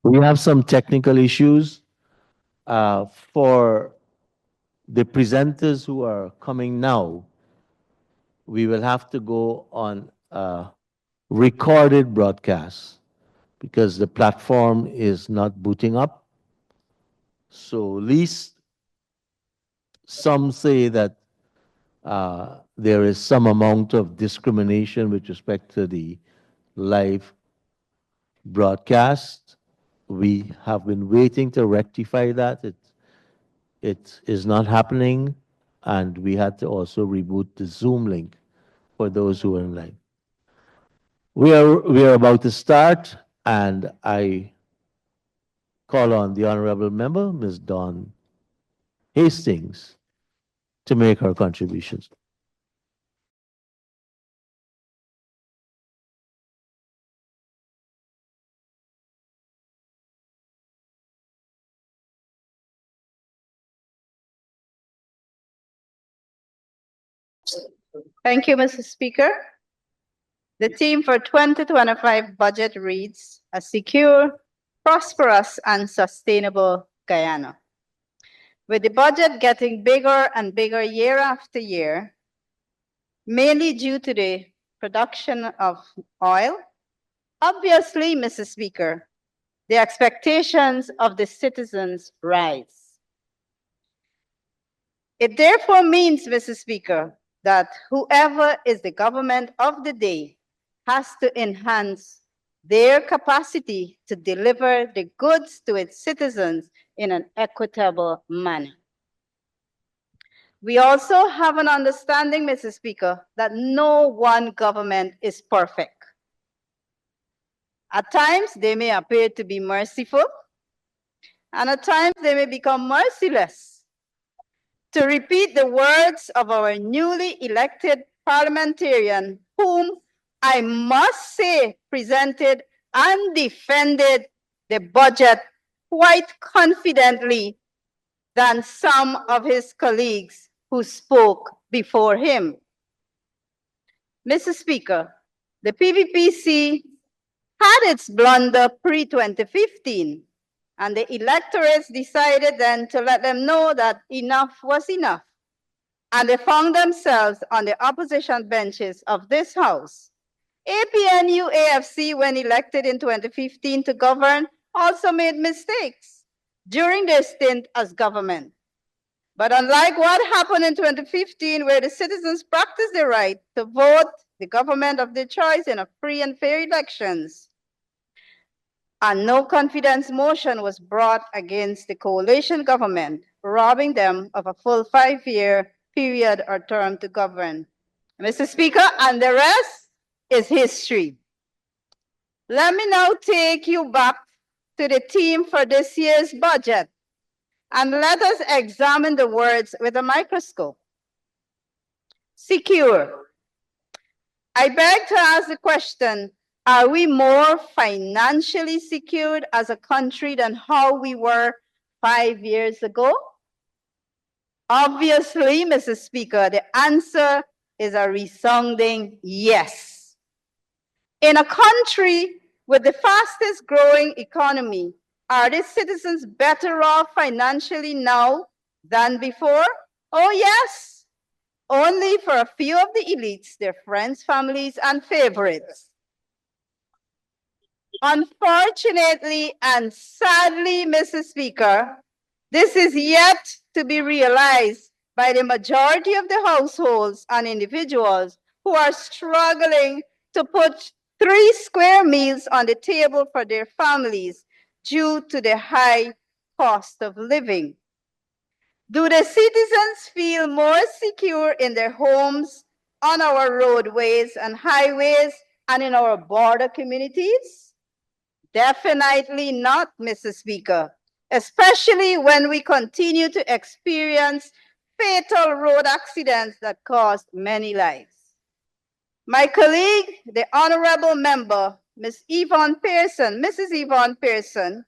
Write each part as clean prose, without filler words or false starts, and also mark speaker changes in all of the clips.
Speaker 1: We have some technical issues for the presenters who are coming now. We will have to go on a recorded broadcast because the platform is not booting up. So, at least some say that there is some amount of discrimination with respect to the live broadcast. We have been waiting to rectify that. It is not happening, and we had to also reboot the Zoom link for those who are in line. We are about to start, and I call on the honorable member, Ms. Dawn Hastings, to make her contributions.
Speaker 2: Thank you, Mr. Speaker. The theme for 2025 budget reads, a secure, prosperous, and sustainable Guyana. With the budget getting bigger and bigger year after year, mainly due to the production of oil, obviously, Mr. Speaker, the expectations of the citizens rise. It therefore means, Mr. Speaker, that whoever is the government of the day has to enhance their capacity to deliver the goods to its citizens in an equitable manner. We also have an understanding, Mr. Speaker, that no one government is perfect. At times, they may appear to be merciful, and at times, they may become merciless. To repeat the words of our newly elected parliamentarian, whom I must say presented and defended the budget quite confidently than some of his colleagues who spoke before him. Mr. Speaker, the PVPC had its blunder pre-2015, and the electorates decided then to let them know that enough was enough. And they found themselves on the opposition benches of this House. APNU AFC, when elected in 2015 to govern, also made mistakes during their stint as government. But unlike what happened in 2015, where the citizens practiced their right to vote the government of their choice in a free and fair elections, and no confidence motion was brought against the coalition government, robbing them of a full 5-year period or term to govern. Mr. Speaker, and the rest is history. Let me now take you back to the theme for this year's budget, and let us examine the words with a microscope. Secure. I beg to ask the question, are we more financially secured as a country than how we were 5 years ago? Obviously, Mr. Speaker, the answer is a resounding yes. In a country with the fastest growing economy, are the citizens better off financially now than before? Oh, yes. Only for a few of the elites, their friends, families, and favorites. Unfortunately and sadly, Mr. Speaker, this is yet to be realized by the majority of the households and individuals who are struggling to put 3 square meals on the table for their families due to the high cost of living. Do the citizens feel more secure in their homes, on our roadways and highways, and in our border communities? Definitely not, Mr. Speaker, especially when we continue to experience fatal road accidents that cost many lives. My colleague, the honorable member, Mrs. Yvonne Pearson,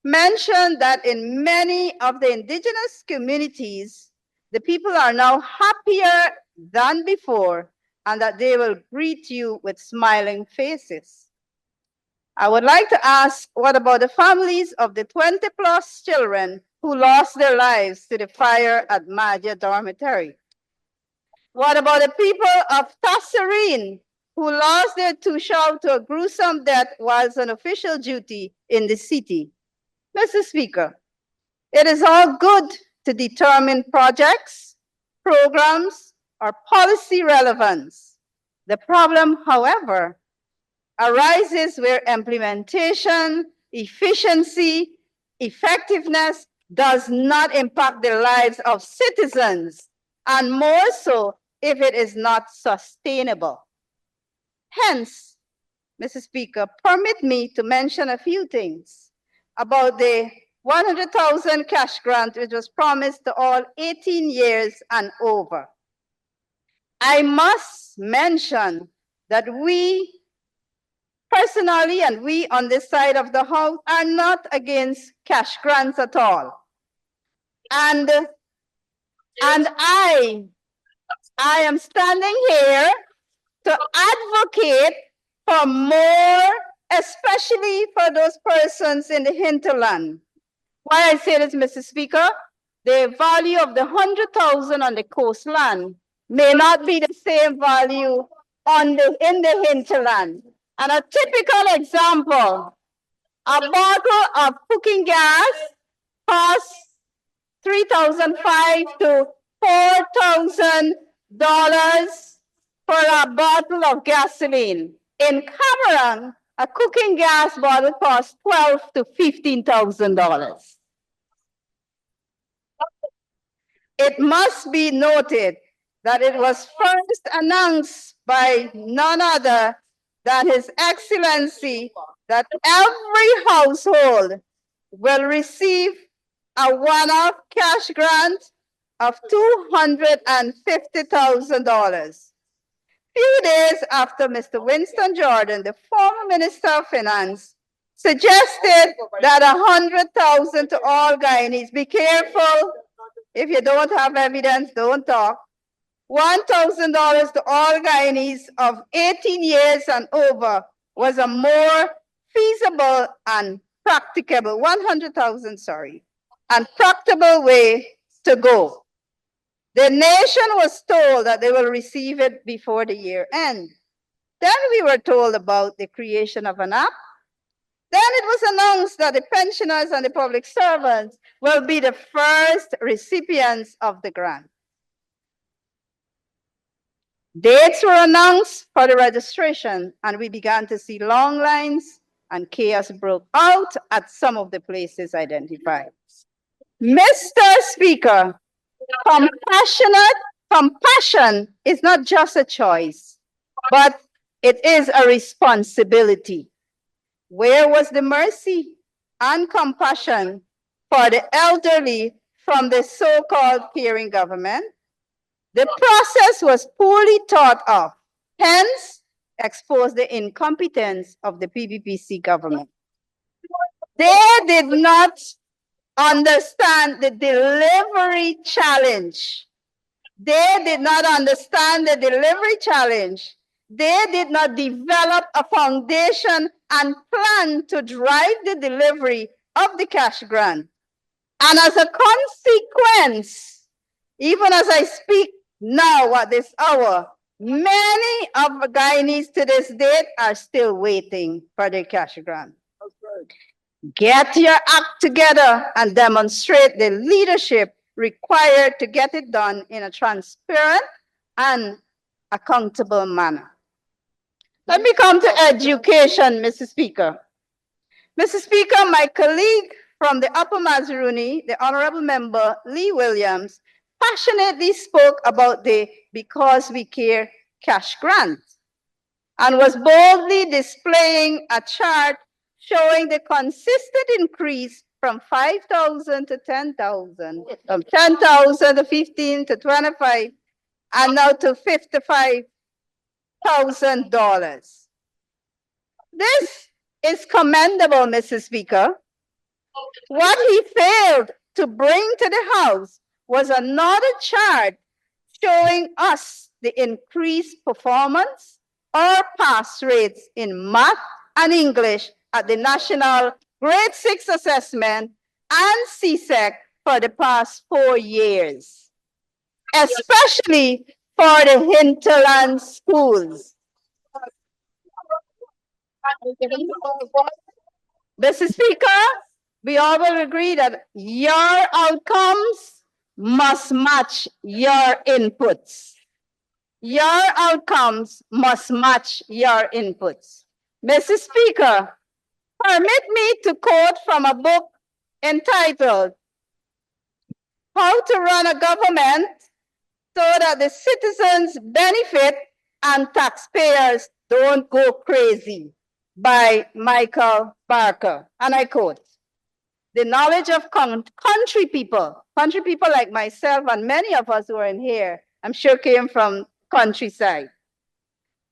Speaker 2: mentioned that in many of the indigenous communities, the people are now happier than before and that they will greet you with smiling faces. I would like to ask, what about the families of the 20+ children who lost their lives to the fire at Madia Dormitory? What about the people of Tasserine who lost their two child to a gruesome death whilst on official duty in the city? Mr. Speaker, it is all good to determine projects, programs, or policy relevance. The problem, however, arises where implementation, efficiency, effectiveness does not impact the lives of citizens, and more so if it is not sustainable. Hence, Mr. Speaker, permit me to mention a few things about the 100,000 cash grant which was promised to all 18 years and over. I must mention that we personally, and we on this side of the house, are not against cash grants at all. And I am standing here to advocate for more, especially for those persons in the hinterland. Why I say this, Mr. Speaker, the value of the 100,000 on the coastland may not be the same value in the hinterland. And a typical example, a bottle of cooking gas costs $3,500 to $4,000 for a bottle of gasoline. In Cameron, a cooking gas bottle costs $12,000 to $15,000. It must be noted that it was first announced by none other than His Excellency that every household will receive a one-off cash grant of $250,000. Few days after Mr. Winston Jordan, the former Minister of Finance, suggested that 100,000 to all Guyanese. Be careful. If you don't have evidence, don't talk. $1,000 to all Guyanese of 18 years and over was a more feasible and practicable, 100,000, sorry, and practicable way to go. The nation was told that they will receive it before the year end. Then we were told about the creation of an app. Then it was announced that the pensioners and the public servants will be the first recipients of the grant. Dates were announced for the registration, and we began to see long lines, and chaos broke out at some of the places identified. Mr. Speaker, compassion is not just a choice, but it is a responsibility. Where was the mercy and compassion for the elderly from the so-called caring government? The process was poorly thought of, hence exposed the incompetence of the PPPC government. They did not understand the delivery challenge. They did not understand the delivery challenge. They did not develop a foundation and plan to drive the delivery of the cash grant. And as a consequence, even as I speak now at this hour, many of the Guyanese to this date are still waiting for their cash grant. Get your act together and demonstrate the leadership required to get it done in a transparent and accountable manner. Let me come to education, Mr. Speaker. Mr. Speaker, my colleague from the Upper Mazaruni, the Honorable Member Lee Williams, passionately spoke about the Because We Care cash grant and was boldly displaying a chart showing the consistent increase from 5,000 to 10,000, from 10,000 to 15 to 25, and now to $55,000. This is commendable, Mr. Speaker. What he failed to bring to the House was another chart showing us the increased performance or pass rates in math and English at the National Grade 6 Assessment and CSEC for the past 4 years, especially for the hinterland schools. Mr. Speaker, we all will agree that your outcomes must match your inputs. Your outcomes must match your inputs. Mr. Speaker, permit me to quote from a book entitled How to Run a Government So That the Citizens Benefit and Taxpayers Don't Go Crazy by Michael Barker. And I quote, the knowledge of country people like myself and many of us who are in here, I'm sure came from countryside.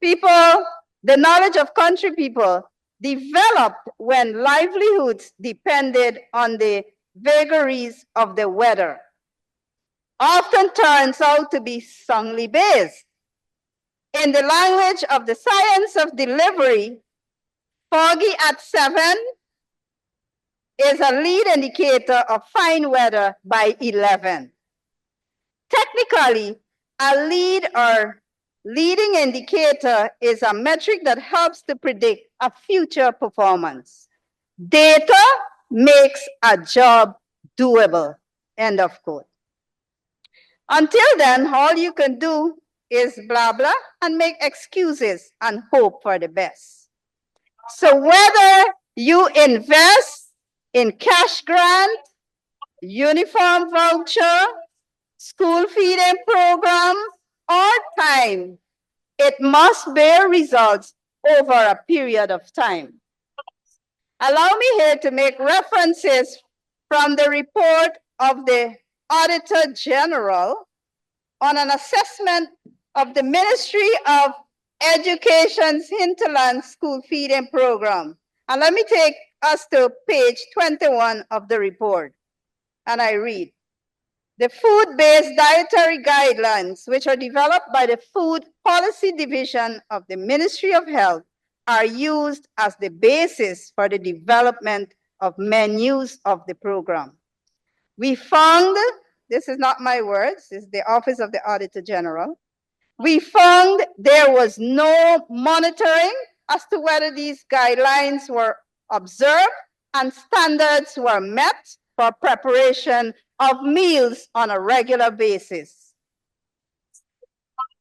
Speaker 2: People, the knowledge of country people developed when livelihoods depended on the vagaries of the weather. Often turns out to be songly based. In the language of the science of delivery, foggy at 7 is a lead indicator of fine weather by 11. Technically, a lead or leading indicator is a metric that helps to predict a future performance. Data makes a job doable, end of quote. Until then, all you can do is blah, blah, and make excuses and hope for the best. So whether you invest in cash grant, uniform voucher, school feeding program, or time, it must bear results over a period of time. Allow me here to make references from the report of the Auditor General on an assessment of the Ministry of Education's Hinterland School Feeding Program. And let me take us to page 21 of the report. And I read, the food-based dietary guidelines, which are developed by the Food Policy Division of the Ministry of Health, are used as the basis for the development of menus of the program. We found, this is not my words, this is the Office of the Auditor General, we found there was no monitoring as to whether these guidelines were observed and standards were met for preparation of meals on a regular basis.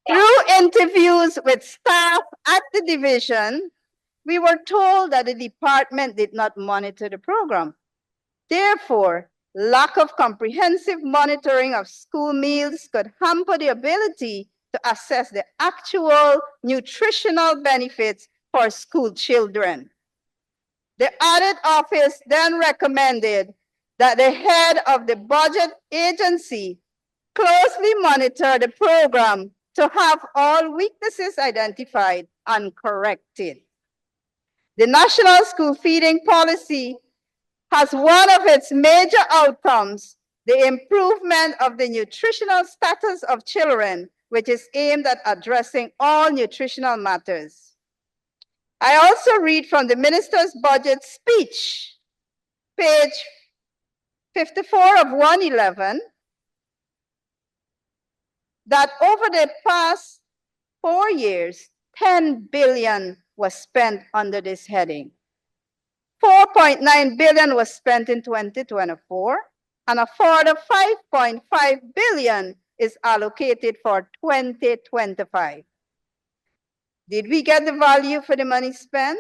Speaker 2: Through interviews with staff at the division, we were told that the department did not monitor the program. Therefore, lack of comprehensive monitoring of school meals could hamper the ability to assess the actual nutritional benefits for school children. The audit office then recommended that the head of the budget agency closely monitor the program to have all weaknesses identified and corrected. The National School Feeding Policy has one of its major outcomes, the improvement of the nutritional status of children, which is aimed at addressing all nutritional matters. I also read from the minister's budget speech, page 54 of 111, that over the past 4 years, 10 billion was spent under this heading. 4.9 billion was spent in 2024, and a further 5.5 billion is allocated for 2025. Did we get the value for the money spent?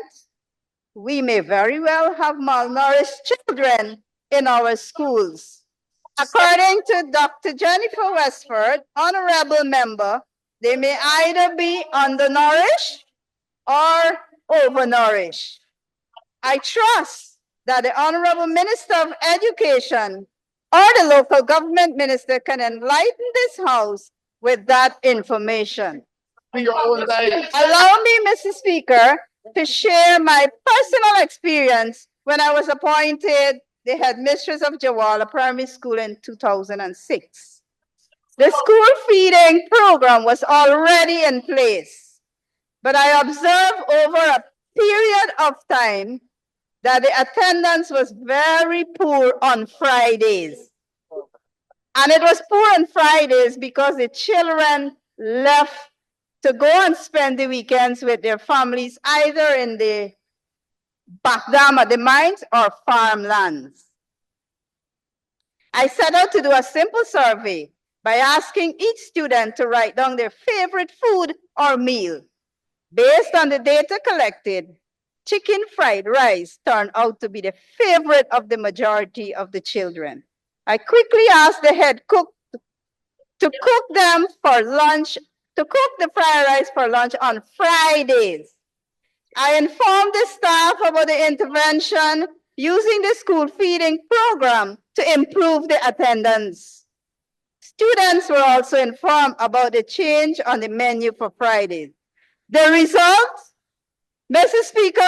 Speaker 2: We may very well have malnourished children in our schools. According to Dr. Jennifer Westford, honorable member, they may either be undernourished or overnourished. I trust that the Honorable Minister of Education or the local government minister can enlighten this House with that information. Allow me, Mr. Speaker, to share my personal experience when I was appointed the headmistress of Jawala Primary School in 2006. The school feeding program was already in place, but I observed over a period of time that the attendance was very poor on Fridays. And it was poor on Fridays because the children left to go and spend the weekends with their families, either in the back dam at the mines or farmlands. I set out to do a simple survey by asking each student to write down their favorite food or meal. Based on the data collected, chicken fried rice turned out to be the favorite of the majority of the children. I quickly asked the head cook to cook them for lunch, to cook the fried rice for lunch on Fridays. I informed the staff about the intervention using the school feeding program to improve the attendance. Students were also informed about the change on the menu for Fridays. The result, Mr. Speaker,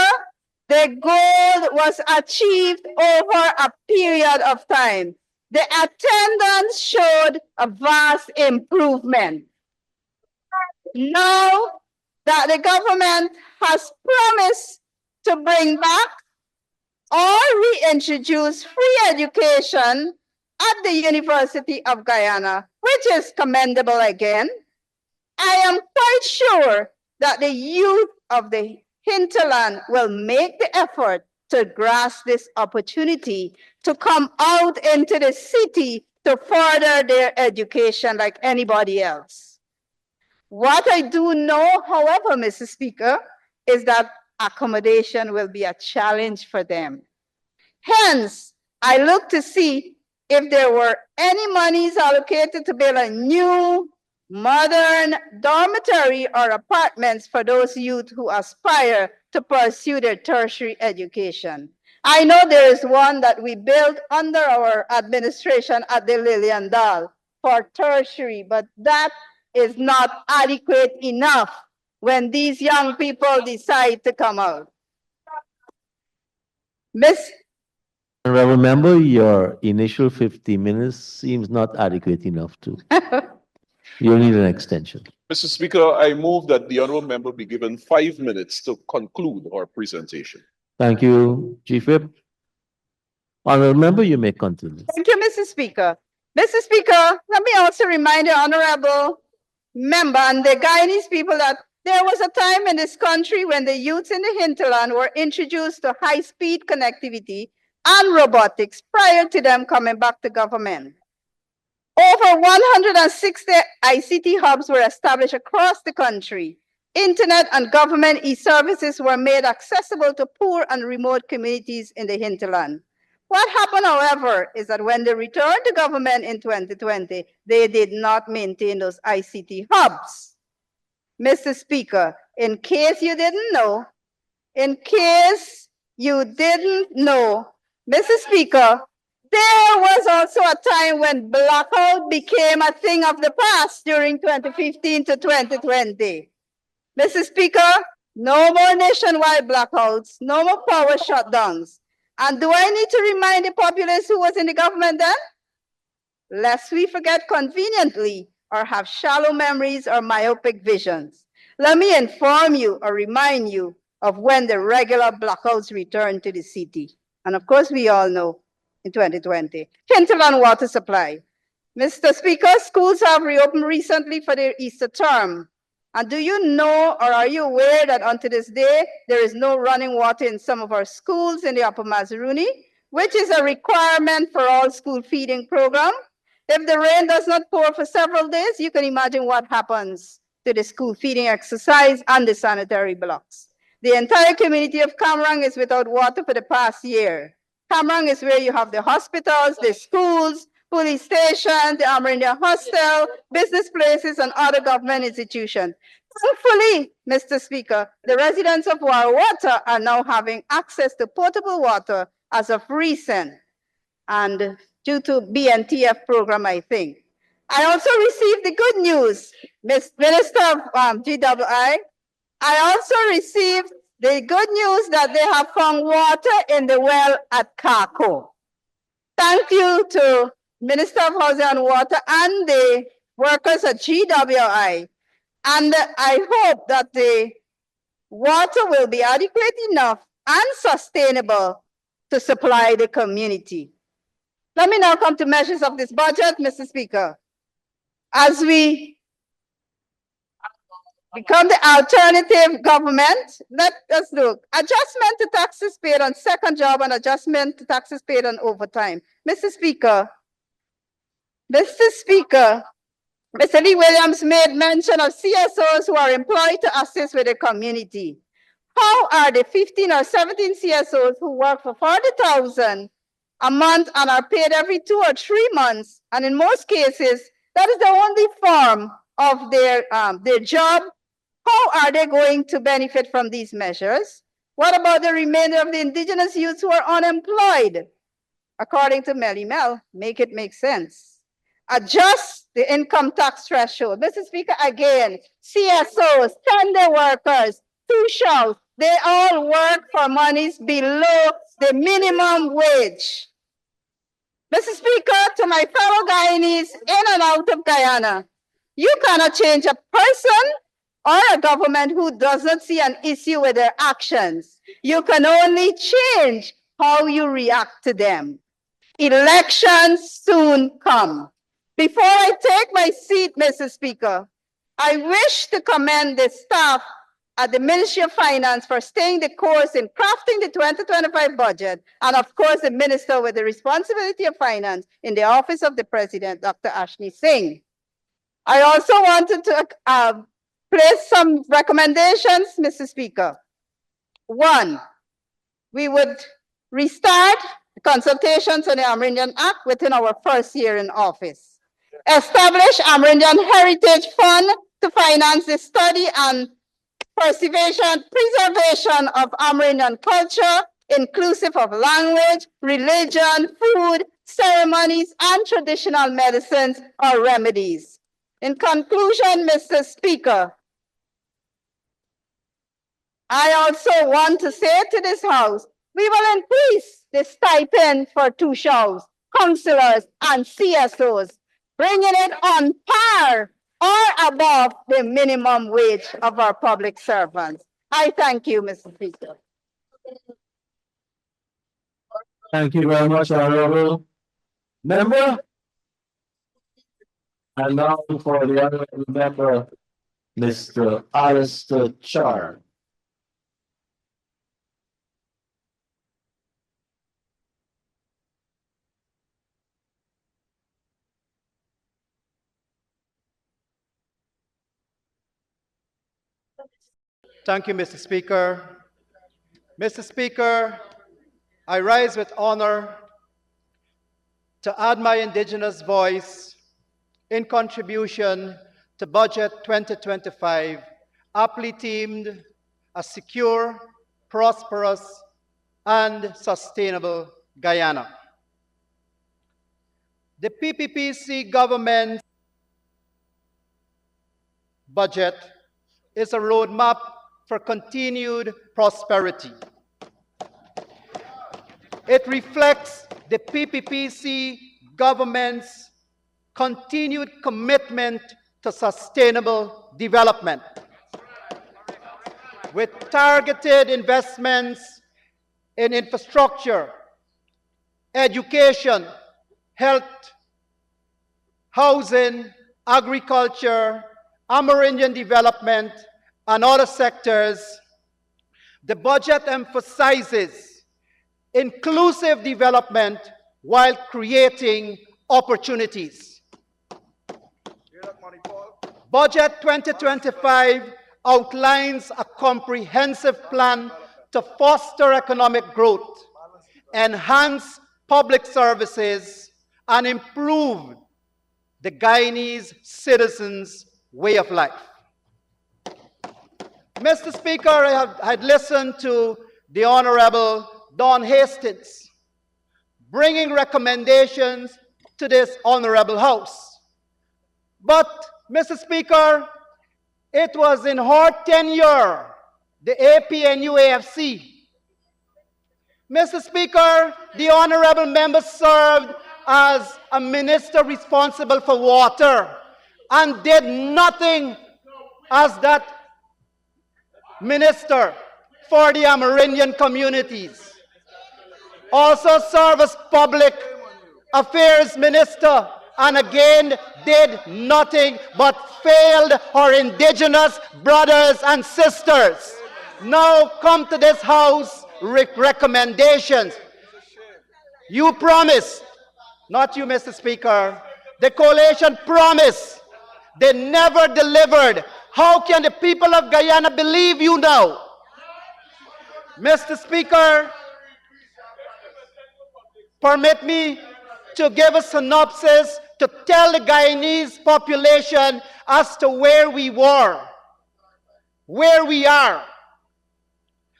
Speaker 2: the goal was achieved over a period of time. The attendance showed a vast improvement. Now that the government has promised to bring back or reintroduce free education at the University of Guyana, which is commendable again, I am quite sure that the youth of the hinterland will make the effort to grasp this opportunity to come out into the city to further their education like anybody else. What I do know, however, Mr. Speaker, is that accommodation will be a challenge for them. Hence, I look to see if there were any monies allocated to build a new, modern dormitory or apartments for those youth who aspire to pursue their tertiary education. I know there is one that we built under our administration at the Lillian Dal for tertiary, but that is not adequate enough when these young people decide to come out. Miss
Speaker 1: Honorable Member, your initial 50 minutes seems not adequate enough too. You'll need an extension.
Speaker 3: Mr. Speaker, I move that the honourable member be given 5 minutes to conclude our presentation.
Speaker 1: Thank you, Chief Whip. Honorable Member, you may continue.
Speaker 2: Thank you, Mr. Speaker. Mr. Speaker, let me also remind the honorable member and the Guyanese people that there was a time in this country when the youths in the hinterland were introduced to high-speed connectivity and robotics prior to them coming back to government. Over 160 ICT hubs were established across the country. Internet and government e-services were made accessible to poor and remote communities in the hinterland. What happened, however, is that when they returned to government in 2020, they did not maintain those ICT hubs. Mr. Speaker, in case you didn't know, Mr. Speaker, there was also a time when blackout became a thing of the past during 2015 to 2020. Mr. Speaker, no more nationwide blackouts, no more power shutdowns. And do I need to remind the populace who was in the government then? Lest we forget conveniently or have shallow memories or myopic visions. Let me inform you or remind you of when the regular blackouts returned to the city. And of course, we all know in 2020. Hinterland water supply. Mr. Speaker, schools have reopened recently for their Easter term. And do you know or are you aware that unto this day, there is no running water in some of our schools in the Upper Mazaruni, which is a requirement for all school feeding program? If the rain does not pour for several days, you can imagine what happens to the school feeding exercise and the sanitary blocks. The entire community of Kamrang is without water for the past year. Kamrang is where you have the hospitals, the schools, police station, the Amerindia hostel, business places, and other government institutions. Thankfully, Mr. Speaker, the residents of Water are now having access to potable water as of recent, and due to BNTF program, I think. I also received the good news, Minister of GWI. I also received the good news that they have found water in the well at Kako. Thank you to Minister of Housing and Water and the workers at GWI. And I hope that the water will be adequate enough and sustainable to supply the community. Let me now come to measures of this budget, Mr. Speaker. As we become the alternative government, let us look. Adjustment to taxes paid on second job and adjustment to taxes paid on overtime. Mr. Speaker, Mr. Lee Williams made mention of CSOs who are employed to assist with the community. How are the 15 or 17 CSOs who work for 40,000 a month and are paid every 2 or 3 months, and in most cases, that is the only form of their job? How are they going to benefit from these measures? What about the remainder of the indigenous youths who are unemployed? According to Melly Mel, make it make sense. Adjust the income tax threshold. Mr. Speaker, again, CSOs, tender workers, two shows, they all work for monies below the minimum wage. Mr. Speaker, to my fellow Guyanese in and out of Guyana, you cannot change a person or a government who does not see an issue with their actions. You can only change how you react to them. Elections soon come. Before I take my seat, Mr. Speaker, I wish to commend the staff at the Ministry of Finance for staying the course in crafting the 2025 budget, and of course, the Minister with the responsibility of finance in the Office of the President, Dr. Ashni Singh. I also wanted to place some recommendations, Mr. Speaker. One, we would restart consultations on the Amerindian Act within our first year in office. Establish Amerindian Heritage Fund to finance the study and preservation of Amerindian culture, inclusive of language, religion, food, ceremonies, and traditional medicines or remedies. In conclusion, Mr. Speaker, I also want to say to this House, we will increase the stipend for Tushos, councillors, and CSOs, bringing it on par or above the minimum wage of our public servants. I thank you, Mr. Speaker.
Speaker 1: Thank you very much, Honorable Member. And now for the Honorable Member, Mr. Alistair Char.
Speaker 4: Thank you, Mr. Speaker. Mr. Speaker, I rise with honor to add my Indigenous voice in contribution to Budget 2025, aptly themed a secure, prosperous, and sustainable Guyana. The PPPC government budget is a roadmap for continued prosperity. It reflects the PPPC government's continued commitment to sustainable development, with targeted investments in infrastructure, education, health, housing, agriculture, Amerindian development, and other sectors. The budget emphasizes inclusive development while creating opportunities. Budget 2025 outlines a comprehensive plan to foster economic growth, enhance public services, and improve the Guyanese citizens' way of life. Mr. Speaker, I had listened to the Honorable Don Hastings bringing recommendations to this Honorable House. But, Mr. Speaker, it was in her tenure, the APNUAFC. Mr. Speaker, the Honorable member served as a minister responsible for water and did nothing as that minister for the Amerindian communities. also served as public affairs minister, and again did nothing but failed our indigenous brothers and sisters. Now come to this house with recommendations. You promised, not you, Mr. Speaker, the coalition promised. They never delivered. How can the people of Guyana believe you now? Mr. Speaker, permit me to give a synopsis to tell the Guyanese population as to where we were, where we are,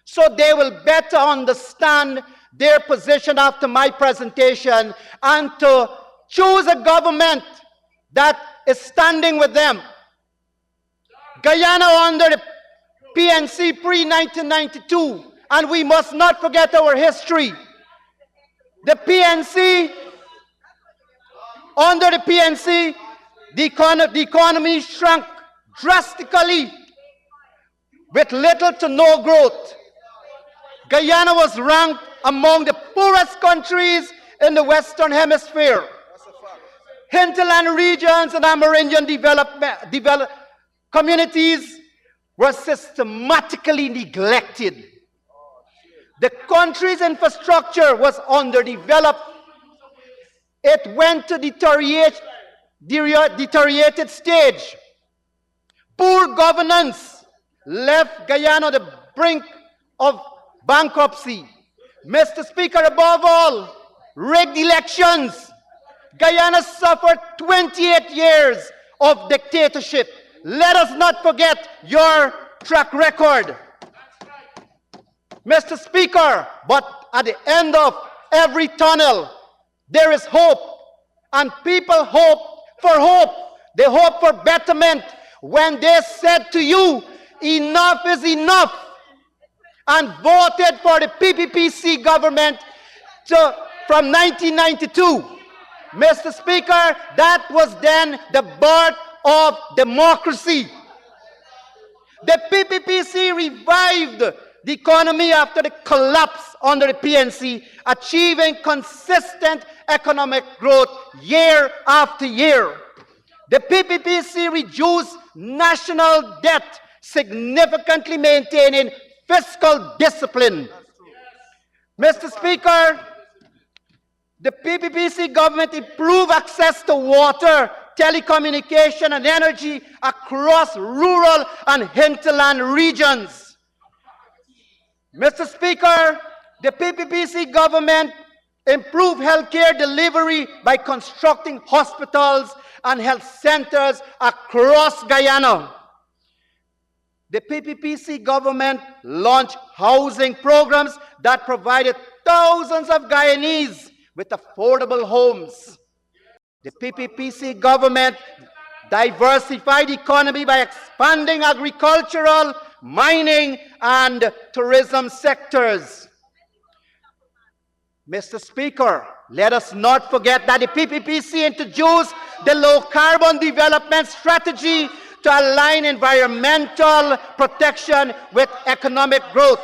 Speaker 4: so they will better understand their position after my presentation and to choose a government that is standing with them. Guyana under the PNC pre-1992, and we must not forget our history. The PNC, under the PNC, the economy shrunk drastically with little to no growth. Guyana was ranked among the poorest countries in the Western Hemisphere. Hinterland regions and Amerindian developed communities were systematically neglected. The country's infrastructure was underdeveloped. It went to deteriorated stage. Poor governance left Guyana on the brink of bankruptcy. Mr. Speaker, above all, rigged elections. Guyana suffered 28 years of dictatorship. Let us not forget your track record. Mr. Speaker, but at the end of every tunnel, there is hope. And people hope for hope. They hope for betterment when they said to you, enough is enough, and voted for the PPPC government from 1992. Mr. Speaker, that was then the birth of democracy. The PPPC revived the economy after the collapse under the PNC, achieving consistent economic growth year after year. The PPPC reduced national debt, significantly maintaining fiscal discipline. Mr. Speaker, the PPPC government improved access to water, telecommunication, and energy across rural and hinterland regions. Mr. Speaker, the PPPC government improved healthcare delivery by constructing hospitals and health centers across Guyana. The PPPC government launched housing programs that provided thousands of Guyanese with affordable homes. The PPPC government diversified the economy by expanding agricultural, mining, and tourism sectors. Mr. Speaker, let us not forget that the PPPC introduced the low-carbon development strategy to align environmental protection with economic growth.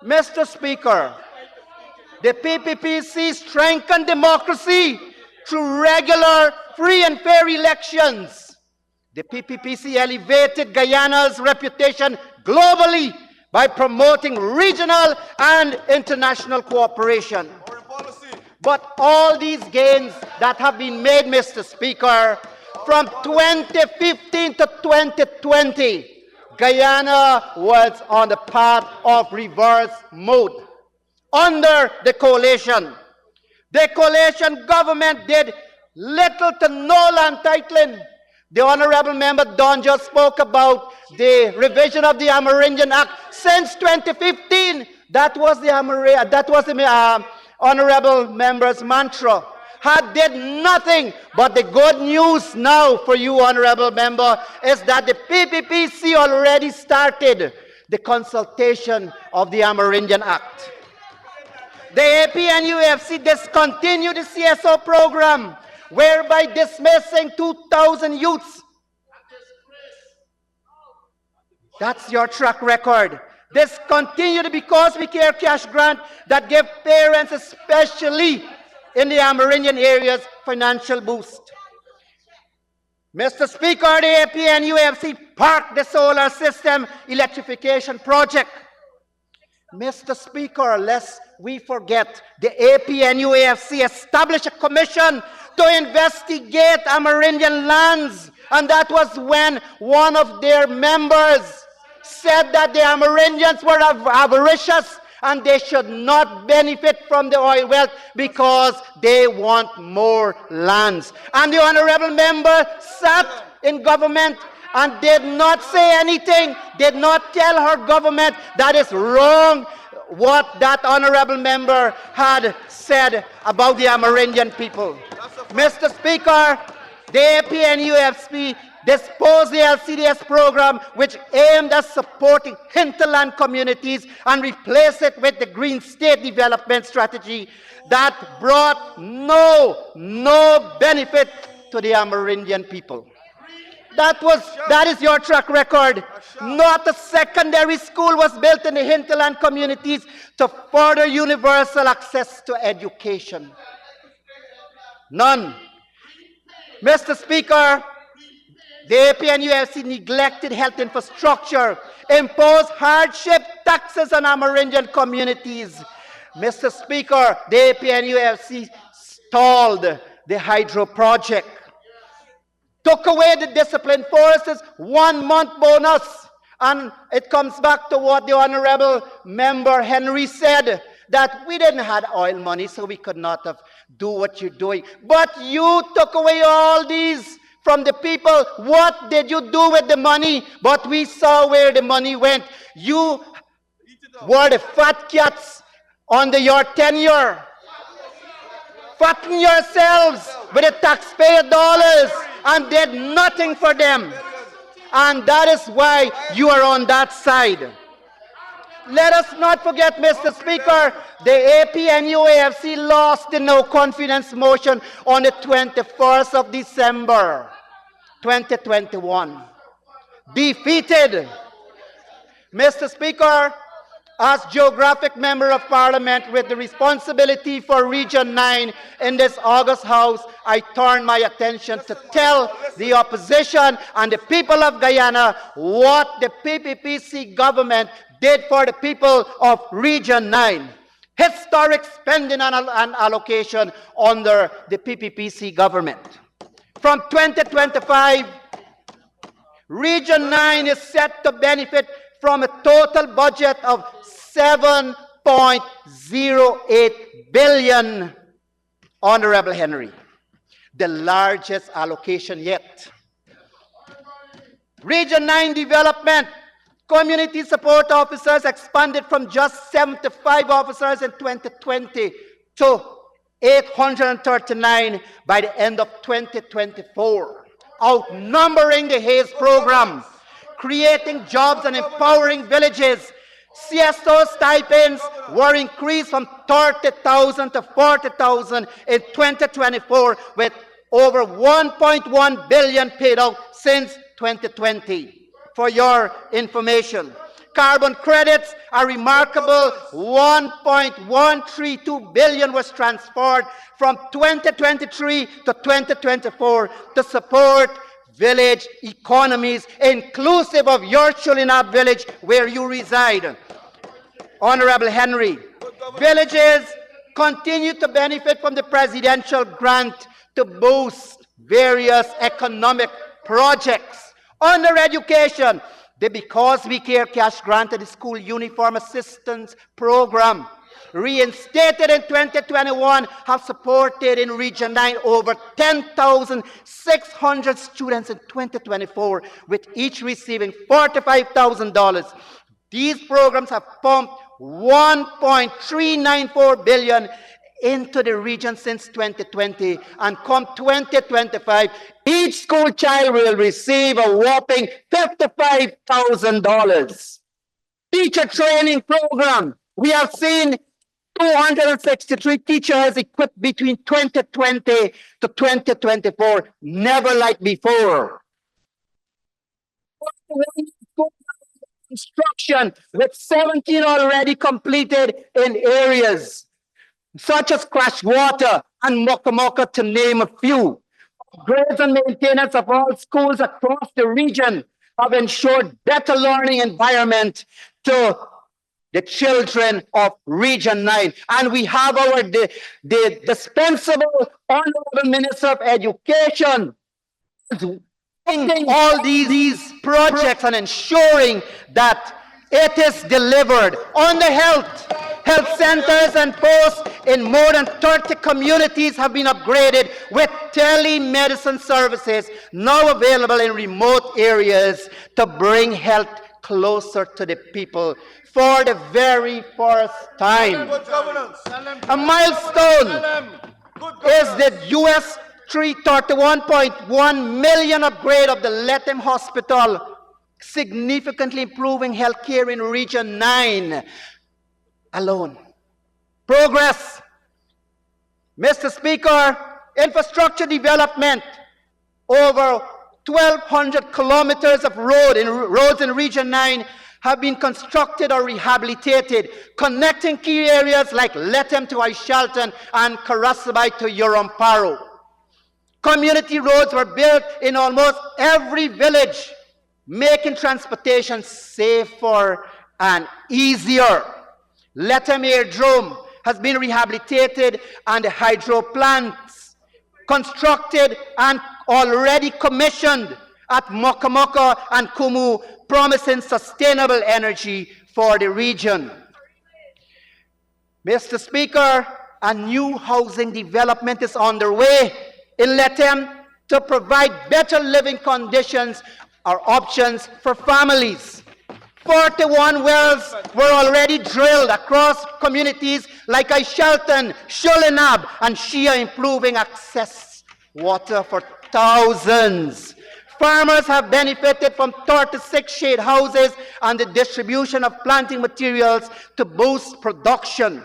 Speaker 4: Mr. Speaker, the PPPC strengthened democracy through regular, free and fair elections. The PPPC elevated Guyana's reputation globally by promoting regional and international cooperation. But all these gains that have been made, Mr. Speaker, from 2015 to 2020, Guyana was on the path of reverse mode under the coalition. The coalition government did little to no land titling. The Honorable Member Don just spoke about the revision of the Amerindian Act since 2015. That was the Honorable Member's mantra. Had did nothing, but the good news now for you, Honorable Member, is that the PPPC already started the consultation of the Amerindian Act. The APNUFC discontinued the CSO program, whereby dismissing 2,000 youths. That's your track record. This continued because we care cash grant that give parents, especially in the Amerindian areas, financial boost. Mr. Speaker, the AP and UFC parked the solar system electrification project. Mr. Speaker, lest we forget, the AP and UAFC established a commission to investigate Amerindian lands. And that was when one of their members said that the Amerindians were avaricious and they should not benefit from the oil wealth because they want more lands. And the honorable member sat in government and did not say anything, did not tell her government that is wrong what that honorable member had said about the Amerindian people. Mr. Speaker, the AP and UFP disposed the LCDS program, which aimed at supporting hinterland communities, and replaced it with the Green State Development Strategy that brought no benefit to the Amerindian people. That is your track record. Not a secondary school was built in the hinterland communities to further universal access to education. None. Mr. Speaker, the AP and UFC neglected health infrastructure, imposed hardship taxes on Amerindian communities. Mr. Speaker, the AP and UFC stalled the hydro project, took away the disciplined forces 1 month bonus. And it comes back to what the Honorable Member Henry said, that we didn't have oil money, so we could not have do what you're doing. But you took away all these from the people. What did you do with the money? But we saw where the money went. You were the fat cats under your tenure. Fatten yourselves with the taxpayer dollars and did nothing for them. And that is why you are on that side. Let us not forget, Mr. Speaker, the AP and UAFC lost the no confidence motion on the 21st of December, 2021. Defeated. Mr. Speaker, as Geographic Member of Parliament with the responsibility for Region 9 in this August House, I turn my attention to tell the opposition and the people of Guyana what the PPPC government did for the people of Region 9. Historic spending and allocation under the PPPC government. From 2025, Region 9 is set to benefit from a total budget of 7.08 billion, Honorable Henry, the largest allocation yet. Region 9 development, community support officers expanded from just 75 officers in 2020 to 839 by the end of 2024, outnumbering the HAZE program, creating jobs and empowering villages. CSO stipends were increased from 30,000 to 40,000 in 2024, with over 1.1 billion paid out since 2020. For your information, carbon credits, a remarkable 1.132 billion was transferred from 2023 to 2024 to support village economies, inclusive of your Chulinab village where you reside. Honorable Henry, villages continue to benefit from the presidential grant to boost various economic projects. Under education, the Because We Care cash granted the school uniform assistance program, reinstated in 2021, have supported in Region 9 over 10,600 students in 2024, with each receiving $45,000. These programs have pumped 1.394 billion into the region since 2020, and come 2025, each school child will receive a whopping $55,000. Teacher training program, we have seen 263 teachers equipped between 2020 to 2024, never like before. construction with 17 already completed in areas such as Crashwater and Mokamoka, to name a few. Upgrades and maintenance of all schools across the region have ensured better learning environment to the children of Region 9. And we have the dispensable Honorable Minister of Education all these projects and ensuring that it is delivered on the health. Health centers and posts in more than 30 communities have been upgraded with telemedicine services now available in remote areas to bring health closer to the people for the very first time. A milestone is the US $331.1 million upgrade of the Lethem Hospital, significantly improving healthcare in Region 9 alone. Progress. Mr. Speaker, infrastructure development, over 1,200 kilometers of roads in Region 9 have been constructed or rehabilitated, connecting key areas like Lethem to Aishalton and Karasabay to Yoramparo. Community roads were built in almost every village, making transportation safer and easier. Lethem Aerodrome has been rehabilitated and the hydro plants constructed and already commissioned at Mokamoka and Kumu, promising sustainable energy for the region. Mr. Speaker, a new housing development is underway in Lethem to provide better living conditions or options for families. 41 wells were already drilled across communities like Aishalton, Shulenab, and Shia, improving access water for thousands. Farmers have benefited from 36 shade houses and the distribution of planting materials to boost production.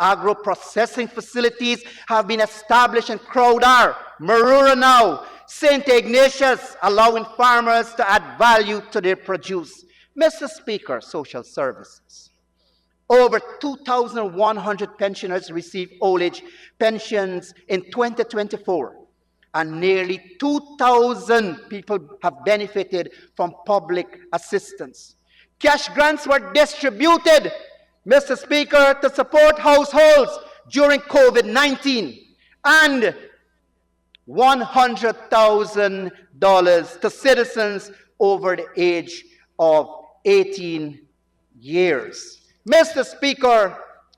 Speaker 4: Agro-processing facilities have been established in Crowdar, Marura now, St. Ignatius, allowing farmers to add value to their produce. Mr. Speaker, social services. Over 2,100 pensioners received old age pensions in 2024, and nearly 2,000 people have benefited from public assistance. Cash grants were distributed, Mr. Speaker, to support households during COVID-19, and $100,000 to citizens over the age of 18 years. Mr. Speaker,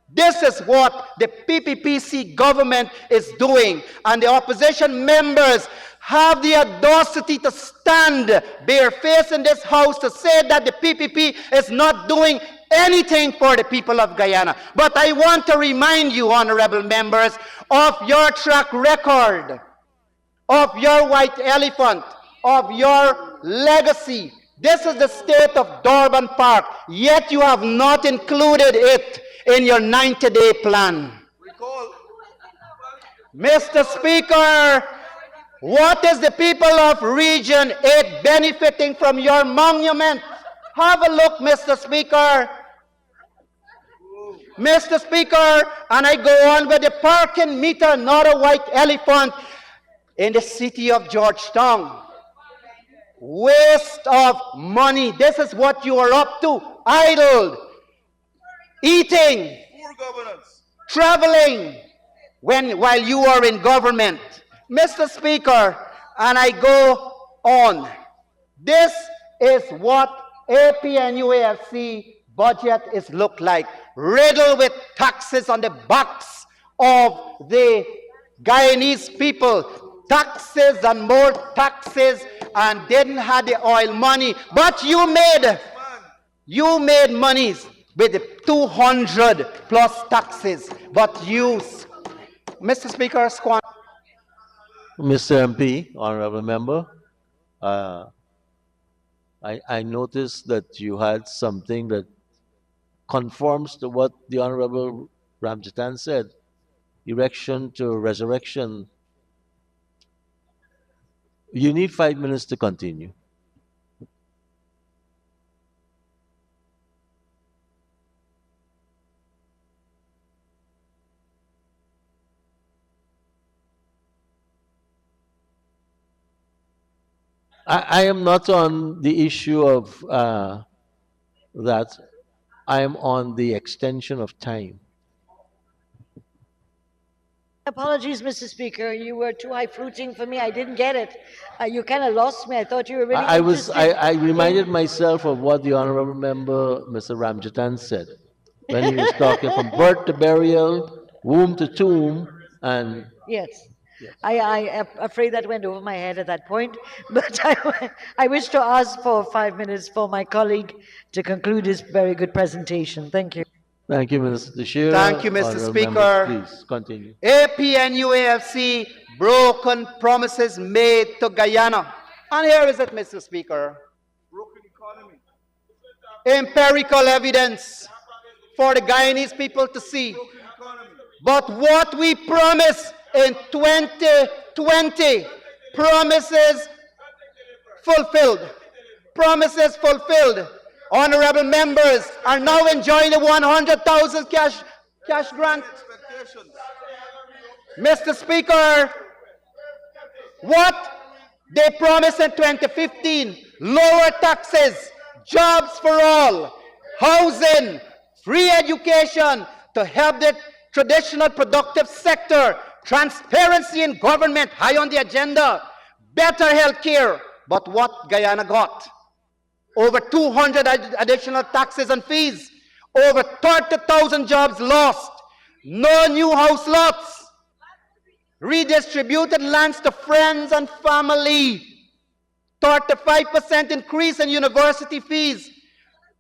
Speaker 4: this is what the PPPC government is doing, and the opposition members have the audacity to stand barefaced in this house to say that the PPP is not doing anything for the people of Guyana. But I want to remind you, honorable members, of your track record, of your white elephant, of your legacy. This is the state of Durban Park, yet you have not included it in your 90-day plan. Mr. Speaker, what is the people of Region 8 benefiting from your monument? Have a look, Mr. Speaker. Mr. Speaker, and I go on with the parking meter, not a white elephant, in the city of Georgetown. Waste of money. This is what you are up to. Idled, eating, poor governance, traveling while you are in government. Mr. Speaker, and I go on. This is what APNUAFC budget is look like, riddled with taxes on the backs of the Guyanese people. Taxes and more taxes, and didn't have the oil money. But you made monies with the 200 plus taxes. But you, Mr. Speaker,
Speaker 1: Mr. MP, honorable member, I noticed that you had something that conforms to what the Honorable Ramjatan said, erection to resurrection. You need 5 minutes to continue. I am not on the issue of that. I am on the extension of time.
Speaker 5: Apologies, Mr. Speaker. You were too high-fruiting for me. I didn't get it. You kind of lost me. I thought you were really
Speaker 1: I reminded
Speaker 5: in-
Speaker 1: myself of what the honorable member, Mr. Ramjatan, said when he was talking from birth to burial, womb to tomb, and
Speaker 5: Yes. I'm afraid that went over my head at that point, but I wish to ask for 5 minutes for my colleague to conclude his very good presentation. Thank you.
Speaker 1: thank you, Mr. Teixeira.
Speaker 4: Thank you, Mr.
Speaker 1: Honorable
Speaker 4: Speaker.
Speaker 1: members, please continue.
Speaker 4: APNUAFC broken promises made to Guyana. And here is it, Mr. Speaker. Empirical evidence for the Guyanese people to see. But what we promised in 2020, promises fulfilled. Promises fulfilled. Honorable members are now enjoying the 100,000 cash grant. Mr. Speaker, what they promised in 2015, lower taxes, jobs for all, housing, free education to help the traditional productive sector, transparency in government high on the agenda, better health care. But what Guyana got? Over 200 additional taxes and fees, over 30,000 jobs lost, no new house lots, redistributed lands to friends and family, 35% increase in university fees,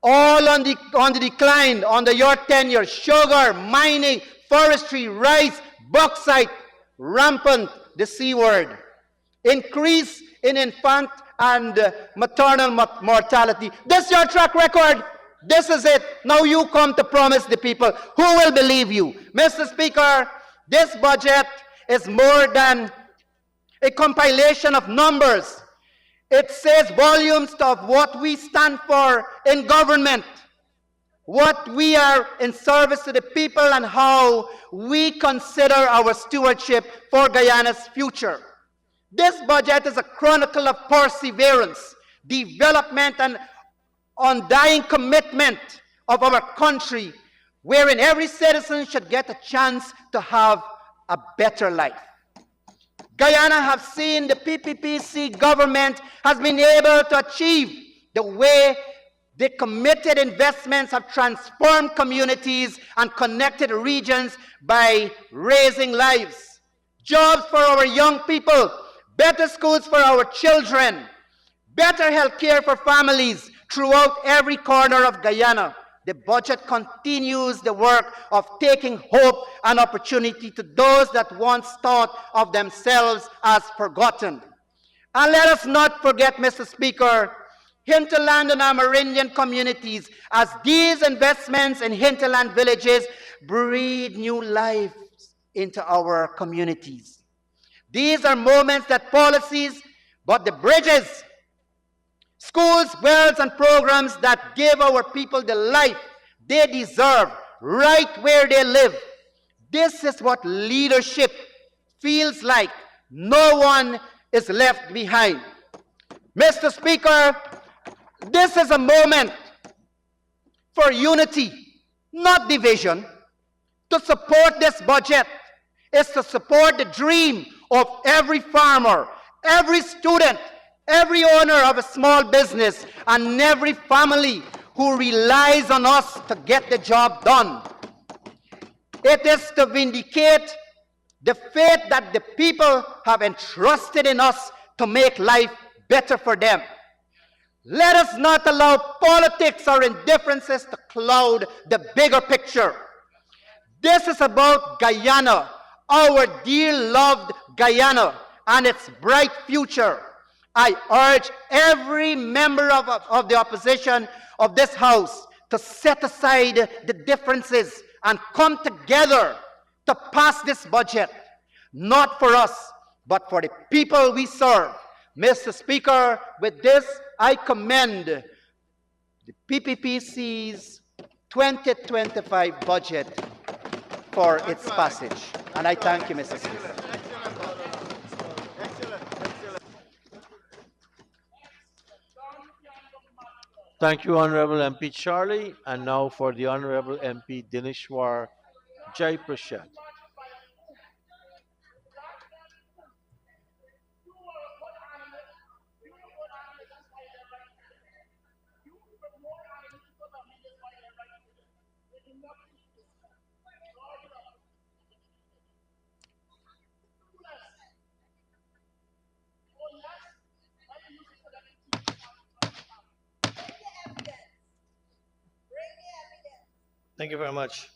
Speaker 4: all on the decline under your tenure. Sugar, mining, forestry, rice, bauxite, rampant, the C word. Increase in infant and maternal mortality. This is your track record. This is it. Now you come to promise the people. Who will believe you? Mr. Speaker, this budget is more than a compilation of numbers. It says volumes of what we stand for in government, what we are in service to the people, and how we consider our stewardship for Guyana's future. This budget is a chronicle of perseverance, development, and undying commitment of our country, wherein every citizen should get a chance to have a better life. Guyana have seen the PPPC government has been able to achieve the way the committed investments have transformed communities and connected regions by raising lives, jobs for our young people, better schools for our children, better health care for families throughout every corner of Guyana. The budget continues the work of taking hope and opportunity to those that once thought of themselves as forgotten. And let us not forget, Mr. Speaker, hinterland and Amerindian communities, as these investments in hinterland villages breathe new life into our communities. These are moments that policies, but the bridges, schools, wells, and programs that give our people the life they deserve right where they live. This is what leadership feels like. No one is left behind. Mr. Speaker, this is a moment for unity, not division. To support this budget is to support the dream of every farmer, every student, every owner of a small business, and every family who relies on us to get the job done. It is to vindicate the faith that the people have entrusted in us to make life better for them. Let us not allow politics or indifferences to cloud the bigger picture. This is about Guyana, our dear loved Guyana, and its bright future. I urge every member of the opposition of this House to set aside the differences and come together to pass this budget, not for us, but for the people we serve. Mr. Speaker, with this, I commend the PPPC's 2025 budget for its passage. And I thank you, Mr. Speaker.
Speaker 1: Thank you, Honorable MP Charlie. And now for the Honorable MP Dineshwar Jai Prashad.
Speaker 6: Thank you very much,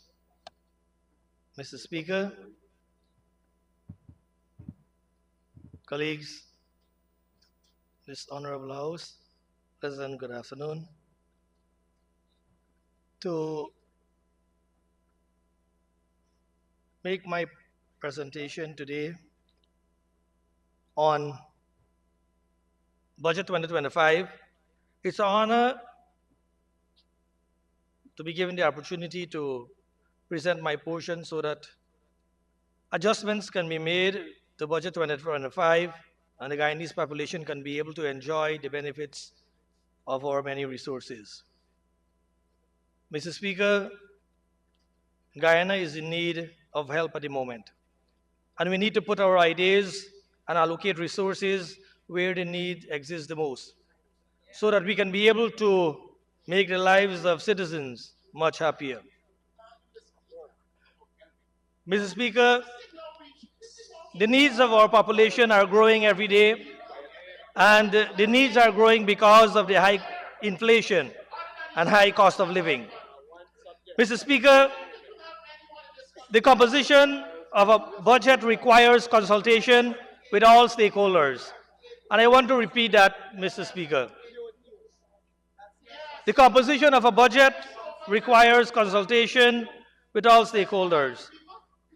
Speaker 6: Mr. Speaker, colleagues, this honorable House. President, good afternoon. To make my presentation today on Budget 2025, it's an honor to be given the opportunity to present my portion so that adjustments can be made to Budget 2025 and the Guyanese population can be able to enjoy the benefits of our many resources. Mr. Speaker, Guyana is in need of help at the moment, and we need to put our ideas and allocate resources where the need exists the most, so that we can be able to make the lives of citizens much happier. Mr. Speaker, the needs of our population are growing every day, and the needs are growing because of the high inflation and high cost of living. Mr. Speaker, the composition of a budget requires consultation with all stakeholders. And I want to repeat that, Mr. Speaker. The composition of a budget requires consultation with all stakeholders.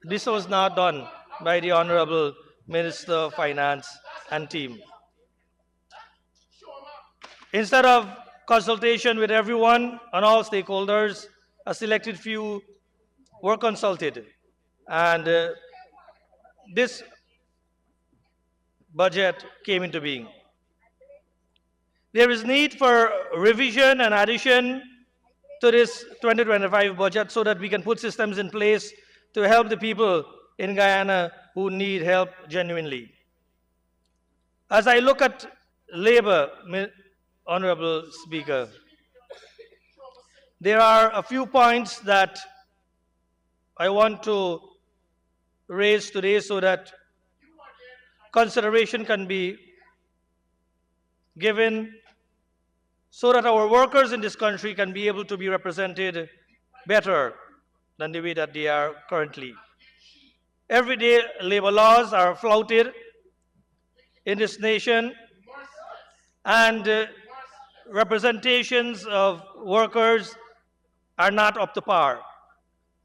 Speaker 6: This was not done by the Honorable Minister of Finance and team. Instead of consultation with everyone and all stakeholders, a selected few were consulted. And this budget came into being. There is need for revision and addition to this 2025 budget so that we can put systems in place to help the people in Guyana who need help genuinely. As I look at labor, Honorable Speaker, there are a few points that I want to raise today so that consideration can be given so that our workers in this country can be able to be represented better than the way that they are currently. Everyday labor laws are flouted in this nation, and representations of workers are not up to par.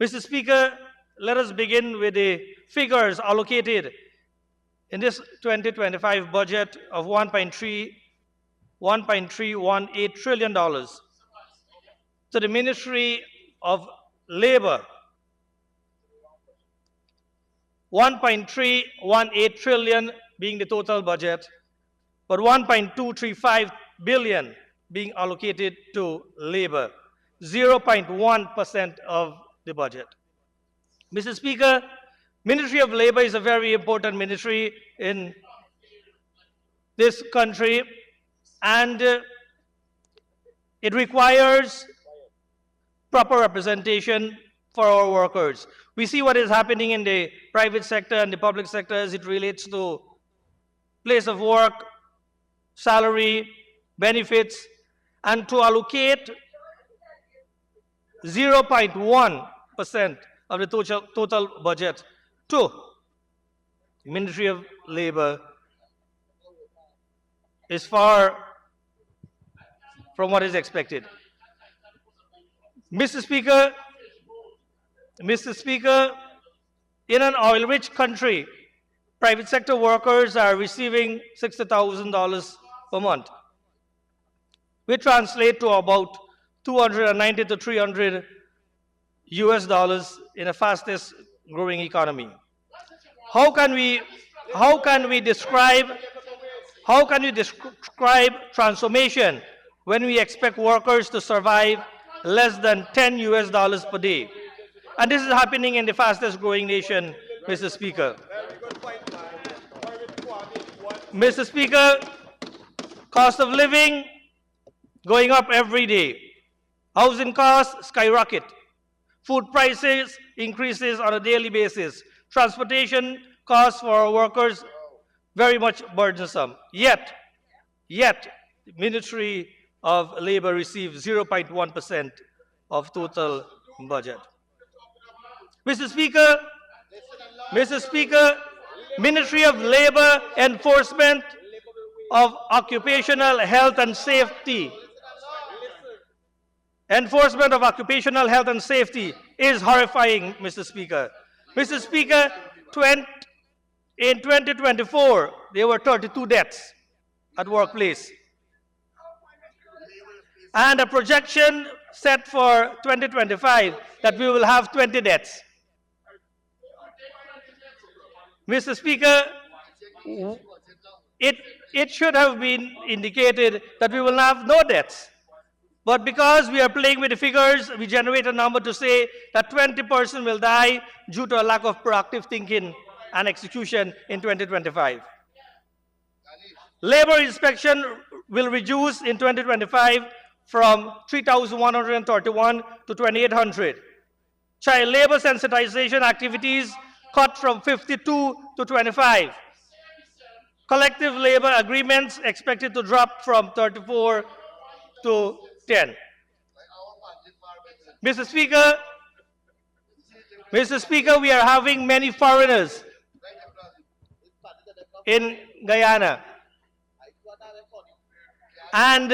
Speaker 6: Mr. Speaker, let us begin with the figures allocated in this 2025 budget of $1.318 trillion to the Ministry of Labor. 1.318 trillion being the total budget, but 1.235 billion being allocated to labor, 0.1% of the budget. Mr. Speaker, Ministry of Labor is a very important ministry in this country, and it requires proper representation for our workers. We see what is happening in the private sector and the public sector as it relates to place of work, salary, benefits, and to allocate 0.1% of the total budget to the Ministry of Labor is far from what is expected. Mr. Speaker, in an oil-rich country, private sector workers are receiving $60,000 per month, which translate to about 290 to 300 US dollars in a fastest growing economy. How can we describe transformation when we expect workers to survive less than $10 per day. And this is happening in the fastest growing nation, Mr. Speaker. Mr. Speaker, cost of living going up every day. Housing costs skyrocket. Food prices increases on a daily basis. Transportation costs for our workers very much burdensome. Yet, the Ministry of Labor receives 0.1% of total budget. Mr. Speaker, Ministry of Labor Enforcement of Occupational Health and Safety. Enforcement of occupational health and safety is horrifying, Mr. Speaker. Mr. Speaker, in 2024, there were 32 deaths at workplace. And a projection set for 2025 that we will have 20 deaths. Mr. Speaker, it should have been indicated that we will have no deaths. But because we are playing with the figures, we generate a number to say that 20% will die due to a lack of proactive thinking and execution in 2025. Labor inspection will reduce in 2025 from 3,131 to 2,800. Child labor sensitization activities cut from 52 to 25. Collective labor agreements expected to drop from 34 to 10. Mr. Speaker, we are having many foreigners in Guyana. And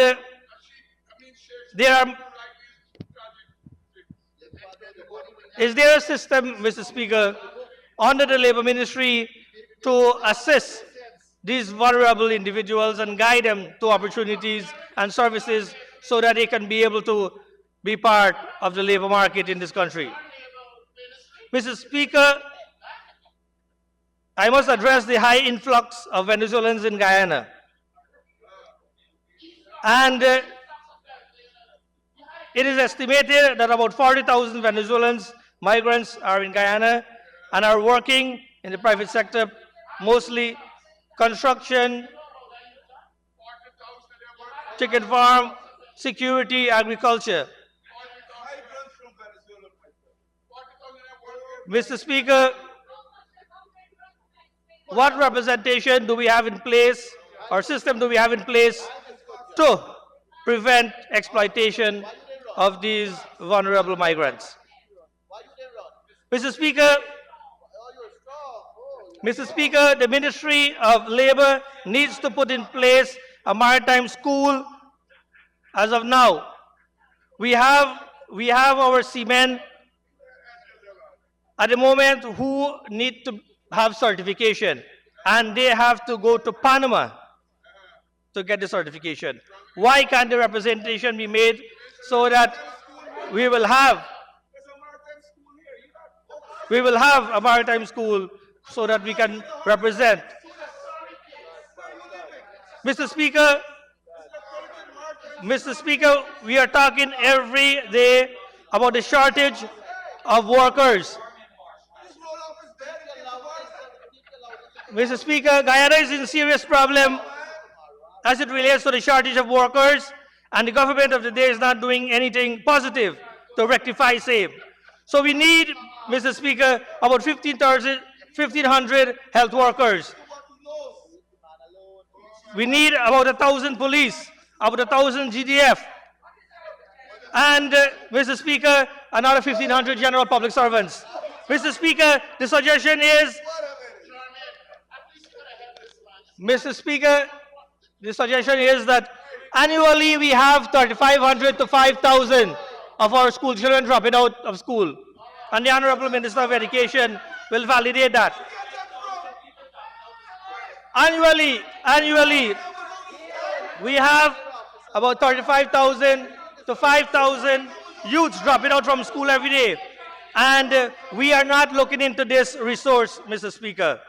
Speaker 6: is there a system, Mr. Speaker, under the Labor Ministry to assist these vulnerable individuals and guide them to opportunities and services so that they can be able to be part of the labor market in this country? Mr. Speaker, I must address the high influx of Venezuelans in Guyana. And it is estimated that about 40,000 Venezuelans migrants are in Guyana and are working in the private sector, mostly construction, chicken farm, security, agriculture. Mr. Speaker, what representation do we have in place, or system do we have in place to prevent exploitation of these vulnerable migrants? Mr. Speaker, the Ministry of Labor needs to put in place a maritime school. As of now, we have our seamen at the moment who need to have certification, and they have to go to Panama to get the certification. Why can't the representation be made so that we will have a maritime school so that we can represent? Mr. Speaker, we are talking every day about the shortage of workers. Mr. Speaker, Guyana is in serious problem as it relates to the shortage of workers, and the government of the day is not doing anything positive to rectify same. So we need, Mr. Speaker, about 1,500 health workers. We need about 1,000 police, about 1,000 GDF, and Mr. Speaker, another 1,500 general public servants. Mr. Speaker, the suggestion is, that annually we have 3,500 to 5,000 of our school children dropping out of school, and the Honorable Minister of Education will validate that. Annually, we have about 35,000 to 5,000 youths dropping out from school every day, and we are not looking into this resource, Mr. Speaker.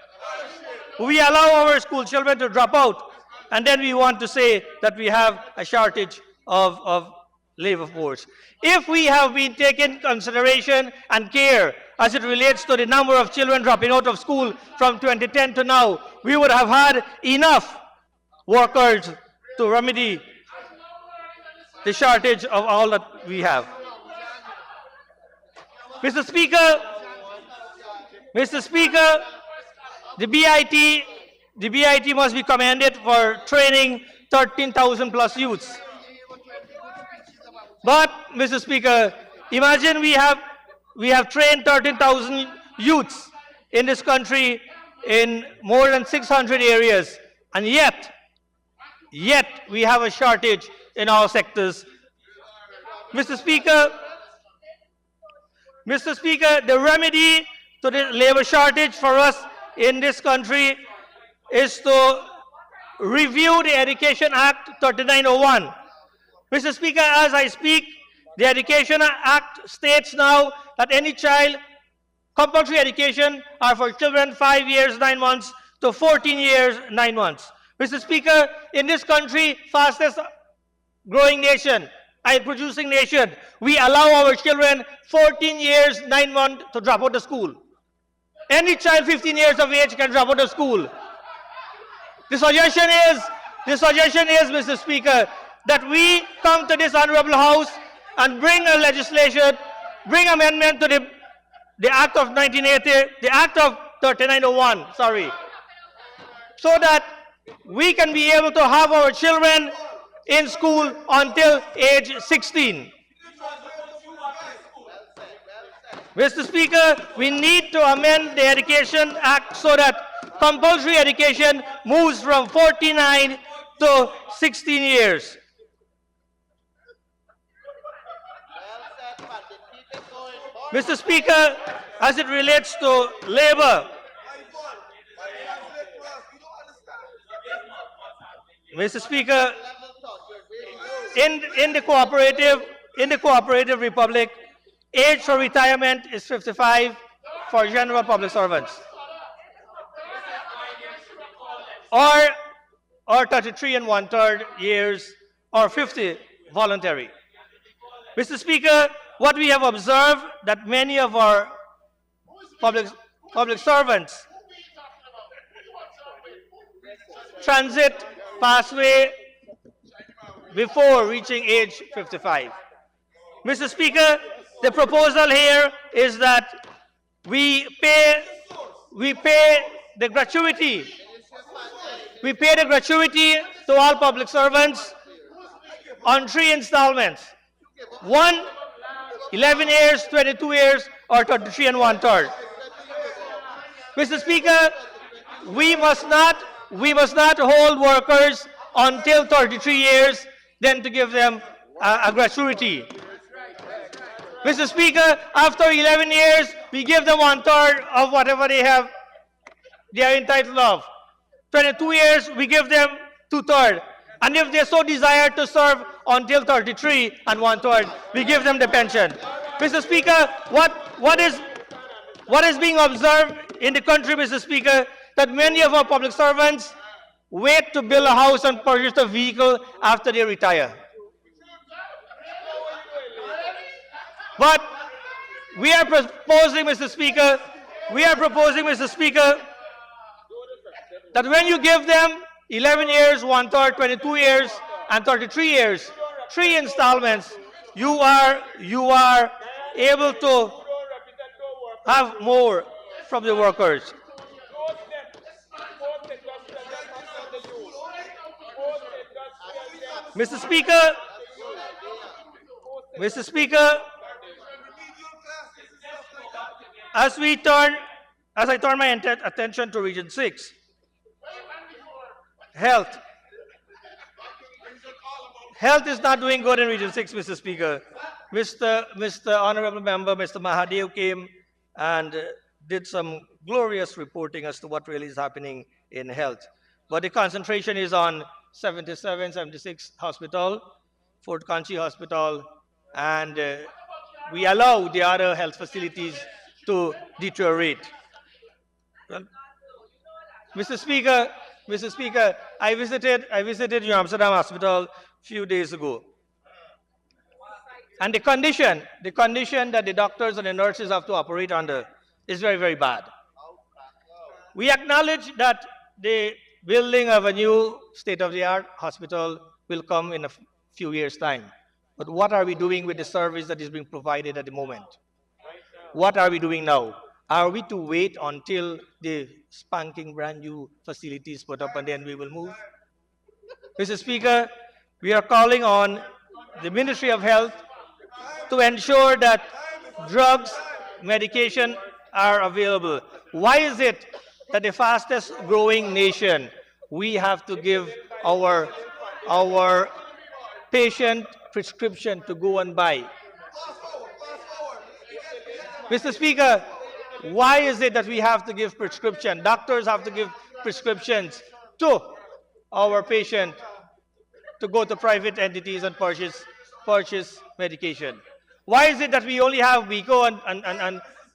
Speaker 6: We allow our school children to drop out, and then we want to say that we have a shortage of labor force. If we have been taking consideration and care as it relates to the number of children dropping out of school from 2010 to now, we would have had enough workers to remedy the shortage of all that we have. Mr. Speaker, Mr. Speaker, the BIT, the BIT must be commended for training 13,000 plus youths. But, Mr. Speaker, imagine we have trained 13,000 youths in this country in more than 600 areas, and yet we have a shortage in all sectors. Mr. Speaker, the remedy to the labor shortage for us in this country is to review the Education Act 3901. Mr. Speaker, as I speak, the Education Act states now that any child, compulsory education are for children 5 years, 9 months to 14 years, 9 months. Mr. Speaker, in this country, fastest growing nation, and producing nation, we allow our children 14 years, 9 months to drop out of school. Any child 15 years of age can drop out of school. The suggestion is, Mr. Speaker, that we come to this honorable house and bring a legislation, bring amendment to the Act of 1980, the Act of 3901, sorry, so that we can be able to have our children in school until age 16. Mr. Speaker, we need to amend the Education Act so that compulsory education moves from 49 to 16 years. Mr. Speaker, as it relates to labor, Mr. Speaker, in the cooperative republic, age for retirement is 55 for general public servants, or 33 and 1/3 years, or 50 voluntary. Mr. Speaker, what we have observed that many of our public servants transit pathway before reaching age 55. Mr. Speaker, the proposal here is that we pay the gratuity. We pay the gratuity to all public servants on 3 installments. 1, 11 years, 22 years, or 33 and 1/3. Mr. Speaker, we must not hold workers until 33 years, then to give them a gratuity. Mr. Speaker, after 11 years, we give them 1/3 of whatever they are entitled of. 22 years, we give them 2/3. And if they so desire to serve until 33 and 1/3, we give them the pension. Mr. Speaker, what is being observed in the country, Mr. Speaker, that many of our public servants wait to build a house and purchase a vehicle after they retire. But we are proposing, Mr. Speaker, that when you give them 11 years, 1/3, 22 years, and 33 years, 3 installments, you are able to have more from the workers. Mr. Speaker, as I turn my attention to Region 6, health. Health is not doing good in Region 6, Mr. Speaker. Mr. Honorable Member, Mr. Mahadev came and did some glorious reporting as to what really is happening in health. But the concentration is on 77, 76 Hospital, Fort Kanchi Hospital, and we allow the other health facilities to deteriorate. Well, Mr. Speaker, I visited New Amsterdam Hospital a few days ago, And the condition that the doctors and the nurses have to operate under is very, very bad. We acknowledge that the building of a new state-of-the-art hospital will come in a few years' time. But what are we doing with the service that is being provided at the moment? What are we doing now? Are we to wait until the spanking brand new facility is put up and then we will move? Mr. Speaker, we are calling on the Ministry of Health to ensure that drugs, medication are available. Why is it that the fastest growing nation, we have to give our patient prescription to go and buy? Mr. Speaker, why is it that we have to give prescription? Doctors have to give prescriptions to our patient to go to private entities and purchase medication. Why is it that we only have Bico and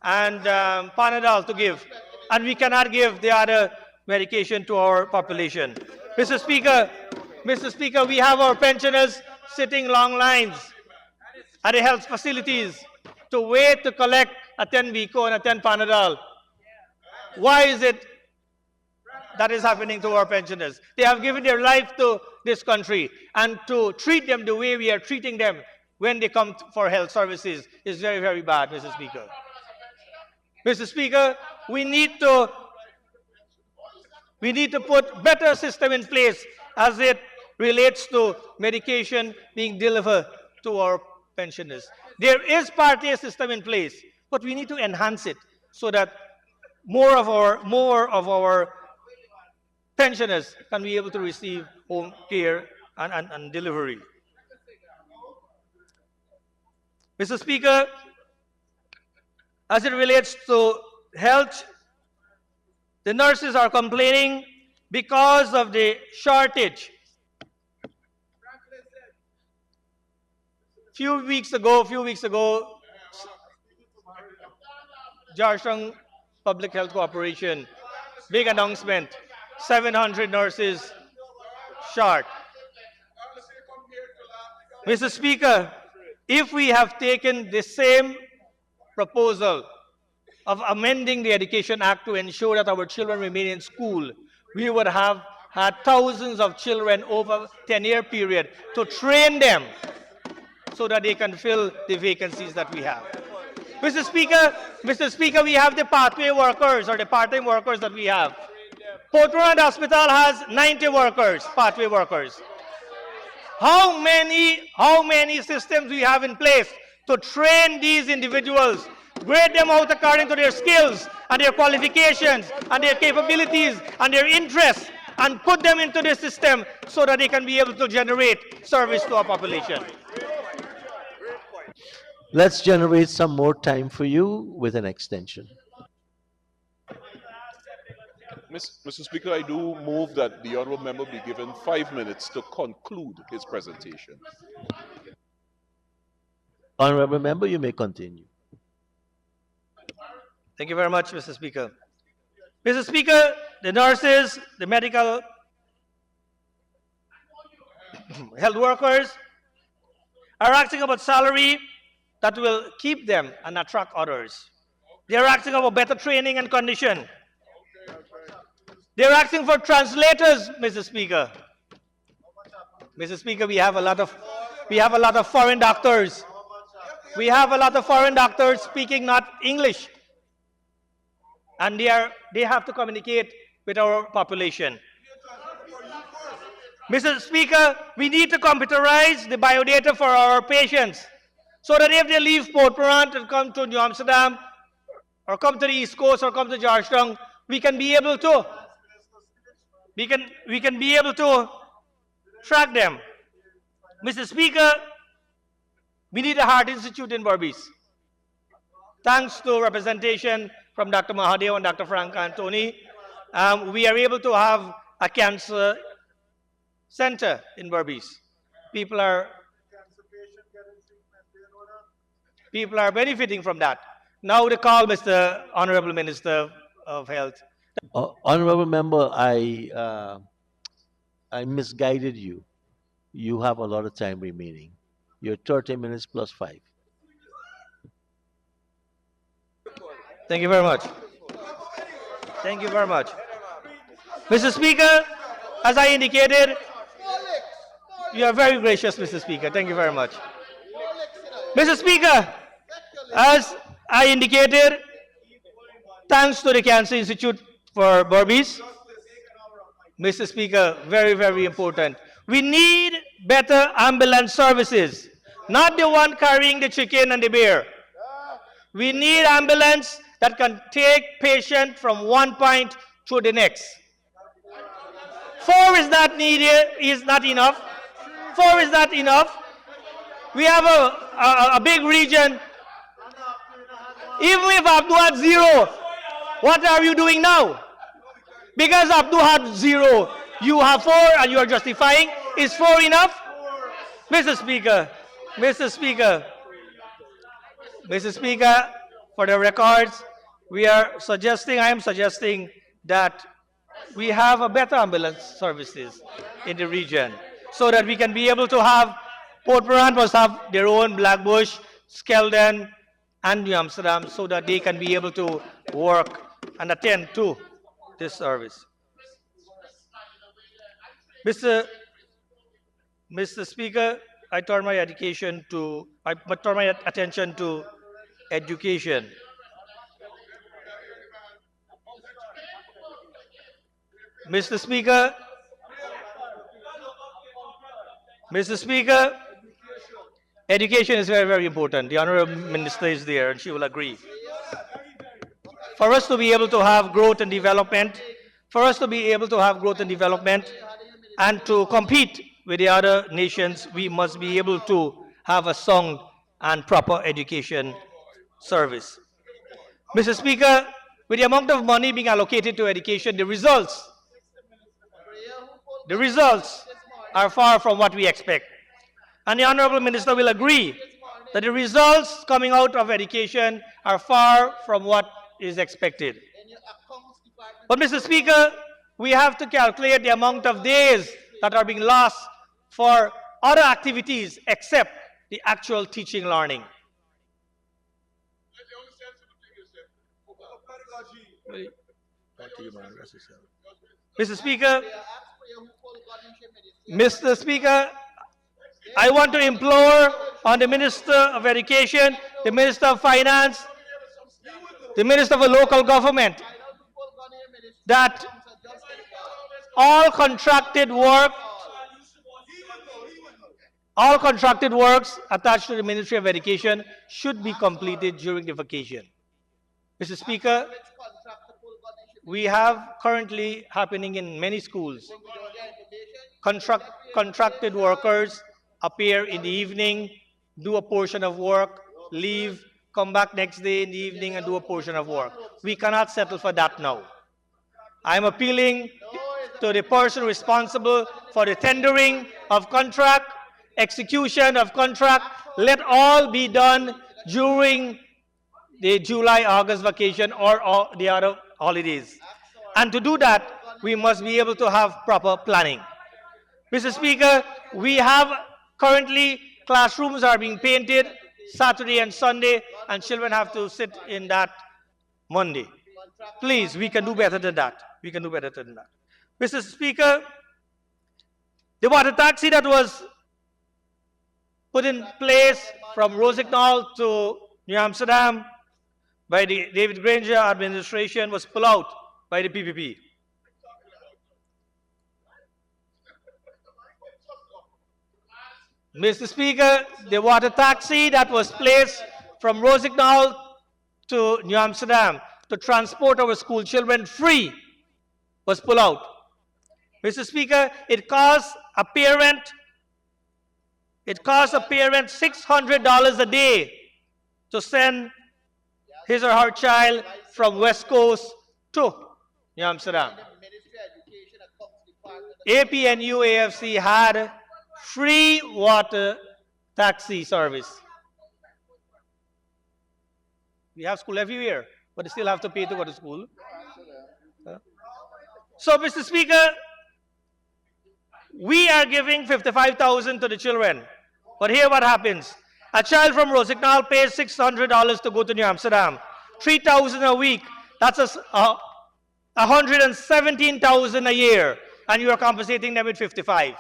Speaker 6: Panadol to give, and we cannot give the other medication to our population? Mr. Speaker, we have our pensioners sitting long lines at the health facilities to wait to collect a 10 Bico and a 10 Panadol. Why is it that is happening to our pensioners? They have given their life to this country, and to treat them the way we are treating them when they come for health services is very, very bad, Mr. Speaker. Mr. Speaker, we need to put better system in place as it relates to medication being delivered to our pensioners. There is Part A system in place, but we need to enhance it so that more of our pensioners can be able to receive home care and delivery. Mr. Speaker, as it relates to health, the nurses are complaining because of the shortage. Few weeks ago, Georgetown Public Health Corporation, big announcement, 700 nurses short. Mr. Speaker, if we have taken the same proposal of amending the Education Act to ensure that our children remain in school, we would have had thousands of children over a 10-year period to train them so that they can fill the vacancies that we have. Mr. Speaker, we have the pathway workers or the part-time workers that we have. Port Royal Hospital has 90 workers, pathway workers. How many systems we have in place to train these individuals, grade them out according to their skills and their qualifications and their capabilities and their interests, and put them into the system so that they can be able to generate service to our population?
Speaker 1: Let's generate some more time for you with an extension.
Speaker 3: Mr. Speaker, I do move that the honourable member be given 5 minutes to conclude his presentation.
Speaker 1: Honorable member, you may continue.
Speaker 6: Thank you very much, Mr. Speaker. Mr. Speaker, the nurses, the medical health workers are asking about salary that will keep them and attract others. They are asking about better training and condition. They are asking for translators, Mr. Speaker. Mr. Speaker, we have a lot of foreign doctors. We have a lot of foreign doctors speaking not English, and they have to communicate with our population. Mr. Speaker, we need to computerize the biodata for our patients so that if they leave Port Moresby and come to New Amsterdam or come to the East Coast or come to Georgetown, we can be able to track them. Mr. Speaker, we need a heart institute in Berbice. Thanks to representation from Dr. Mahadev and Dr. Frank Antoni, we are able to have a cancer center in Berbice. People are benefiting from that. Now the call, Mr. Honorable Minister of Health.
Speaker 1: Honorable member, I misguided you. You have a lot of time remaining. Your 30 minutes plus 5.
Speaker 6: Thank you very much. Thank you very much. Mr. Speaker, as I indicated, you are very gracious, Mr. Speaker. Thank you very much. Mr. Speaker, as I indicated, thanks to the Cancer Institute for Burmese, Mr. Speaker, very, very important. We need better ambulance services, not the one carrying the chicken and the beer. We need ambulance that can take patient from one point to the next. 4 is not needed, is not enough. 4 is not enough. We have a big region. Even if Abdu had 0, what are you doing now? Because Abdu had 0, you have 4 and you are justifying. Is 4 enough? Mr. Speaker, Mr. Speaker, Mr. Speaker, for the records, I am suggesting that we have a better ambulance services in the region so that we can be able to have, Port Moran must have their own Blackbush, Skeldon, and New Amsterdam so that they can be able to work and attend to this service. Mr. Speaker, I turn my attention to education. Mr. Speaker, education is very, very important. The Honorable Minister is there and she will agree. For us to be able to have growth and development, and to compete with the other nations, we must be able to have a sound and proper education service. Mr. Speaker, with the amount of money being allocated to education, the results are far from what we expect. And the Honorable Minister will agree that the results coming out of education are far from what is expected. But Mr. Speaker, we have to calculate the amount of days that are being lost for other activities except the actual teaching learning. Mr. Speaker, I want to implore on the Minister of Education, the Minister of Finance, the Minister of Local Government, that all contracted works attached to the Ministry of Education should be completed during the vacation. Mr. Speaker, we have currently happening in many schools. Contracted workers appear in the evening, do a portion of work, leave, come back next day in the evening and do a portion of work. We cannot settle for that now. I'm appealing to the person responsible for the tendering of contract, execution of contract. Let all be done during the July-August vacation or the other holidays. And to do that, we must be able to have proper planning. Mr. Speaker, we have currently classrooms are being painted Saturday and Sunday, and children have to sit in that Monday. Please, we can do better than that. Mr. Speaker, the water taxi that was put in place from Rosignol to New Amsterdam by the David Granger administration was pulled out by the PPP. Mr. Speaker, the water taxi that was placed from Rosignol to New Amsterdam to transport our school children free was pulled out. Mr. Speaker, it costs a parent $600 a day to send his or her child from West Coast to New Amsterdam. APNU AFC had free water taxi service. We have school everywhere, but they still have to pay to go to school. So, Mr. Speaker, we are giving $55,000 to the children. But here what happens? A child from Rosignol pays $600 to go to New Amsterdam. $3,000 a week. That's $117,000 a year. And you are compensating them with 55.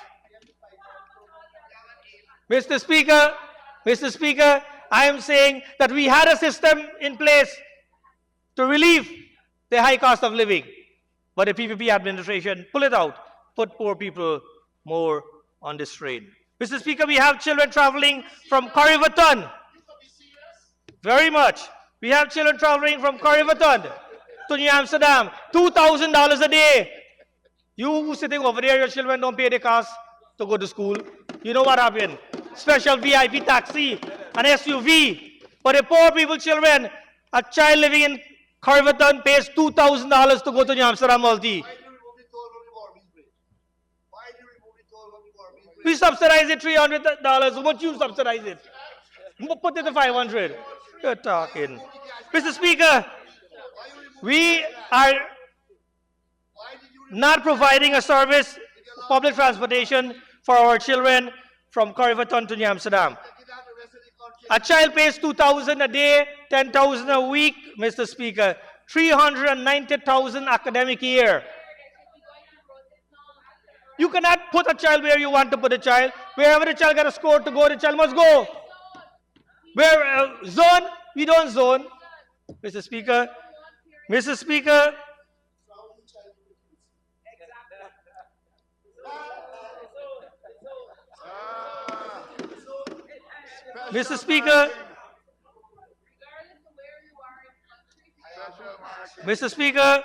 Speaker 6: Mr. Speaker, Mr. Speaker, I am saying that we had a system in place to relieve the high cost of living. But the PPP administration pull it out, put poor people more on the strain. Mr. Speaker, we have children traveling from Corriverton. Very much. We have children traveling from Corriverton to New Amsterdam. $2,000 a day. You who sitting over there, your children don't pay the cost to go to school. You know what happened? Special VIP taxi, an SUV. For the poor people children, a child living in Corriverton pays $2,000 to go to New Amsterdam Multi. We subsidize it $300. How much you subsidize it? Put it to 500. You're talking. Mr. Speaker, we are not providing a service, public transportation for our children from Corriverton to New Amsterdam. A child pays $2,000 a day, $10,000 a week, Mr. Speaker. $390,000 academic year. You cannot put a child where you want to put a child. Wherever the child got a score to go, the child must go. Where zone, we don't zone. Mr. Speaker, Mr. Speaker, Mr. Speaker, Mr. Speaker,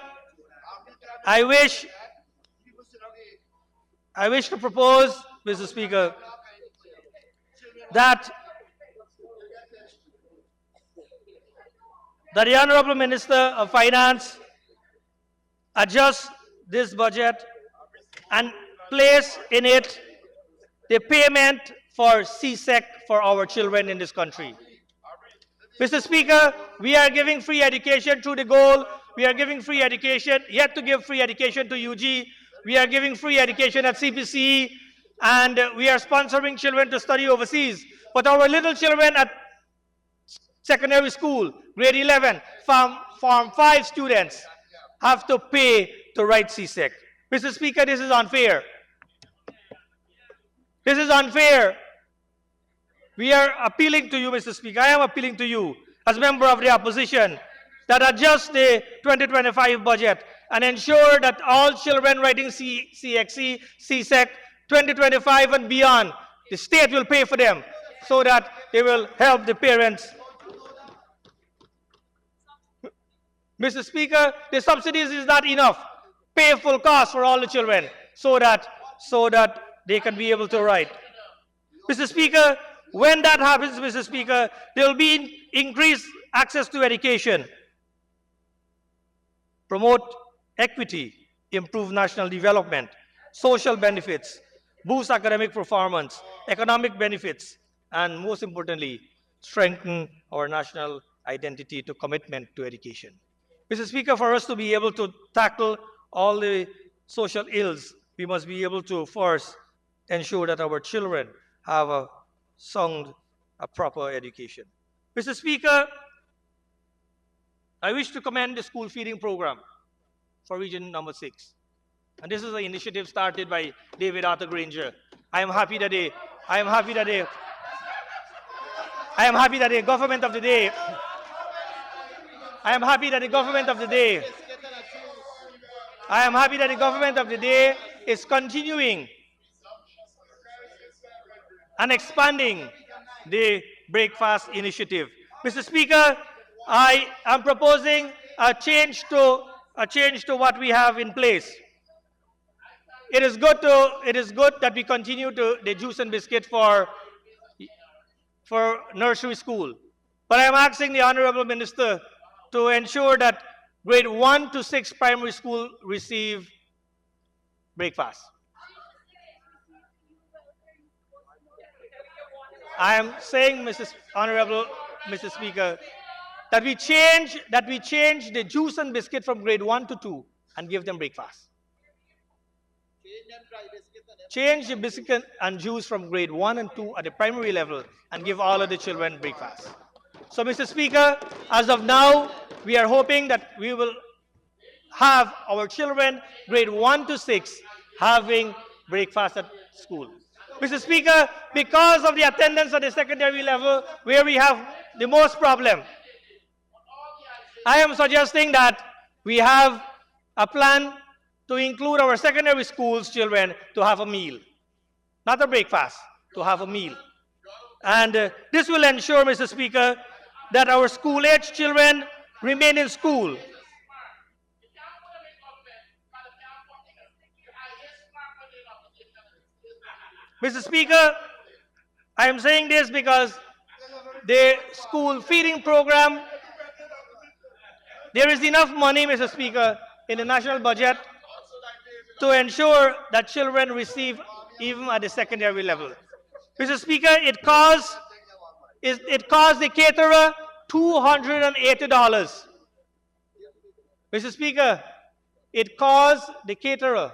Speaker 6: I wish to propose, Mr. Speaker, that the Honorable Minister of Finance adjust this budget and place in it the payment for CSEC for our children in this country. Mr. Speaker, we are giving free education through the goal. We are giving free education, yet to give free education to UG. We are giving free education at CPCE, and we are sponsoring children to study overseas. But our little children at secondary school, grade 11, Form 5 students, have to pay to write CSEC. Mr. Speaker, this is unfair. This is unfair. We are appealing to you, Mr. Speaker. I am appealing to you as member of the opposition that adjust the 2025 budget and ensure that all children writing CXC, CSEC, 2025 and beyond, the state will pay for them so that they will help the parents. Mr. Speaker, the subsidies is not enough. Pay full cost for all the children so that they can be able to write. Mr. Speaker, when that happens, Mr. Speaker, there will be increased access to education, promote equity, improve national development, social benefits, boost academic performance, economic benefits, and most importantly, strengthen our national identity to commitment to education. Mr. Speaker, for us to be able to tackle all the social ills, we must be able to first ensure that our children have a sound, a proper education. Mr. Speaker, I wish to commend the school feeding program for region number 6. And this is an initiative started by David Arthur Granger. I am happy that the government of the day is continuing and expanding the breakfast initiative. Mr. Speaker, I am proposing a change to what we have in place. It is good that we continue to the juice and biscuit for nursery school. But I am asking the Honorable Minister to ensure that grade 1 to 6 primary school receive breakfast. I am saying, Honorable Mr. Speaker, that we change the juice and biscuit from grade 1 to 2 and give them breakfast. Change the biscuit and juice from grade 1 and 2 at the primary level and give all of the children breakfast. So, Mr. Speaker, as of now, we are hoping that we will have our children grade 1 to 6 having breakfast at school. Mr. Speaker, because of the attendance at the secondary level where we have the most problem, I am suggesting that we have a plan to include our secondary schools children to have a meal. Not a breakfast, to have a meal. And this will ensure, Mr. Speaker, that our school-age children remain in school. Mr. Speaker, I am saying this because the school feeding program, there is enough money, Mr. Speaker, in the national budget to ensure that children receive even at the secondary level. Mr. Speaker, it costs the caterer $280. Mr. Speaker, it costs the caterer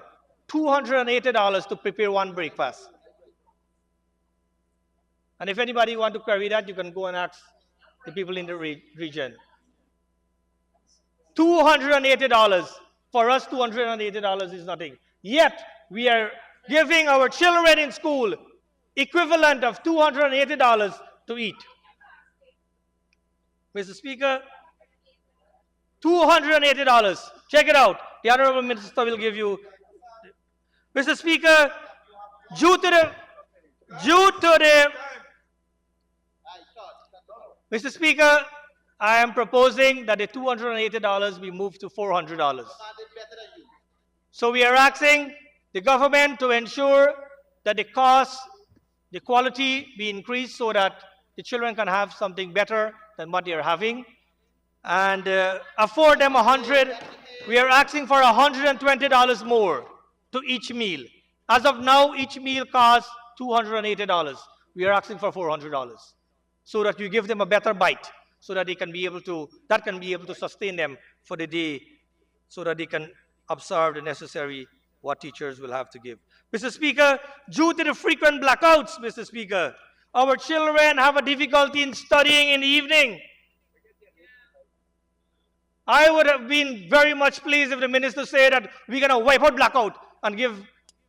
Speaker 6: $280 to prepare one breakfast. And if anybody want to query that, you can go and ask the people in the region. $280. For us, $280 is nothing. Yet, we are giving our children in school equivalent of $280 to eat. Mr. Speaker, $280. Check it out. The Honorable Minister will give you. Mr. Speaker, due to the Mr. Speaker, I am proposing that the $280 be moved to $400. So we are asking the government to ensure that the cost, the quality be increased so that the children can have something better than what they are having. And afford them we are asking for $120 more to each meal. As of now, each meal costs $280. We are asking for $400 so that you give them a better bite, so that they can be able to, sustain them for the day, so that they can absorb the necessary what teachers will have to give. Mr. Speaker, due to the frequent blackouts, Mr. Speaker, our children have a difficulty in studying in the evening. I would have been very much pleased if the minister said that we're going to wipe out blackout and give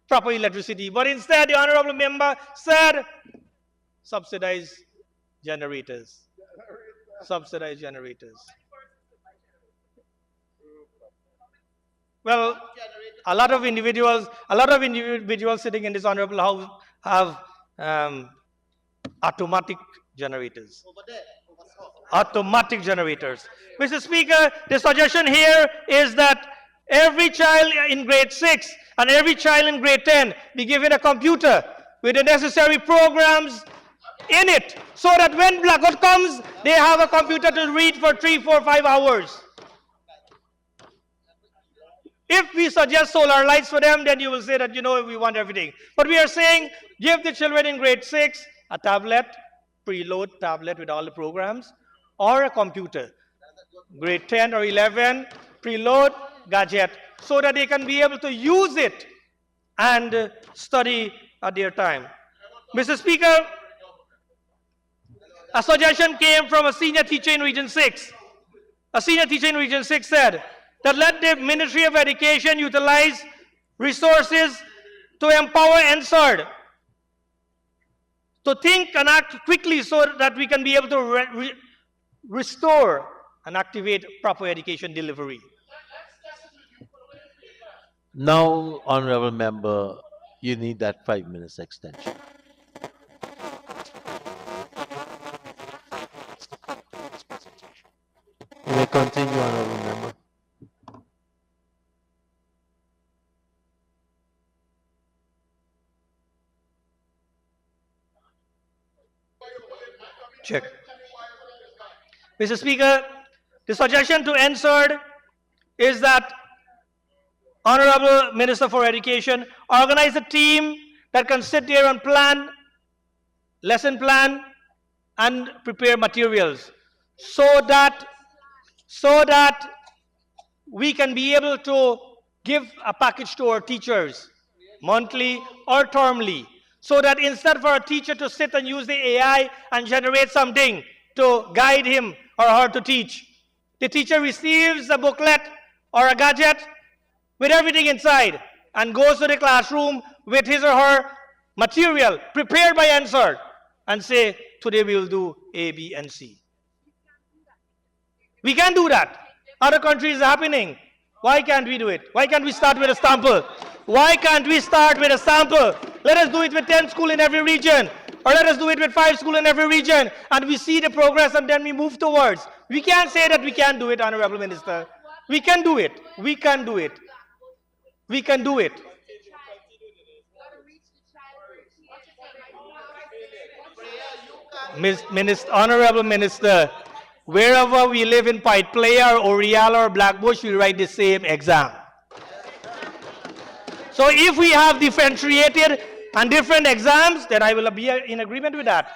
Speaker 6: proper electricity. But instead, the honorable member said, subsidize generators. Subsidize generators. Well, a lot of individuals sitting in this honorable house have automatic generators. Automatic generators. Mr. Speaker, the suggestion here is that every child in grade 6 and every child in grade 10 be given a computer with the necessary programs in it, so that when blackout comes, they have a computer to read for 3, 4, 5 hours. If we suggest solar lights for them, then you will say that, we want everything. But we are saying, give the children in grade 6 a tablet, preload tablet with all the programs, or a computer. Grade 10 or 11, preload gadget, so that they can be able to use it and study at their time. Mr. Speaker, a suggestion came from a senior teacher in Region 6. A senior teacher in Region 6 said that let the Ministry of Education utilize resources to empower NSERD to think and act quickly so that we can be able to restore and activate proper education delivery.
Speaker 1: Now, honorable member, you need that 5 minutes extension. You may continue, honorable member.
Speaker 6: Check. Mr. Speaker, the suggestion to NSERD is that Honorable Minister for Education organize a team that can sit there and plan, lesson plan, and prepare materials so that we can be able to give a package to our teachers monthly, or termly, so that instead for a teacher to sit and use the AI and generate something to guide him or her to teach, the teacher receives a booklet or a gadget with everything inside and goes to the classroom with his or her material prepared by answer and say, today we will do A, B, and C. We can do that. Other countries are happening. Why can't we do it? Why can't we start with a sample? Why can't we start with a sample? Let us do it with 10 schools in every region. Or let us do it with 5 schools in every region. And we see the progress and then we move towards. We can't say that we can't do it, Honorable Minister. We can do it. We can do it. We can do it. Honorable Minister, wherever we live in Pite Playa or Oriala or Blackbush, we write the same exam. So if we have differentiated and different exams, then I will be in agreement with that.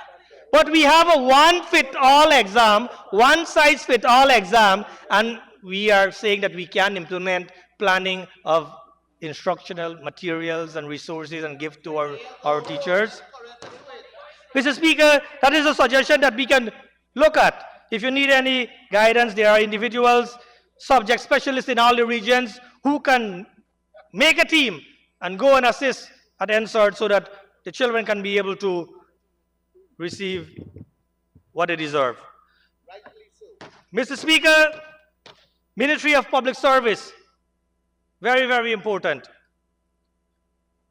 Speaker 6: But we have a one-fit-all exam, one-size-fit-all exam, and we are saying that we can implement planning of instructional materials and resources and give to our teachers. Mr. Speaker, that is a suggestion that we can look at. If you need any guidance, there are individuals, subject specialists in all the regions who can make a team and go and assist at NSERT so that the children can be able to receive what they deserve. Mr. Speaker, Ministry of Public Service, very, very important.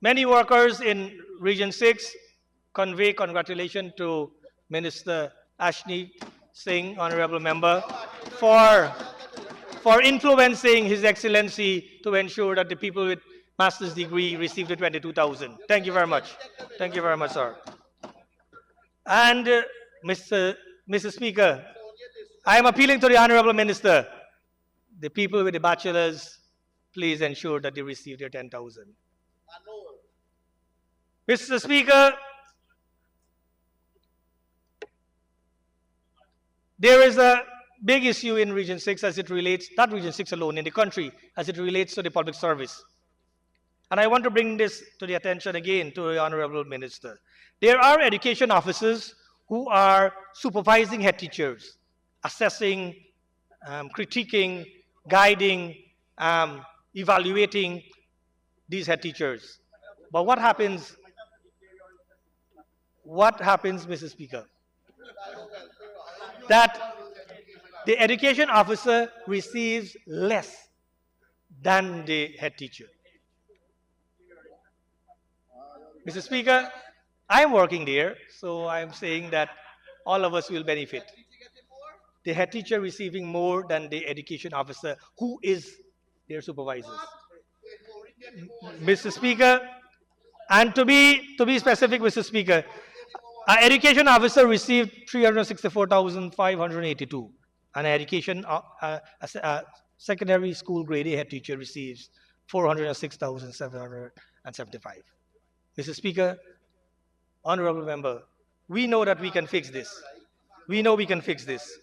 Speaker 6: Many workers in Region 6 convey congratulations to Minister Ashni Singh, Honorable Member, for influencing His Excellency to ensure that the people with master's degree receive the 22,000. Thank you very much. Thank you very much, sir. And Mr. Speaker, I am appealing to the Honorable Minister. The people with the bachelors, please ensure that they receive their 10,000. Mr. Speaker, there is a big issue in Region 6 as it relates, not Region 6 alone, in the country, as it relates to the public service. And I want to bring this to the attention again to the Honorable Minister. There are education officers who are supervising head teachers, assessing, critiquing, guiding, evaluating these head teachers. But what happens, Mr. Speaker? That the education officer receives less than the head teacher. Mr. Speaker, I'm working there, so I'm saying that all of us will benefit. The head teacher receiving more than the education officer, who is their supervisors. Mr. Speaker, and to be specific, Mr. Speaker, our education officer received 364,582. An education, secondary school grade A head teacher receives 406,775. Mr. Speaker, Honorable Member, we know that we can fix this. We know we can fix this.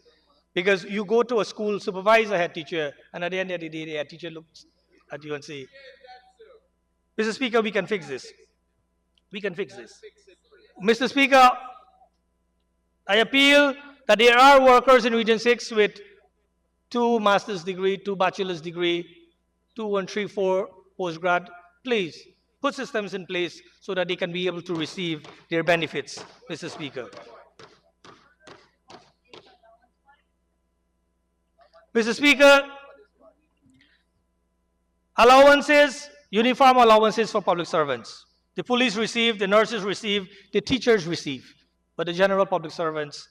Speaker 6: Because you go to a school, supervise a head teacher, and at the end of the day, the head teacher looks at you and say, Mr. Speaker, we can fix this. We can fix this. Mr. Speaker, I appeal that there are workers in Region 6 with 2 master's degree, 2 bachelor's degree, 2, 1, 3, 4 postgrad. Please put systems in place so that they can be able to receive their benefits, Mr. Speaker. Mr. Speaker, allowances, uniform allowances for public servants. The police receive, the nurses receive, the teachers receive, but the general public servants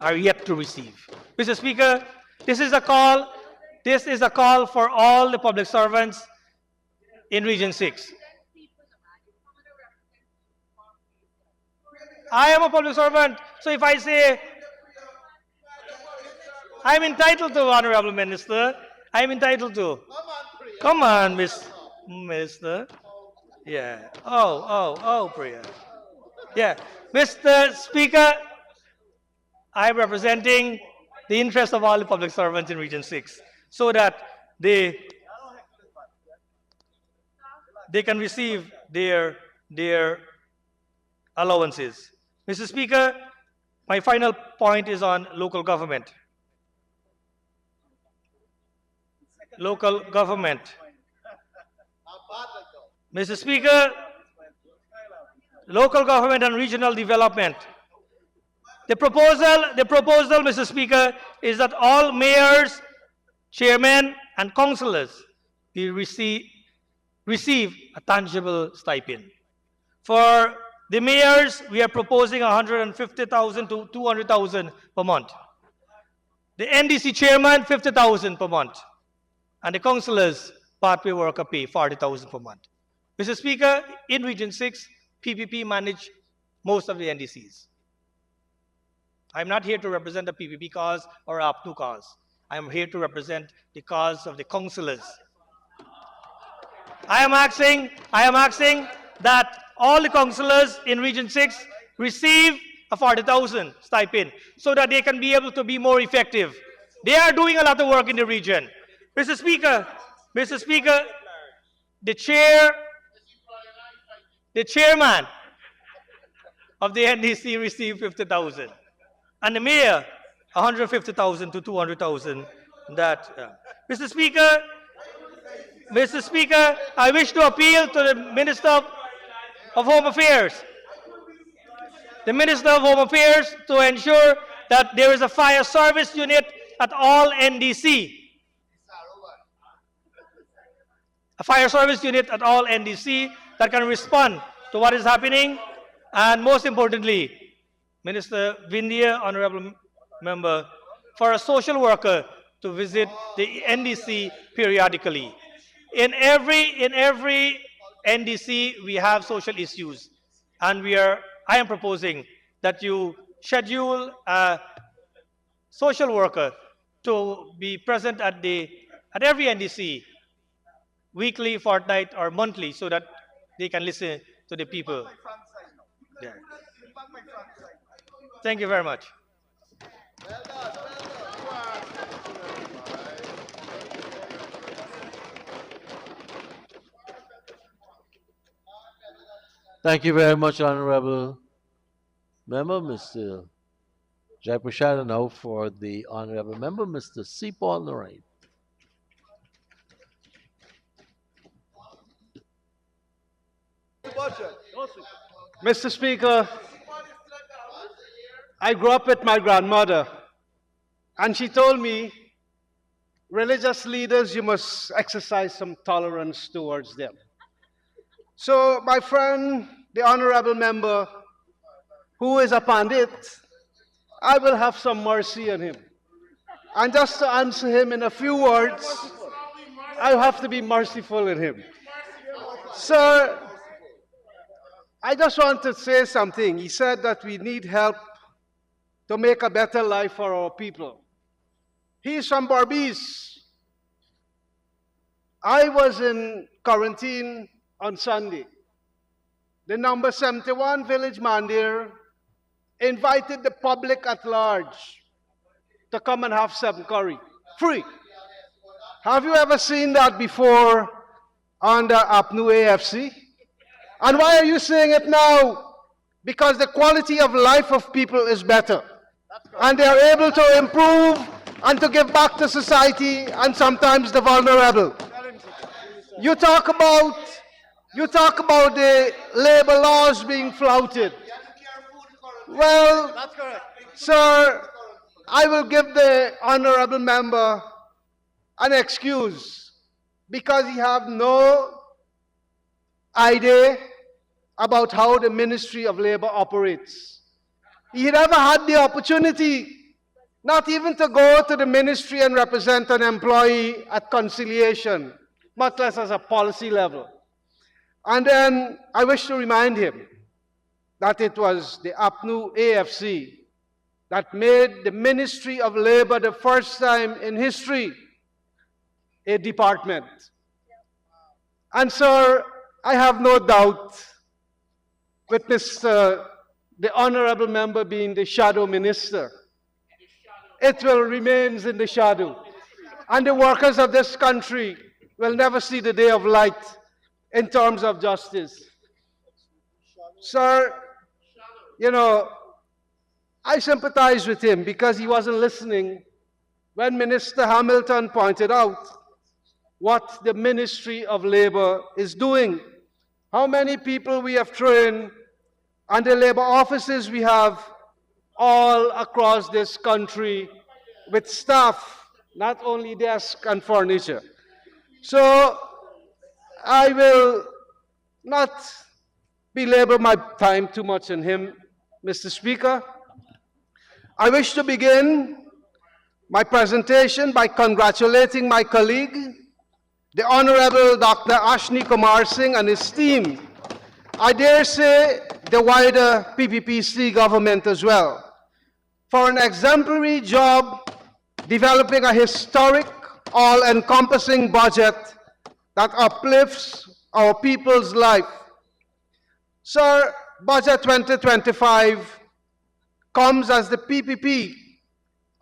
Speaker 6: are yet to receive. Mr. Speaker, this is a call for all the public servants in Region 6. I am a public servant, so if I say, I'm entitled to, Honorable Minister, I'm entitled to. Come on, Minister. Yeah. Oh, Priya. Yeah. Mr. Speaker, I'm representing the interest of all the public servants in Region 6 so that they can receive their allowances. Mr. Speaker, my final point is on local government. Local government. Mr. Speaker, local government and regional development. The proposal, Mr. Speaker, is that all mayors, chairmen, and councillors will receive a tangible stipend. For the mayors, we are proposing 150,000 to 200,000 per month. The NDC chairman, 50,000 per month. And the councillors, pathway worker pay 40,000 per month. Mr. Speaker, in Region 6, PPP manage most of the NDCs. I'm not here to represent the PPP cause or APNU cause. I'm here to represent the cause of the councillors. I am asking that all the councillors in Region 6 receive a 40,000 stipend so that they can be able to be more effective. They are doing a lot of work in the region. Mr. Speaker, the chairman of the NDC received 50,000, and the mayor 150,000 to 200,000. Mr. Speaker, I wish to appeal to the Minister of Home Affairs. The Minister of Home Affairs to ensure that there is a fire service unit at all NDC. A fire service unit at all NDC that can respond to what is happening. And most importantly, Minister Vindia, Honorable Member, for a social worker to visit the NDC periodically. In every NDC, we have social issues, and I am proposing that you schedule a social worker to be present at every NDC, weekly, fortnight, or monthly, so that they can listen to the people. Yeah. Thank you very much.
Speaker 1: Thank you very much, Honorable Member, Mr. Jaiprashad. Now for the Honorable Member, Mr. C. Paul Narain.
Speaker 7: Mr. Speaker, I grew up with my grandmother, and she told me, religious leaders, you must exercise some tolerance towards them. So my friend, the honorable member, who is a pandit, I will have some mercy on him. And just to answer him in a few words, I have to be merciful with him. Sir, I just want to say something. He said that we need help to make a better life for our people. He is from Barbies. I was in quarantine on Sunday. The number 71 Village Mandir invited the public at large to come and have some curry, free. Have you ever seen that before under APNU AFC? And why are you saying it now? Because the quality of life of people is better. And they are able to improve and to give back to society and sometimes the vulnerable. You talk about the labor laws being flouted. Well, sir, I will give the honorable member an excuse because he have no idea about how the Ministry of Labor operates. He never had the opportunity not even to go to the ministry and represent an employee at conciliation, much less as a policy level. And then I wish to remind him that it was the APNU AFC that made the Ministry of Labor the first time in history a department. And sir, I have no doubt with the honorable member being the shadow minister, it will remain in the shadow. And the workers of this country will never see the day of light in terms of justice. Sir, you know, I sympathize with him because he wasn't listening when Minister Hamilton pointed out what the Ministry of Labor is doing. How many people we have trained and the labor offices we have all across this country with staff, not only desk and furniture. So I will not belabor my time too much on him, Mr. Speaker. I wish to begin my presentation by congratulating my colleague, the Honorable Dr. Ashni Kumar Singh and his team. I dare say the wider PPPC government as well, for an exemplary job developing a historic, all-encompassing budget that uplifts our people's life. Sir, Budget 2025 comes as the PPP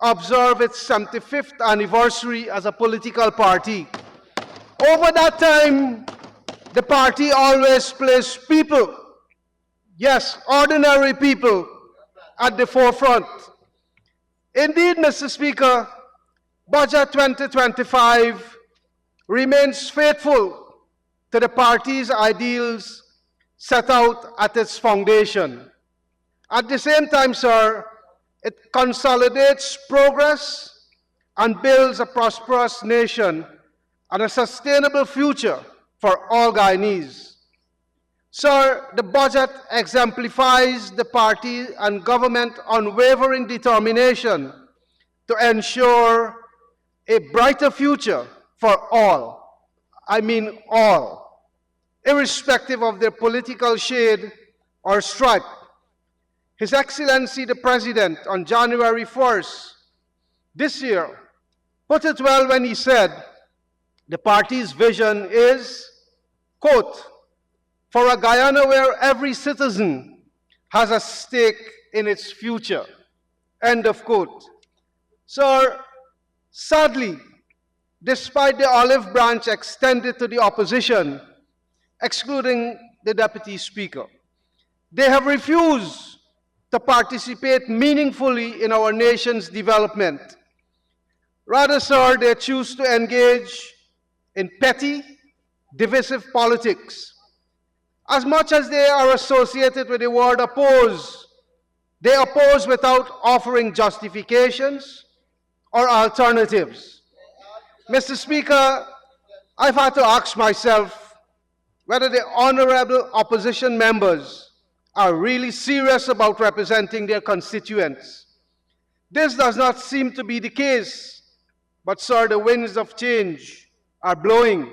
Speaker 7: observe its 75th anniversary as a political party. Over that time, the party always placed people, yes, ordinary people, at the forefront. Indeed, Mr. Speaker, Budget 2025 remains faithful to the party's ideals set out at its foundation. At the same time, sir, it consolidates progress and builds a prosperous nation and a sustainable future for all Guyanese. Sir, the budget exemplifies the party and government unwavering determination to ensure a brighter future for all. I mean all, irrespective of their political shade or stripe. His Excellency the President on January 1st this year put it well when he said the party's vision is, quote, for a Guyana where every citizen has a stake in its future, end of quote. Sir, sadly, despite the olive branch extended to the opposition, excluding the Deputy Speaker, they have refused to participate meaningfully in our nation's development. Rather, sir, they choose to engage in petty, divisive politics. As much as they are associated with the word oppose, they oppose without offering justifications or alternatives. Mr. Speaker, I've had to ask myself whether the honorable opposition members are really serious about representing their constituents. This does not seem to be the case, but sir, the winds of change are blowing,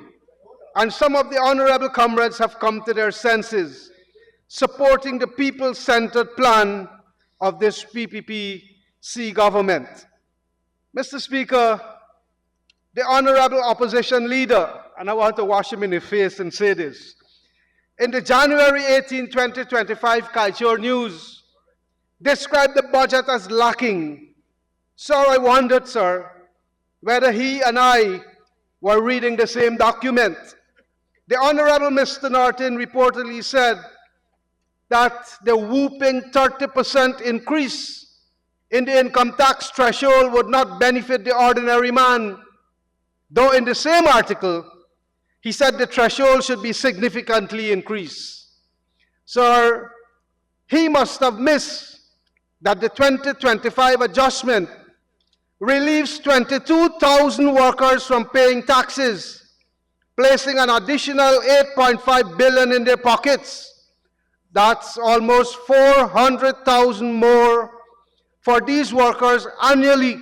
Speaker 7: and some of the honorable comrades have come to their senses, supporting the people-centered plan of this PPPC government. Mr. Speaker, the honorable opposition leader, and I want to wash him in the face and say this, in the January 18, 2025 Culture News, described the budget as lacking. So I wondered, sir, whether he and I were reading the same document. The Honorable Mr. Norton reportedly said that the whooping 30% increase in the income tax threshold would not benefit the ordinary man, though in the same article, he said the threshold should be significantly increased. Sir, he must have missed that the 2025 adjustment relieves 22,000 workers from paying taxes, placing an additional 8.5 billion in their pockets. That's almost 400,000 more for these workers annually.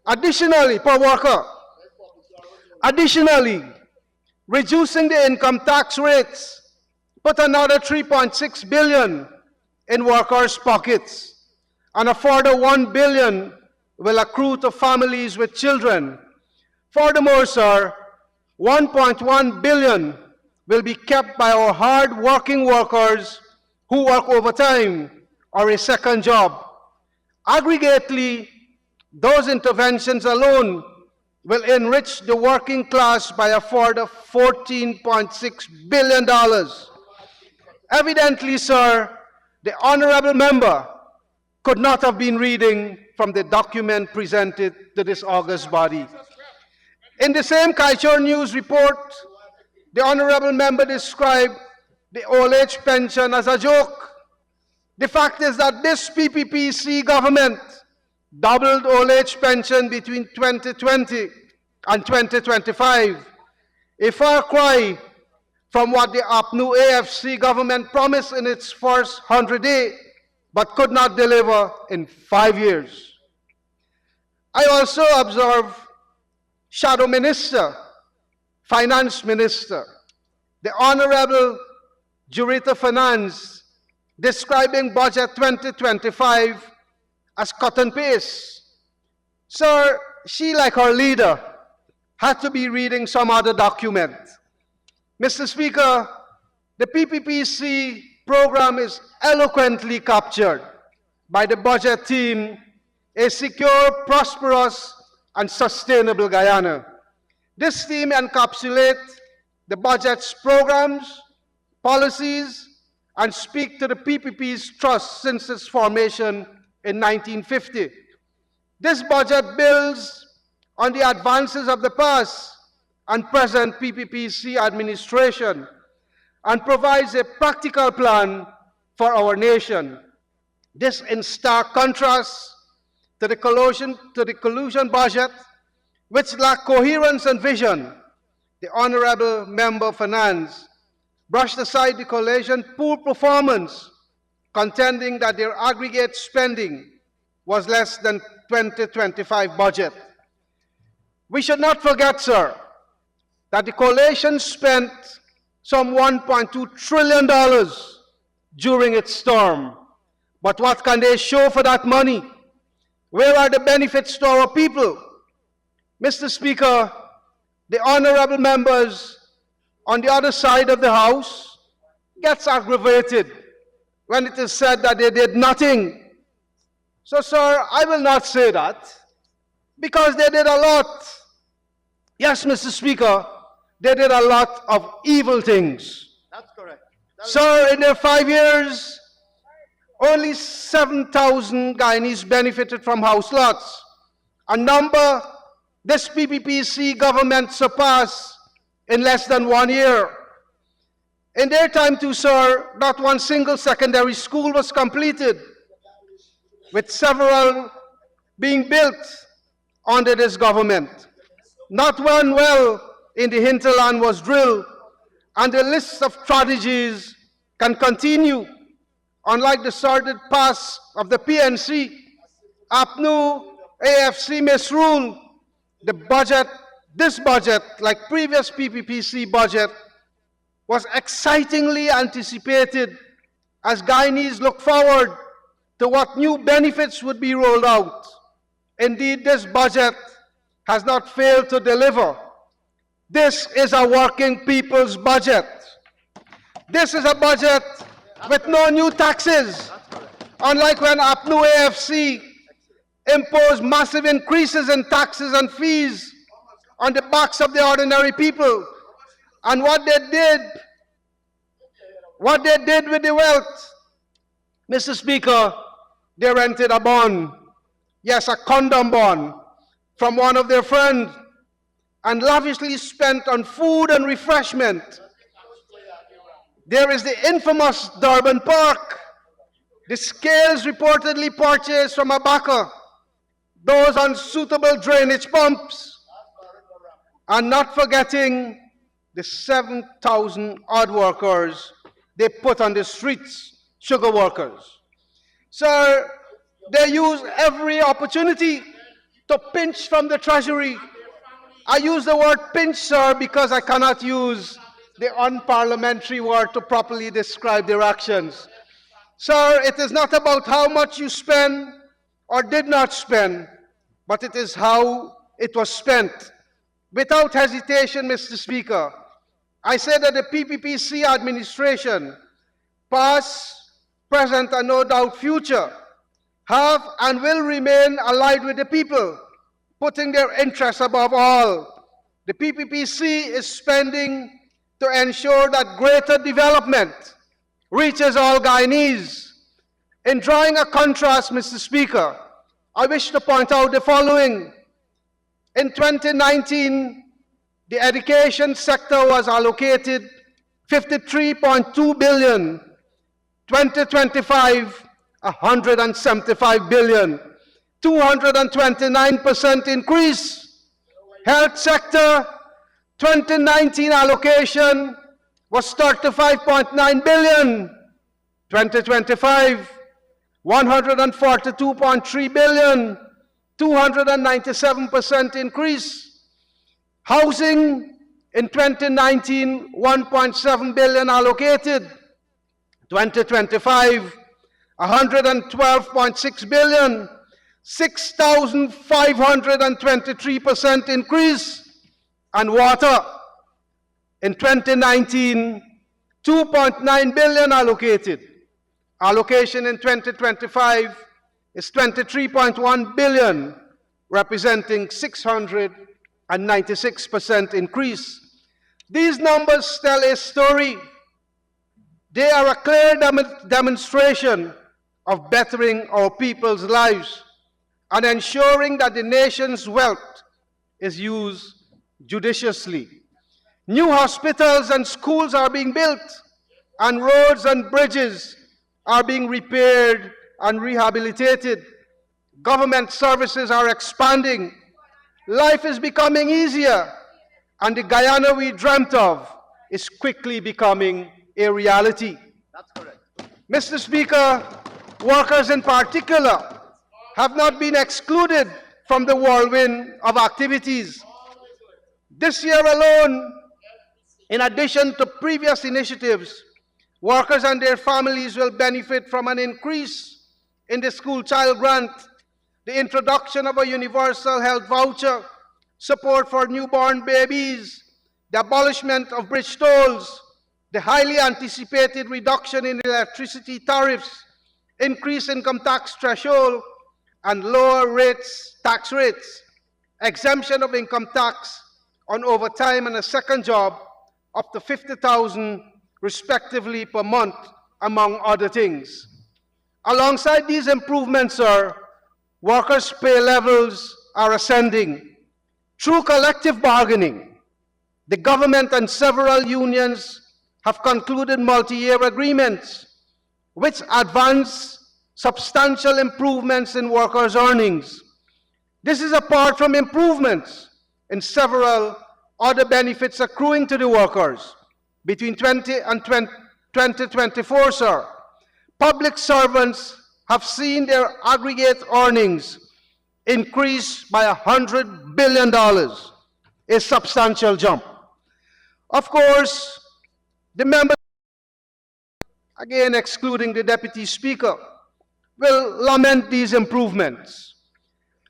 Speaker 7: Additionally, per worker. Additionally, reducing the income tax rates put another 3.6 billion in workers' pockets, and a further 1 billion will accrue to families with children. Furthermore, sir, 1.1 billion will be kept by our hard-working workers who work overtime or a second job. Aggregately, those interventions alone will enrich the working class by a further $14.6 billion. Evidently, sir, the honorable member could not have been reading from the document presented to this august body. In the same Kaichor News report, the honorable member described the old age pension as a joke. The fact is that this PPPC government doubled old age pension between 2020 and 2025, a far cry from what the APNU AFC government promised in its first 100 days, but could not deliver in 5 years. I also observe Shadow Minister, Finance Minister, the Honorable Jurita Finance, describing budget 2025 as cut and paste. Sir, she, like her leader, had to be reading some other document. Mr. Speaker, the PPPC program is eloquently captured by the budget team, a secure, prosperous, and sustainable Guyana. This theme encapsulates the budget's programs, policies, and speak to the PPP's trust since its formation in 1950. This budget builds on the advances of the past and present PPPC administration and provides a practical plan for our nation. This in stark contrast to the collusion budget, which lacked coherence and vision. The Honorable Member of Finance brushed aside the coalition poor performance, contending that their aggregate spending was less than 2025 budget. We should not forget, sir, that the coalition spent some $1.2 trillion during its term. But what can they show for that money? Where are the benefits to our people? Mr. Speaker, the honorable members on the other side of the House gets aggravated when it is said that they did nothing. So, sir, I will not say that, because they did a lot. Yes, Mr. Speaker, they did a lot of evil things.
Speaker 4: That's correct.
Speaker 7: Sir, in their 5 years, only 7,000 Guyanese benefited from house lots, a number this PPPC government surpassed in less than 1 year. In their time too, sir, not one single secondary school was completed, with several being built under this government. Not one well in the hinterland was drilled, and the list of strategies can continue. Unlike the sordid past of the PNC, APNU, AFC misrule, this budget, like previous PPPC budget, was excitingly anticipated as Guyanese look forward to what new benefits would be rolled out. Indeed, this budget has not failed to deliver. This is a working people's budget. This is a budget with no new taxes, unlike when APNU AFC imposed massive increases in taxes and fees on the backs of the ordinary people. And what they did with the wealth, Mr. Speaker, they rented a bond, yes, a condom bond, from one of their friends, and lavishly spent on food and refreshment. There is the infamous Durban Park, the scales reportedly purchased from a backer, those unsuitable drainage pumps, and not forgetting the 7,000 odd workers they put on the streets, sugar workers. Sir, they use every opportunity to pinch from the treasury. I use the word pinch, sir, because I cannot use the unparliamentary word to properly describe their actions. Sir, it is not about how much you spend or did not spend, but it is how it was spent. Without hesitation, Mr. Speaker, I say that the PPPC administration, past, present, and no doubt future, have and will remain allied with the people, putting their interests above all. The PPPC is spending to ensure that greater development reaches all Guyanese. In drawing a contrast, Mr. Speaker, I wish to point out the following. In 2019, the education sector was allocated 53.2 billion. 2025, 175 billion. 229% increase. Health sector, 2019 allocation was 35.9 billion. 2025, 142.3 billion. 297% increase. Housing in 2019, 1.7 billion allocated. 2025, 112.6 billion. 6,523% increase. And water in 2019, 2.9 billion allocated. Allocation in 2025 is 23.1 billion, representing 696% increase. These numbers tell a story. They are a clear demonstration of bettering our people's lives and ensuring that the nation's wealth is used judiciously. New hospitals and schools are being built, and roads and bridges are being repaired and rehabilitated. Government services are expanding. Life is becoming easier, and the Guyana we dreamt of is quickly becoming a reality. That's correct. Mr. Speaker, workers in particular have not been excluded from the whirlwind of activities. This year alone, in addition to previous initiatives, workers and their families will benefit from an increase in the school child grant, the introduction of a universal health voucher, support for newborn babies, the abolishment of bridge tolls, the highly anticipated reduction in electricity tariffs, increased income tax threshold, and lower tax rates, exemption of income tax on overtime and a second job up to 50,000 respectively per month, among other things. Alongside these improvements, sir, workers' pay levels are ascending. Through collective bargaining, the government and several unions have concluded multi-year agreements which advance substantial improvements in workers' earnings. This is apart from improvements in several other benefits accruing to the workers. Between 2024, sir, public servants have seen their aggregate earnings increase by $100 billion, a substantial jump. Of course, the members, again excluding the Deputy Speaker, will lament these improvements.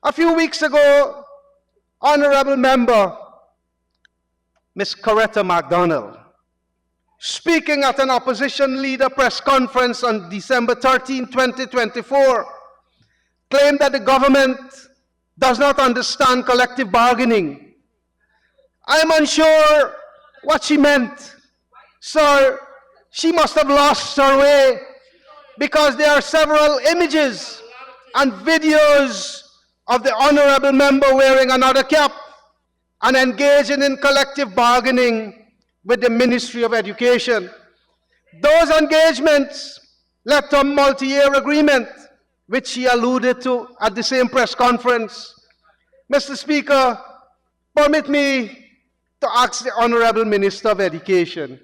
Speaker 7: A few weeks ago, Honorable Member Ms. Coretta MacDonald, speaking at an opposition leader press conference on December 13, 2024, claimed that the government does not understand collective bargaining. I am unsure what she meant. Sir, she must have lost her way, because there are several images and videos of the honorable member wearing another cap and engaging in collective bargaining with the Ministry of Education. Those engagements led to a multi-year agreement, which she alluded to at the same press conference. Mr. Speaker, permit me to ask the Honorable Minister of Education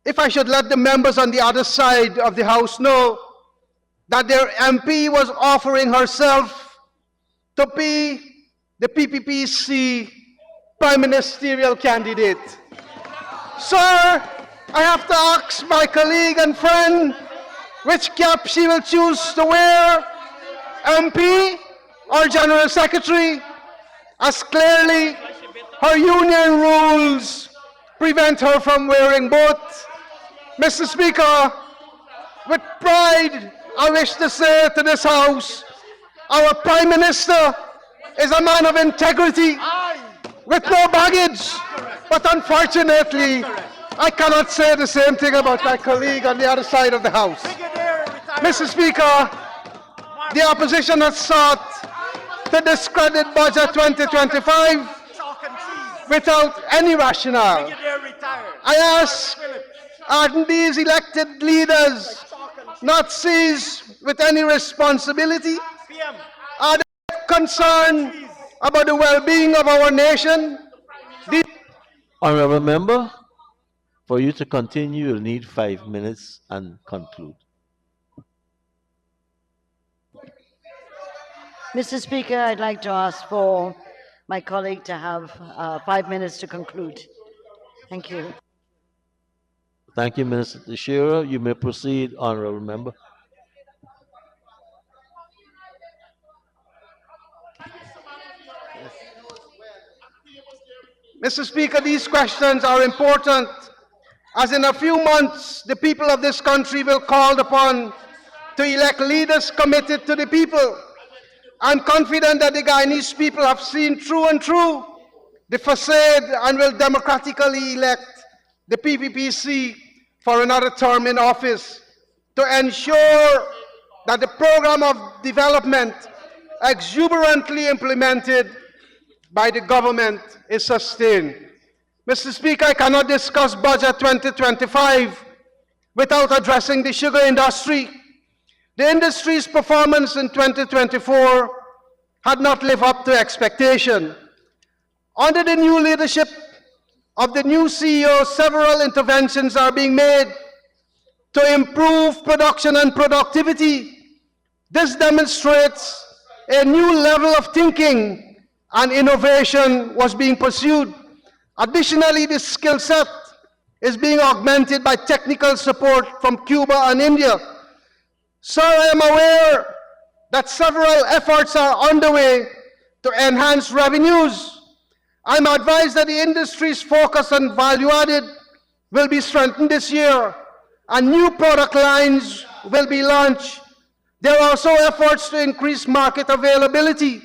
Speaker 7: if I should let the members on the other side of the House know that their MP was offering herself to be the PPPC Prime Ministerial candidate. Sir, I have to ask my colleague and friend which cap she will choose to wear, MP or General Secretary, as clearly her union rules prevent her from wearing both. Mr. Speaker, with pride, I wish to say to this House, our Prime Minister is a man of integrity with no baggage, but unfortunately, I cannot say the same thing about my colleague on the other side of the House. Mr. Speaker, the opposition has sought to discredit Budget 2025 without any rationale. I ask, aren't these elected leaders not seized with any responsibility? Are they concerned about the well-being of our nation?
Speaker 1: Honorable member, for you to continue, you'll need 5 minutes and conclude.
Speaker 5: Mr. Speaker, I'd like to ask for my colleague to have 5 minutes to conclude. Thank you.
Speaker 1: Thank you, Minister Teixeira. You may proceed, honorable member.
Speaker 7: Mr. Speaker, these questions are important, as in a few months, the people of this country will be called upon to elect leaders committed to the people. I'm confident that the Guyanese people have seen through and through the facade and will democratically elect the PPPC for another term in office to ensure that the program of development exuberantly implemented by the government is sustained. Mr. Speaker, I cannot discuss Budget 2025 without addressing the sugar industry. The industry's performance in 2024 had not lived up to expectation. Under the new leadership of the new CEO, several interventions are being made to improve production and productivity. This demonstrates a new level of thinking and innovation was being pursued. Additionally, this skill set is being augmented by technical support from Cuba and India. Sir, I am aware that several efforts are underway to enhance revenues. I'm advised that the industry's focus on value added will be strengthened this year and new product lines will be launched. There are also efforts to increase market availability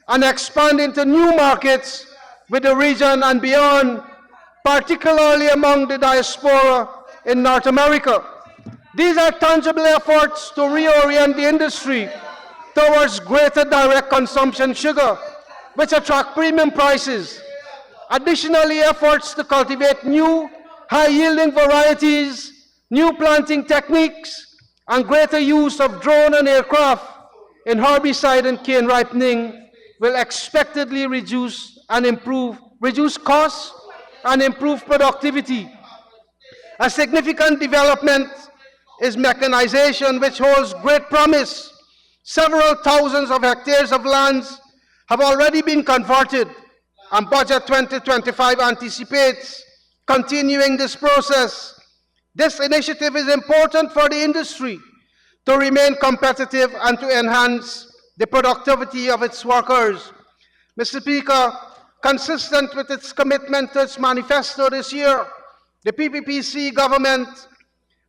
Speaker 7: and expand into new markets with the region and beyond, particularly among the diaspora in North America. These are tangible efforts to reorient the industry towards greater direct consumption sugar, which attract premium prices. Additionally, efforts to cultivate new high-yielding varieties, new planting techniques, and greater use of drone and aircraft in herbicide and cane ripening will expectedly reduce costs and improve productivity. A significant development is mechanization, which holds great promise. Several thousands of hectares of lands have already been converted, and Budget 2025 anticipates continuing this process. This initiative is important for the industry to remain competitive and to enhance the productivity of its workers. Mr. Speaker, consistent with its commitment to its manifesto this year, the PPPC government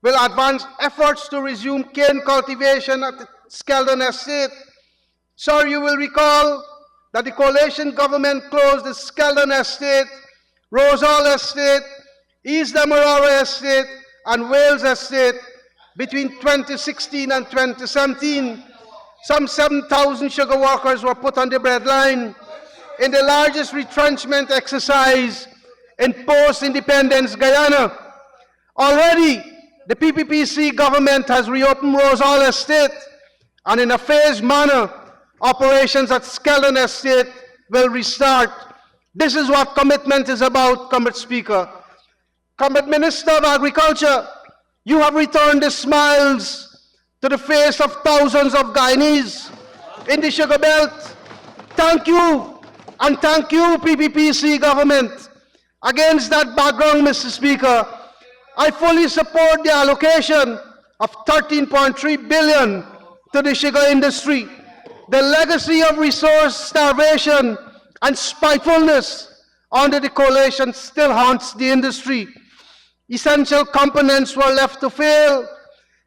Speaker 7: will advance efforts to resume cane cultivation at the Skeldon Estate. Sir, you will recall that the coalition government closed the Skeldon Estate, Rosal Estate, East Demerara Estate, and Wales Estate between 2016 and 2017. Some 7,000 sugar workers were put on the breadline in the largest retrenchment exercise in post-independence Guyana. Already, the PPPC government has reopened Rosal Estate, and in a phased manner, operations at Skeldon Estate will restart. This is what commitment is about, Comrade Speaker. Comrade Minister of Agriculture, you have returned the smiles to the face of thousands of Guyanese in the sugar belt. Thank you, and thank you, PPPC government. Against that background, Mr. Speaker, I fully support the allocation of 13.3 billion to the sugar industry. The legacy of resource starvation and spitefulness under the coalition still haunts the industry. Essential components were left to fail.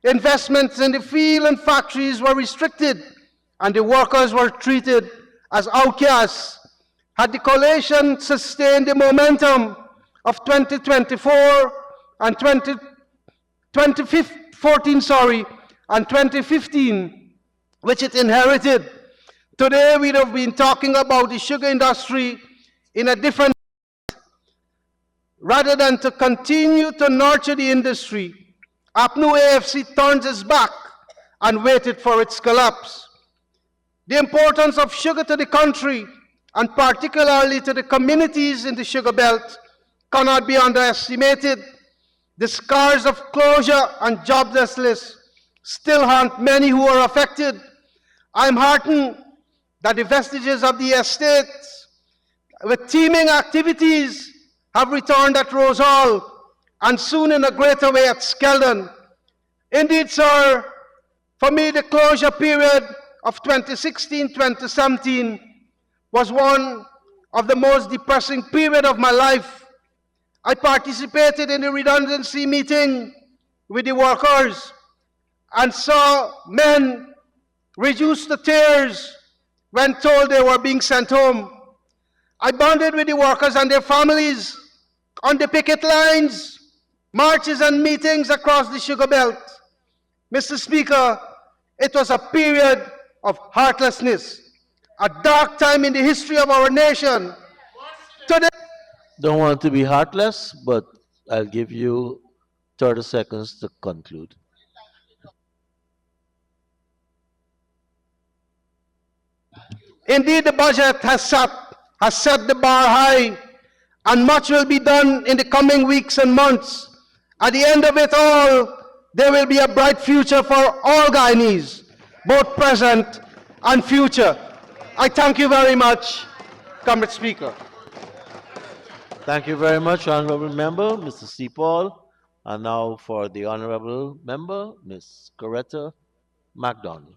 Speaker 7: Investments in the field and factories were restricted, and the workers were treated as outcasts. Had the coalition sustained the momentum of 2024, and 2014, sorry, and 2015, which it inherited. Today, we'd have been talking about the sugar industry in a different, rather than to continue to nurture the industry. APNU AFC turns its back and waited for its collapse. The importance of sugar to the country, and particularly to the communities in the sugar belt, cannot be underestimated. The scars of closure and joblessness still haunt many who are affected. I'm heartened that the vestiges of the estates with teeming activities have returned at Rose Hall and soon in a greater way at Skeldon. Indeed, sir, for me, the closure period of 2016-2017 was one of the most depressing periods of my life. I participated in the redundancy meeting with the workers and saw men reduced to tears when told they were being sent home. I bonded with the workers and their families on the picket lines, marches and meetings across the sugar belt. Mr. Speaker, it was a period of heartlessness, a dark time in the history of our nation. Today,
Speaker 1: Don't want to be heartless, but I'll give you 30 seconds to conclude.
Speaker 7: indeed, the budget has set the bar high, and much will be done in the coming weeks and months. At the end of it all, there will be a bright future for all Guyanese, both present and future. I thank you very much, Comrade Speaker.
Speaker 1: Thank you very much, Honorable Member, Mr. C. Paul. And now for the Honorable Member, Ms. Coretta MacDonald.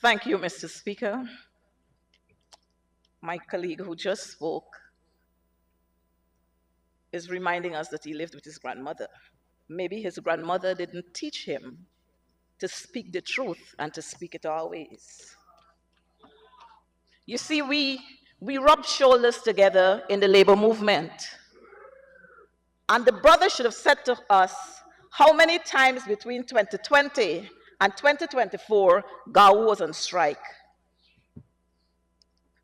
Speaker 8: Thank you, Mr. Speaker. My colleague who just spoke is reminding us that he lived with his grandmother. Maybe his grandmother didn't teach him to speak the truth and to speak it always. You see, we rubbed shoulders together in the labor movement. And the brother should have said to us how many times between 2020 and 2024 GAU was on strike.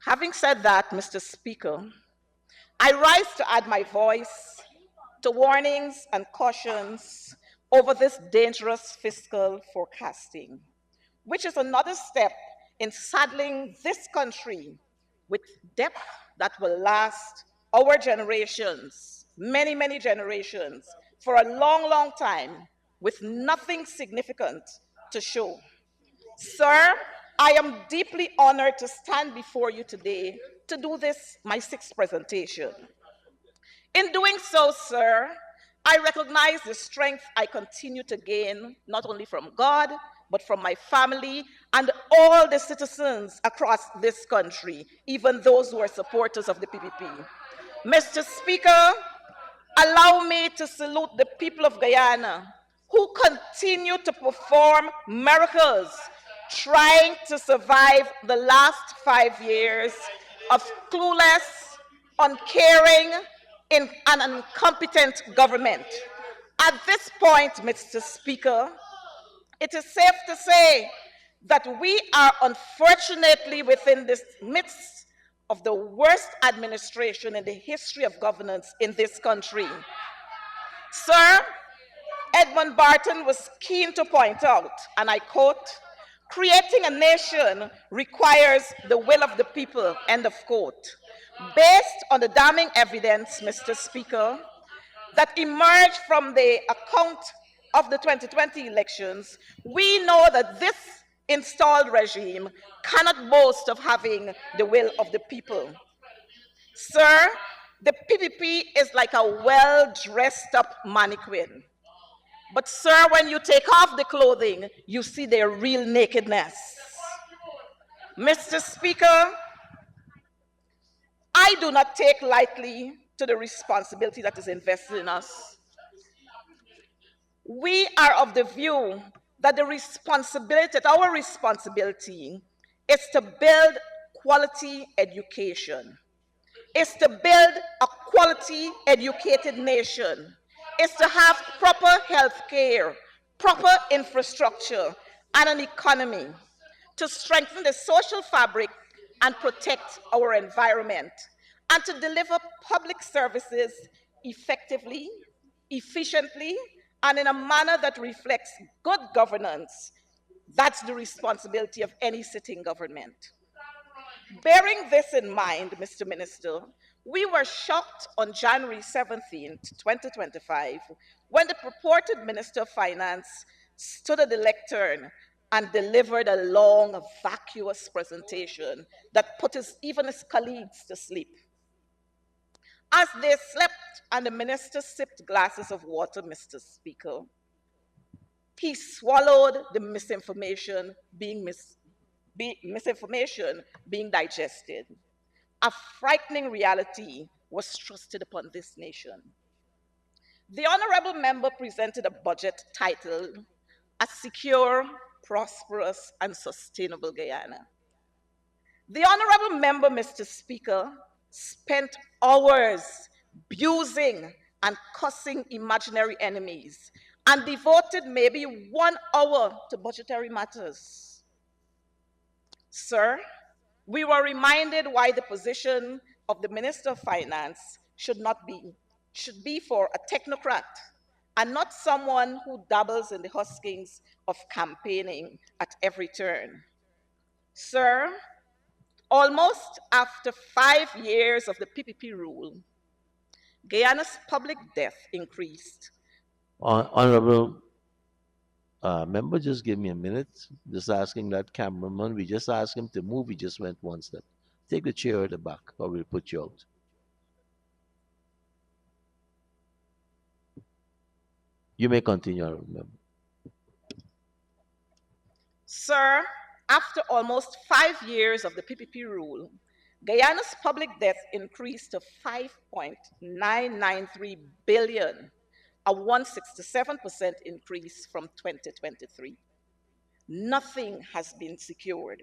Speaker 8: Having said that, Mr. Speaker, I rise to add my voice to warnings and cautions over this dangerous fiscal forecasting, which is another step in saddling this country with debt that will last our generations, many, many generations, for a long, long time, with nothing significant to show. Sir, I am deeply honored to stand before you today to do this, my sixth presentation. In doing so, sir, I recognize the strength I continue to gain, not only from God, but from my family and all the citizens across this country, even those who are supporters of the PPP. Mr. Speaker, allow me to salute the people of Guyana who continue to perform miracles, trying to survive the last 5 years of clueless, uncaring, and incompetent government. At this point, Mr. Speaker, it is safe to say that we are unfortunately within this midst of the worst administration in the history of governance in this country. Sir, Edmund Barton was keen to point out, and I quote, "Creating a nation requires the will of the people," end of quote. Based on the damning evidence, Mr. Speaker, that emerged from the account of the 2020 elections, we know that this installed regime cannot boast of having the will of the people. Sir, The PPP is like a well-dressed up mannequin. But sir, when you take off the clothing, you see their real nakedness. Mr. Speaker, I do not take lightly to the responsibility that is invested in us. We are of the view that our responsibility is to build quality education, is to build a quality educated nation, is to have proper health care, proper infrastructure, and an economy to strengthen the social fabric and protect our environment, and to deliver public services effectively, efficiently, and in a manner that reflects good governance. That's the responsibility of any sitting government. Bearing this in mind, Mr. Minister, we were shocked on January 17th, 2025, when the purported Minister of Finance stood at the lectern and delivered a long, vacuous presentation that put even his colleagues to sleep. As they slept and the minister sipped glasses of water, Mr. Speaker, he swallowed the misinformation being digested. A frightening reality was thrusted upon this nation. The honorable member presented a budget titled A Secure, Prosperous, and Sustainable Guyana. The honorable member, Mr. Speaker, spent hours abusing and cussing imaginary enemies and devoted maybe 1 hour to budgetary matters. Sir, we were reminded why the position of the Minister of Finance should be for a technocrat and not someone who dabbles in the huskings of campaigning at every turn. Sir, almost after 5 years of the PPP rule, Guyana's public debt increased.
Speaker 1: Honorable member, just give me a minute. Just asking that cameraman. We just asked him to move. He just went one step. Take the chair at the back, or we'll put you out. You may continue, honorable member.
Speaker 8: Sir, after almost 5 years of the PPP rule, Guyana's public debt increased to $5.993 billion, a 167% increase from 2023. Nothing has been secured.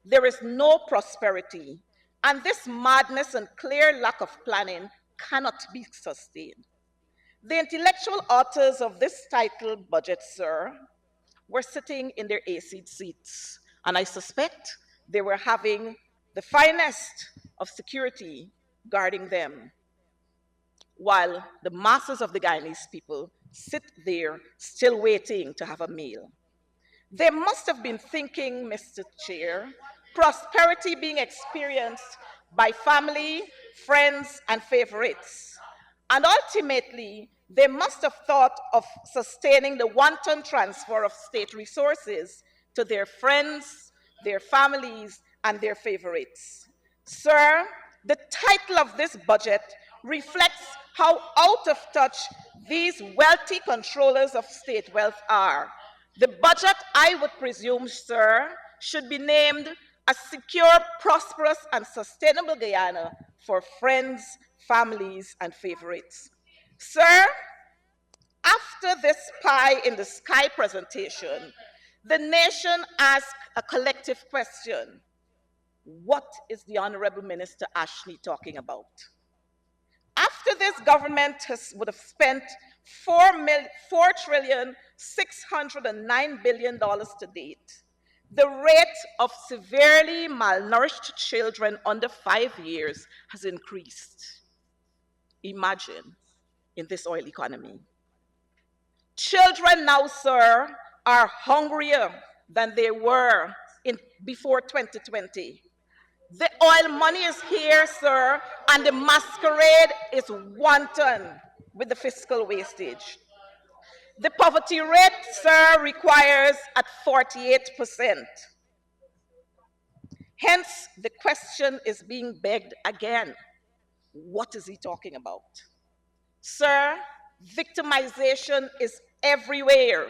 Speaker 8: There is no prosperity, and this madness and clear lack of planning cannot be sustained. The intellectual authors of this titled budget, sir, were sitting in their AC seats, and I suspect they were having the finest of security guarding them, while the masses of the Guyanese people sit there still waiting to have a meal. They must have been thinking, Mr. Chair, prosperity being experienced by family, friends, and favorites. And ultimately, they must have thought of sustaining the wanton transfer of state resources to their friends, their families, and their favorites. Sir, the title of this budget reflects how out of touch these wealthy controllers of state wealth are. The budget, I would presume, sir, should be named A Secure, Prosperous, and Sustainable Guyana for Friends, Families, and Favorites. Sir, after this pie in the sky presentation, the nation asked a collective question. What is the Honorable Minister Ashley talking about? After this government would have spent $4,609 billion to date, the rate of severely malnourished children under 5 years has increased. Imagine in this oil economy. Children now, sir, are hungrier than they were before 2020. The oil money is here, sir, and the masquerade is wanton with the fiscal wastage. The poverty rate, sir, requires at 48%. Hence, the question is being begged again. What is he talking about? Sir, victimization is everywhere.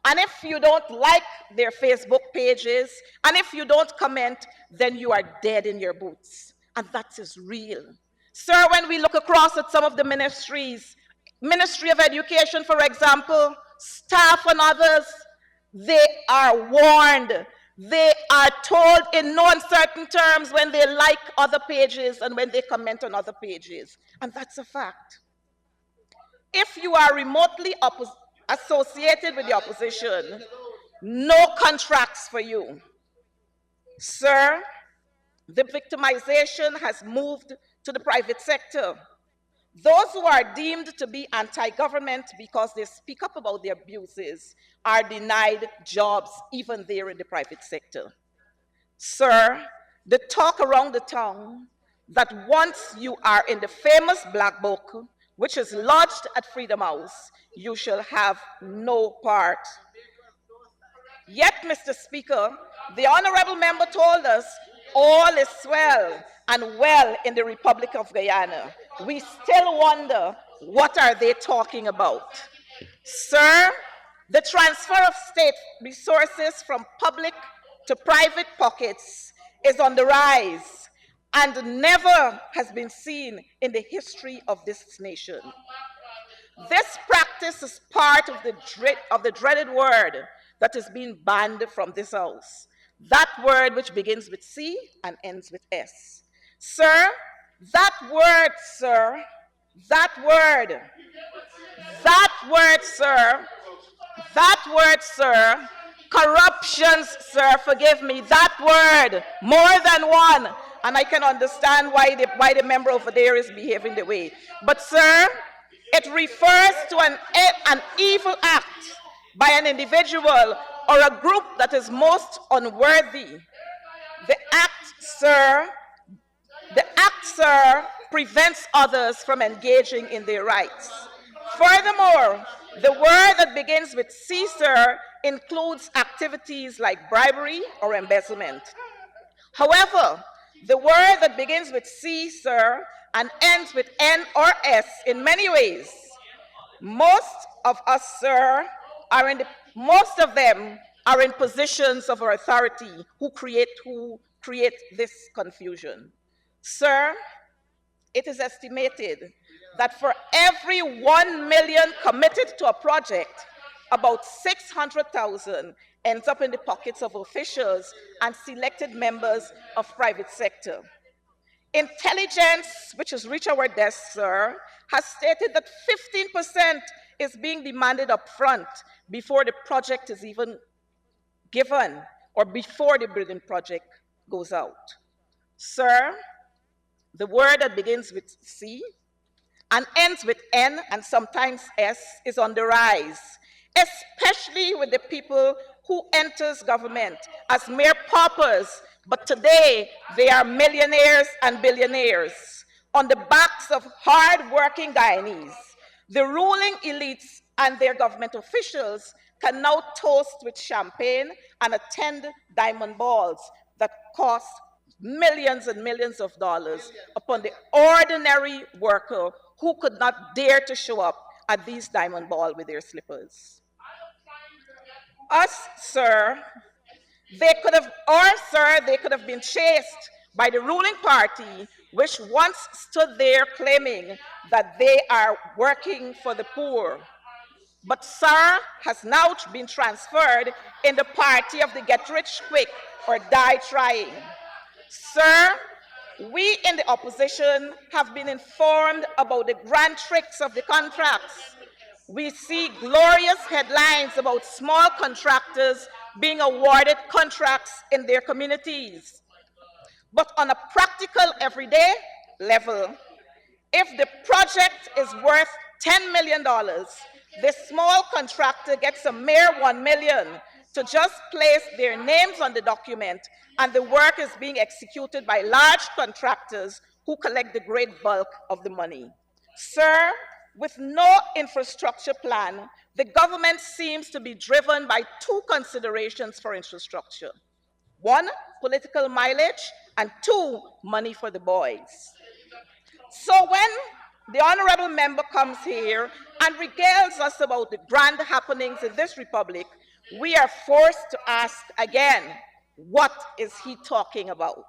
Speaker 8: And if you don't like their Facebook pages, and if you don't comment, then you are dead in your boots. And that is real. Sir, when we look across at some of the ministries, Ministry of Education, for example, staff and others, they are warned. They are told in no uncertain terms when they like other pages and when they comment on other pages. And that's a fact. If you are remotely associated with the opposition, no contracts for you. Sir, the victimization has moved to the private sector. Those who are deemed to be anti-government because they speak up about the abuses are denied jobs even there in the private sector. Sir, the talk around the town that once you are in the famous Black Book, which is lodged at Freedom House, you shall have no part. Yet, Mr. Speaker, the honorable member told us all is well and well in the Republic of Guyana. We still wonder, what are they talking about? Sir, the transfer of state resources from public to private pockets is on the rise and never has been seen in the history of this nation. This practice is part of the dreaded word that is being banned from this house. That word which begins with C and ends with S. Sir, that word, sir, that word, corruptions, sir, forgive me, that word, more than one. And I can understand why the member over there is behaving the way. But, sir, it refers to an evil act by an individual or a group that is most unworthy. The act, sir, prevents others from engaging in their rights. Furthermore, the word that begins with C, sir, includes activities like bribery or embezzlement. However, the word that begins with C, sir, and ends with N or S in many ways, most of us, sir, most of them are in positions of authority who create this confusion. Sir, it is estimated that for every 1 million committed to a project, about 600,000 ends up in the pockets of officials and selected members of private sector. Intelligence, which has reached our desk, sir, has stated that 15% is being demanded up front before the project is even given or before the building project goes out. Sir, the word that begins with C and ends with N and sometimes S is on the rise, especially with the people who enters government as mere paupers, but today they are millionaires and billionaires on the backs of hard-working Guyanese. The ruling elites and their government officials can now toast with champagne and attend diamond balls that cost millions and millions of dollars upon the ordinary worker who could not dare to show up at these diamond balls with their slippers. Us, sir, they could have been chased by the ruling party, which once stood there claiming that they are working for the poor. But sir has now been transferred in the party of the get rich quick or die trying. Sir, we in the opposition have been informed about the grand tricks of the contracts. We see glorious headlines about small contractors being awarded contracts in their communities. But on a practical, everyday level, if the project is worth $10 million, the small contractor gets a mere $1 million to just place their names on the document, and the work is being executed by large contractors who collect the great bulk of the money. Sir, with no infrastructure plan, the government seems to be driven by two considerations for infrastructure. One, political mileage, and two, money for the boys. So when the honorable member comes here and regales us about the grand happenings in this republic, we are forced to ask again, what is he talking about?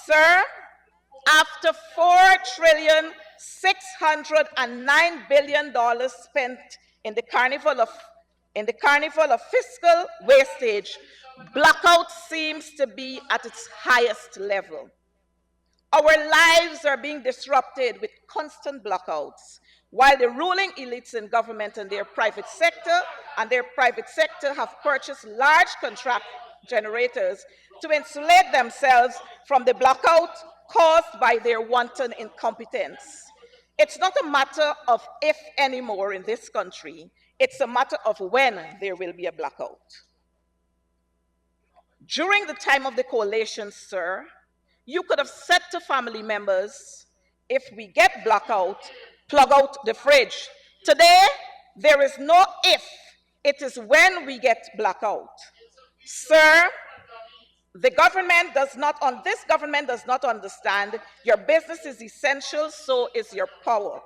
Speaker 8: Sir, after $4,609,000,000,000 spent in the carnival of fiscal wastage, blackout seems to be at its highest level. Our lives are being disrupted with constant blackouts, while the ruling elites in government and their private sector have purchased large contract generators to insulate themselves from the blackout caused by their wanton incompetence. It's not a matter of if anymore in this country, it's a matter of when there will be a blackout. During the time of the coalition, sir, you could have said to family members, if we get blackout, plug out the fridge. Today, there is no if, it is when we get blackout. Sir, this government does not understand your business is essential, so is your power.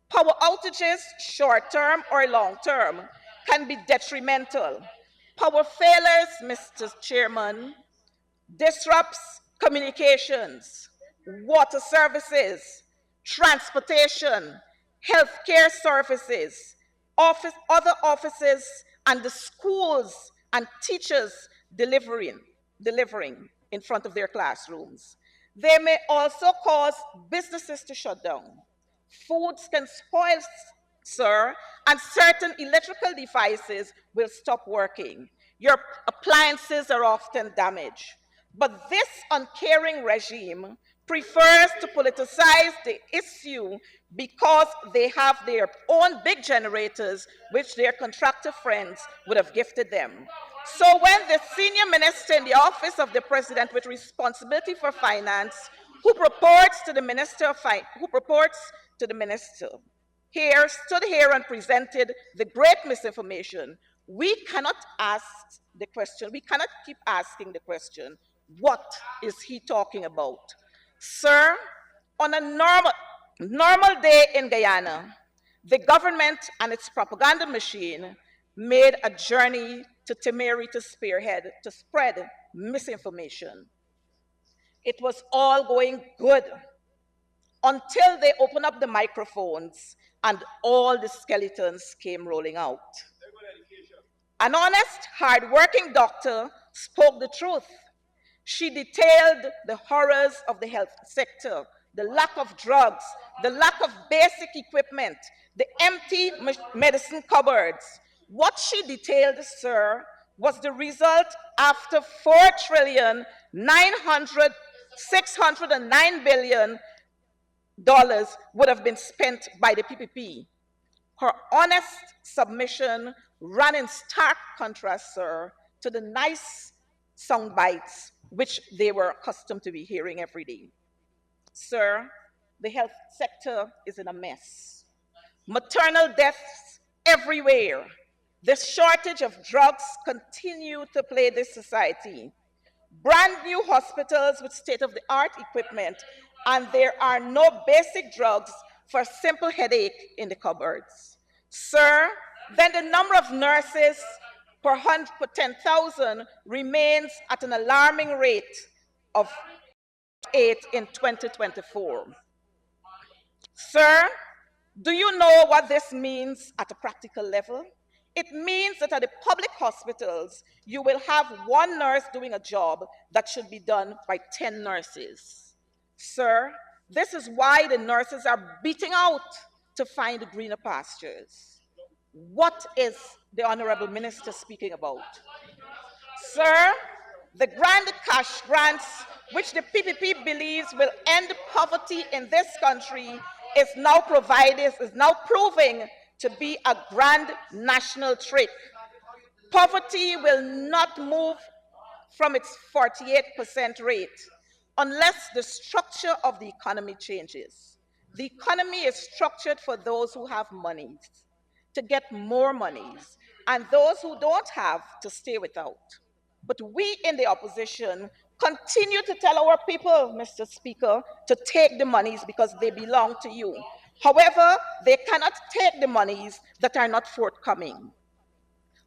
Speaker 8: Power outages, short-term or long-term, can be detrimental. Power failures, Mr. Chairman, disrupts communications, water services, transportation, healthcare services, other offices, and the schools and teachers delivering in front of their classrooms. They may also cause businesses to shut down. Foods can spoil, sir, and certain electrical devices will stop working. Your appliances are often damaged. But this uncaring regime prefers to politicize the issue because they have their own big generators, which their contractor friends would have gifted them. So when the senior minister in the office of the president with responsibility for finance, who purports to the minister stood here and presented the great misinformation, we cannot keep asking the question, what is he talking about? Sir, on a normal day in Guyana, the government and its propaganda machine made a journey to Timeri to spread misinformation. It was all going good until they opened up the microphones and all the skeletons came rolling out. An honest, hard-working doctor spoke the truth. She detailed the horrors of the health sector, the lack of drugs, the lack of basic equipment, the empty medicine cupboards. What she detailed, sir, was the result after $4,609,000,000,000 would have been spent by the PPP. Her honest submission ran in stark contrast, sir, to the nice sound bites which they were accustomed to be hearing every day. Sir, the health sector is in a mess. Maternal deaths everywhere. The shortage of drugs continue to plague this society. Brand new hospitals with state-of-the-art equipment, and there are no basic drugs for a simple headache in the cupboards. Sir, then the number of nurses per 10,000 remains at an alarming rate of 8 in 2024. Sir, do you know what this means at a practical level? It means that at the public hospitals, you will have one nurse doing a job that should be done by 10 nurses. Sir, this is why the nurses are beating out to find greener pastures. What is the Honorable Minister speaking about? Sir, the grand cash grants, which the PPP believes will end poverty in this country, is now proving to be a grand national trick. Poverty will not move from its 48% rate unless the structure of the economy changes. The economy is structured for those who have monies to get more monies, and those who don't have to stay without. But we in the opposition continue to tell our people, Mr. Speaker, to take the monies because they belong to you. However, they cannot take the monies that are not forthcoming.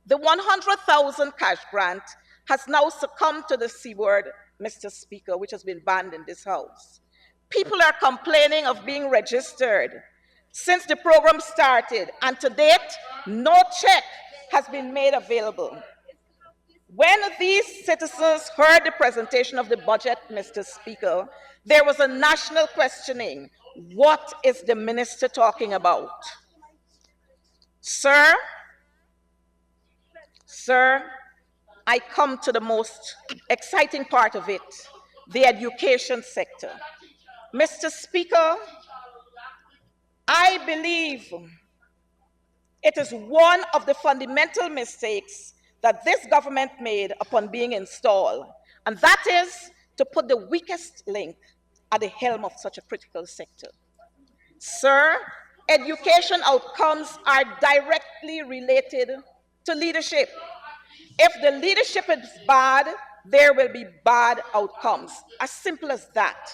Speaker 8: The 100,000 cash grant has now succumbed to the C word, Mr. Speaker, which has been banned in this House. People are complaining of being registered since the program started, and to date, no check has been made available. When these citizens heard the presentation of the budget, Mr. Speaker, there was a national questioning. What is the minister talking about? Sir, I come to the most exciting part of it, the education sector. Mr. Speaker, I believe it is one of the fundamental mistakes that this government made upon being installed, and that is to put the weakest link at the helm of such a critical sector. Sir, education outcomes are directly related to leadership. If the leadership is bad, there will be bad outcomes. As simple as that.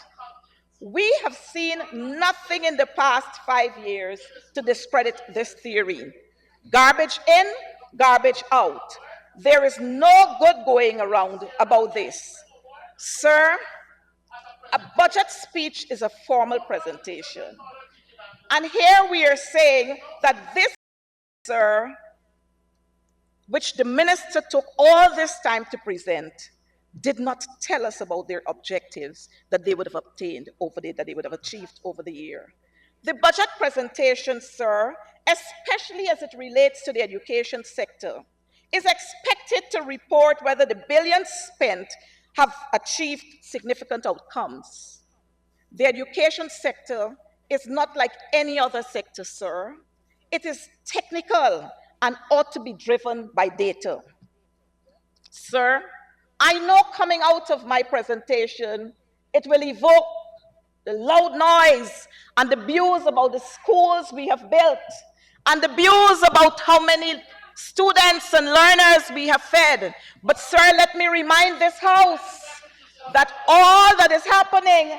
Speaker 8: We have seen nothing in the past 5 years to discredit this theory. Garbage in, garbage out. There is no good going around about this. Sir, a budget speech is a formal presentation. And here we are saying that this, sir, which the minister took all this time to present, did not tell us about their objectives that they would have obtained over that they would have achieved over the year. The budget presentation, sir, especially as it relates to the education sector, is expected to report whether the billions spent have achieved significant outcomes. The education sector is not like any other sector, sir. It is technical and ought to be driven by data. Sir, I know coming out of my presentation, it will evoke the loud noise and the views about the schools we have built and the views about how many students and learners we have fed. But sir, let me remind this House that all that is happening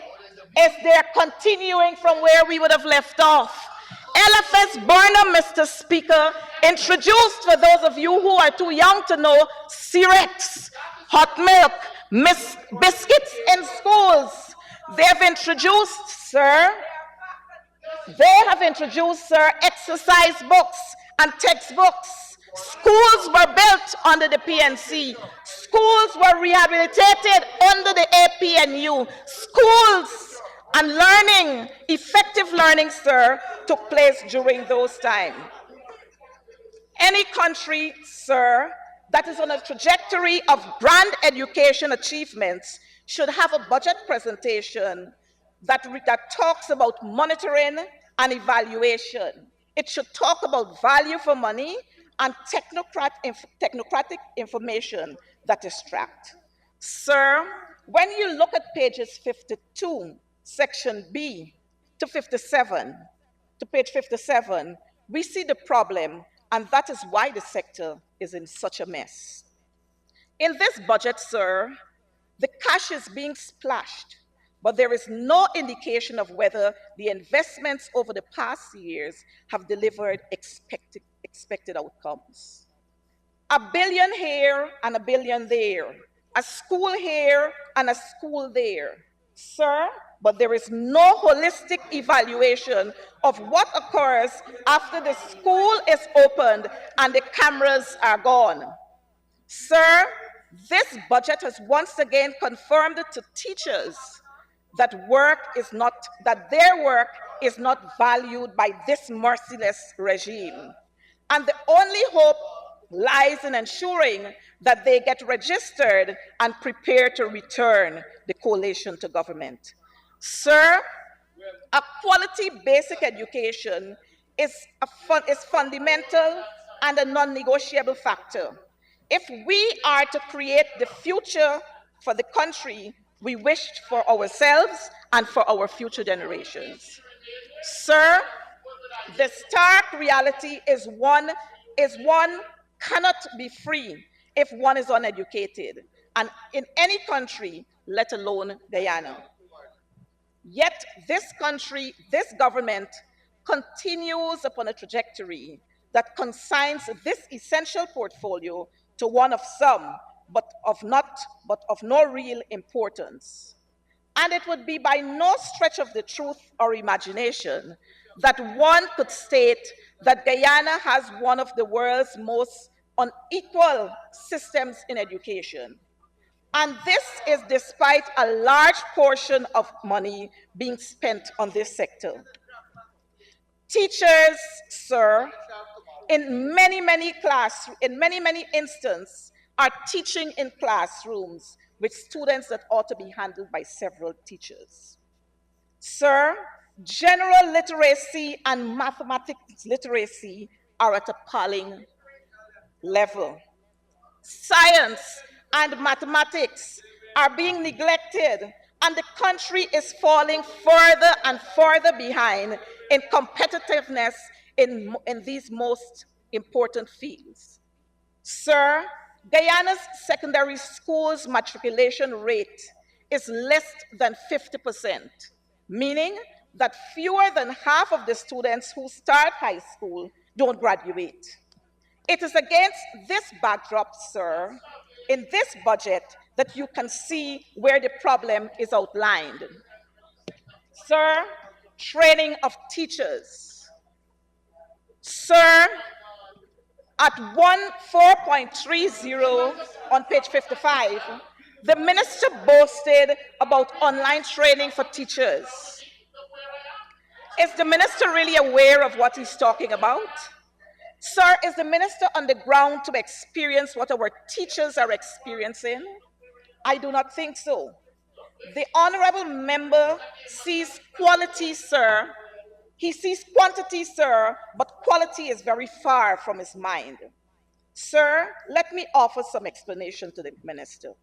Speaker 8: is they're continuing from where we would have left off. LFS Burnham, Mr. Speaker, introduced, for those of you who are too young to know, Cerex, hot milk, biscuits in schools. They have introduced, sir, exercise books and textbooks. Schools were built under the PNC. Schools were rehabilitated under the APNU. Schools and learning, effective learning, sir, took place during those times. Any country, sir, that is on a trajectory of grand education achievements should have a budget presentation that talks about monitoring and evaluation. It should talk about value for money and technocratic information that is tracked. Sir, when you look at pages 52, section B, to 57, to page 57, we see the problem, and that is why the sector is in such a mess. In this budget, sir, the cash is being splashed, but there is no indication of whether the investments over the past years have delivered expected outcomes. $1 billion here and $1 billion there, a school here and a school there. Sir, but there is no holistic evaluation of what occurs after the school is opened and the cameras are gone. Sir, this budget has once again confirmed to teachers that their work is not valued by this merciless regime. And the only hope lies in ensuring that they get registered and prepare to return the coalition to government. Sir, a quality basic education is fundamental and a non-negotiable factor. If we are to create the future for the country we wished for ourselves and for our future generations. Sir, the stark reality is one cannot be free if one is uneducated. And in any country, let alone Guyana. Yet this country, this government, continues upon a trajectory that consigns this essential portfolio to one of some, but of no real importance. And it would be by no stretch of the truth or imagination that one could state that Guyana has one of the world's most unequal systems in education. And this is despite a large portion of money being spent on this sector. Teachers, sir, in many instances, are teaching in classrooms with students that ought to be handled by several teachers. Sir, general literacy and mathematics literacy are at appalling level. Science and mathematics are being neglected, and the country is falling further and further behind in competitiveness in these most important fields. Sir, Guyana's secondary schools matriculation rate is less than 50%, meaning that fewer than half of the students who start high school don't graduate. It is against this backdrop, sir, in this budget that you can see where the problem is outlined. Sir, training of teachers. Sir, at 4.30 on page 55, the minister boasted about online training for teachers. Is the minister really aware of what he's talking about? Sir, is the minister on the ground to experience what our teachers are experiencing? I do not think so. The honorable member sees quality, sir. He sees quantity, sir, but quality is very far from his mind. Sir, let me offer some explanation to the minister.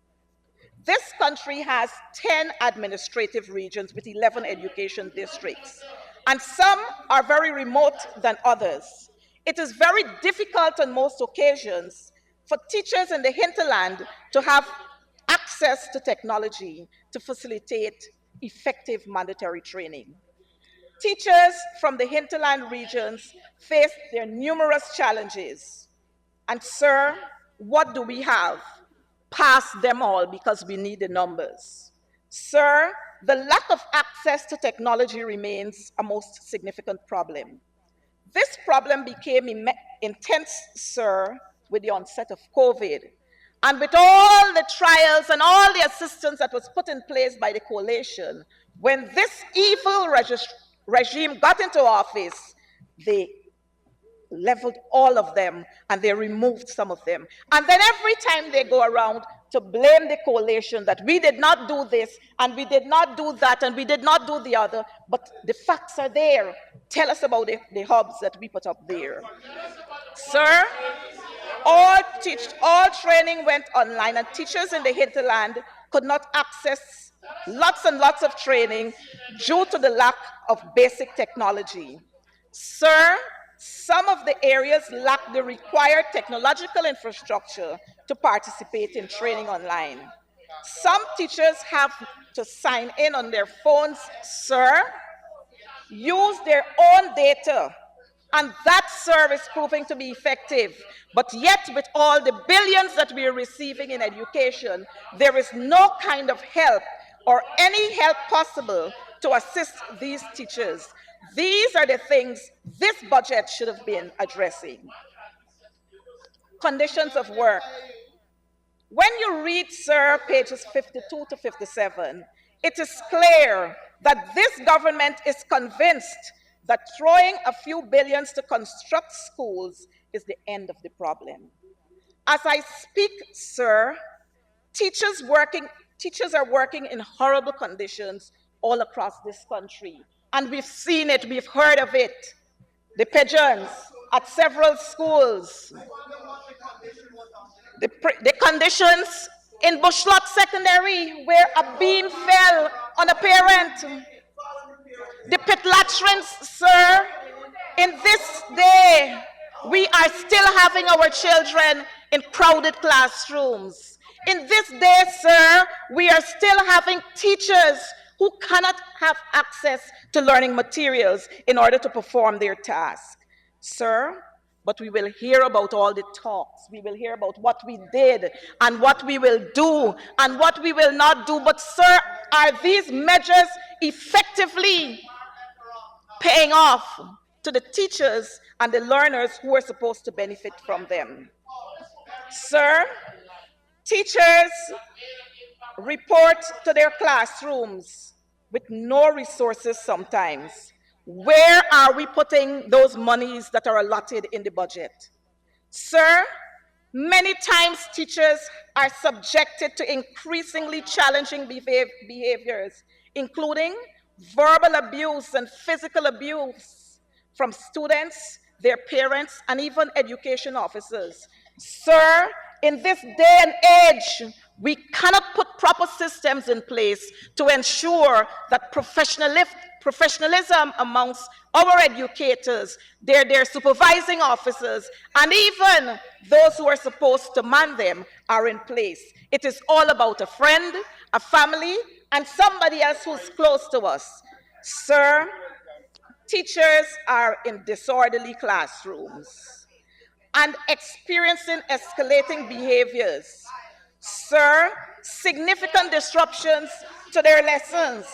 Speaker 8: This country has 10 administrative regions with 11 education districts, and some are very remote than others. It is very difficult on most occasions for teachers in the hinterland to have access to technology to facilitate effective mandatory training. Teachers from the hinterland regions face their numerous challenges. And sir, what do we have? Pass them all because we need the numbers. Sir, the lack of access to technology remains a most significant problem. This problem became intense, sir, with the onset of COVID. And with all the trials and all the assistance that was put in place by the coalition, when this evil regime got into office, they leveled all of them and they removed some of them. And then every time they go around to blame the coalition that we did not do this and we did not do that and we did not do the other, but the facts are there. Tell us about the hubs that we put up there. Sir, all training went online, and teachers in the hinterland could not access lots and lots of training due to the lack of basic technology. Sir, some of the areas lack the required technological infrastructure to participate in training online. Some teachers have to sign in on their phones, sir, use their own data, and that, sir, is proving to be effective. But yet, with all the billions that we are receiving in education, there is no kind of help or any help possible to assist these teachers. These are the things this budget should have been addressing. Conditions of work. When you read, sir, pages 52 to 57, it is clear that this government is convinced that throwing a few billions to construct schools is the end of the problem. As I speak, sir, teachers are working in horrible conditions all across this country. And we've seen it, we've heard of it. The pigeons at several schools. The conditions in Bushlot Secondary where a beam fell on a parent. The pit latrines, sir, in this day, we are still having our children in crowded classrooms. In this day, sir, we are still having teachers who cannot have access to learning materials in order to perform their task. Sir, but we will hear about all the talks. We will hear about what we did and what we will do and what we will not do. But, sir, are these measures effectively paying off to the teachers and the learners who are supposed to benefit from them? Sir, teachers report to their classrooms with no resources sometimes. Where are we putting those monies that are allotted in the budget? Sir, many times teachers are subjected to increasingly challenging behaviors, including verbal abuse and physical abuse from students, their parents, and even education officers. Sir, in this day and age, we cannot put proper systems in place to ensure that professionalism amongst our educators, their supervising officers, and even those who are supposed to man them are in place. It is all about a friend, a family, and somebody else who's close to us. Sir, teachers are in disorderly classrooms and experiencing escalating behaviors. Sir, significant disruptions to their lessons.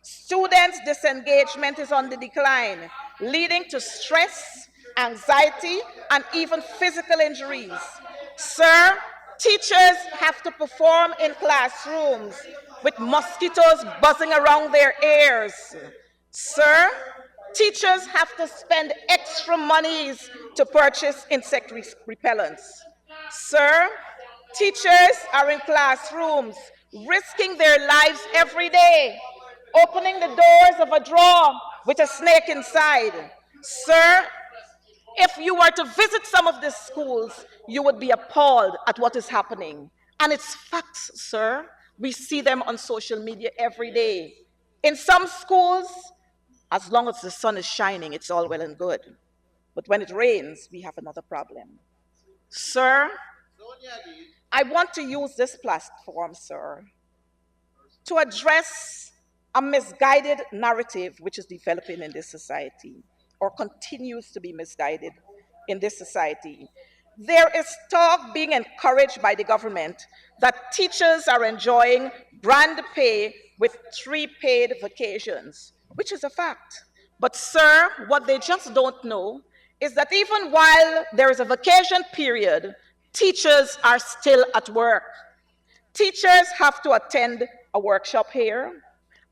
Speaker 8: Students' disengagement is on the decline, leading to stress, anxiety, and even physical injuries. Sir, teachers have to perform in classrooms with mosquitoes buzzing around their ears. Sir, teachers have to spend extra monies to purchase insect repellents. Sir, teachers are in classrooms risking their lives every day, opening the doors of a drawer with a snake inside. Sir, if you were to visit some of these schools, you would be appalled at what is happening. And it's facts, sir. We see them on social media every day. In some schools, as long as the sun is shining, it's all well and good. But when it rains, we have another problem. Sir, I want to use this platform, sir, to address a misguided narrative which is developing in this society, or continues to be misguided in this society. There is talk being encouraged by the government that teachers are enjoying brand pay with 3 paid vacations, which is a fact. But, sir, what they just don't know is that even while there is a vacation period, teachers are still at work. Teachers have to attend a workshop here,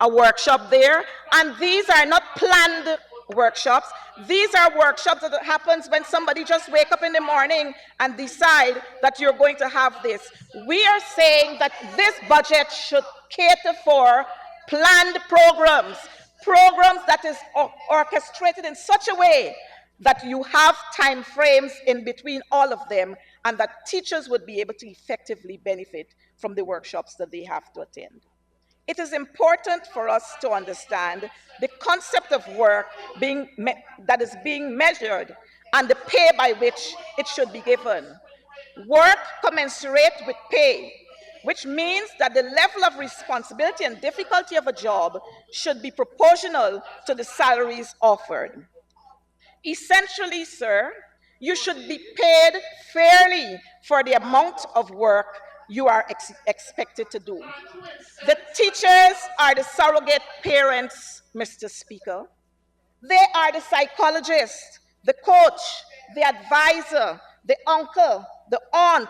Speaker 8: a workshop there, and these are not planned workshops. These are workshops that happens when somebody just wake up in the morning and decide that you're going to have this. We are saying that this budget should cater for planned programs, programs that is orchestrated in such a way that you have time frames in between all of them, and that teachers would be able to effectively benefit from the workshops that they have to attend. It is important for us to understand the concept of work that is being measured and the pay by which it should be given. Work commensurate with pay, which means that the level of responsibility and difficulty of a job should be proportional to the salaries offered. Essentially, sir, you should be paid fairly for the amount of work you are expected to do. The teachers are the surrogate parents, Mr. Speaker. They are the psychologist, the coach, the advisor, the uncle, the aunt,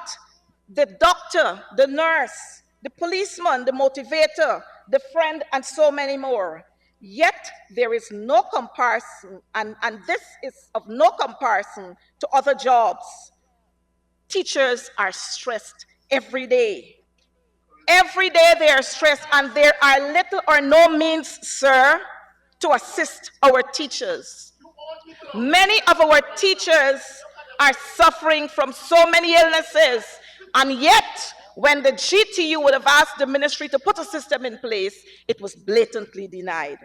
Speaker 8: the doctor, the nurse, the policeman, the motivator, the friend, and so many more. Yet there is no comparison, and this is of no comparison to other jobs. Teachers are stressed every day. Every day they are stressed, and there are little or no means, sir, to assist our teachers. Many of our teachers are suffering from so many illnesses, and yet when the GTU would have asked the ministry to put a system in place, it was blatantly denied.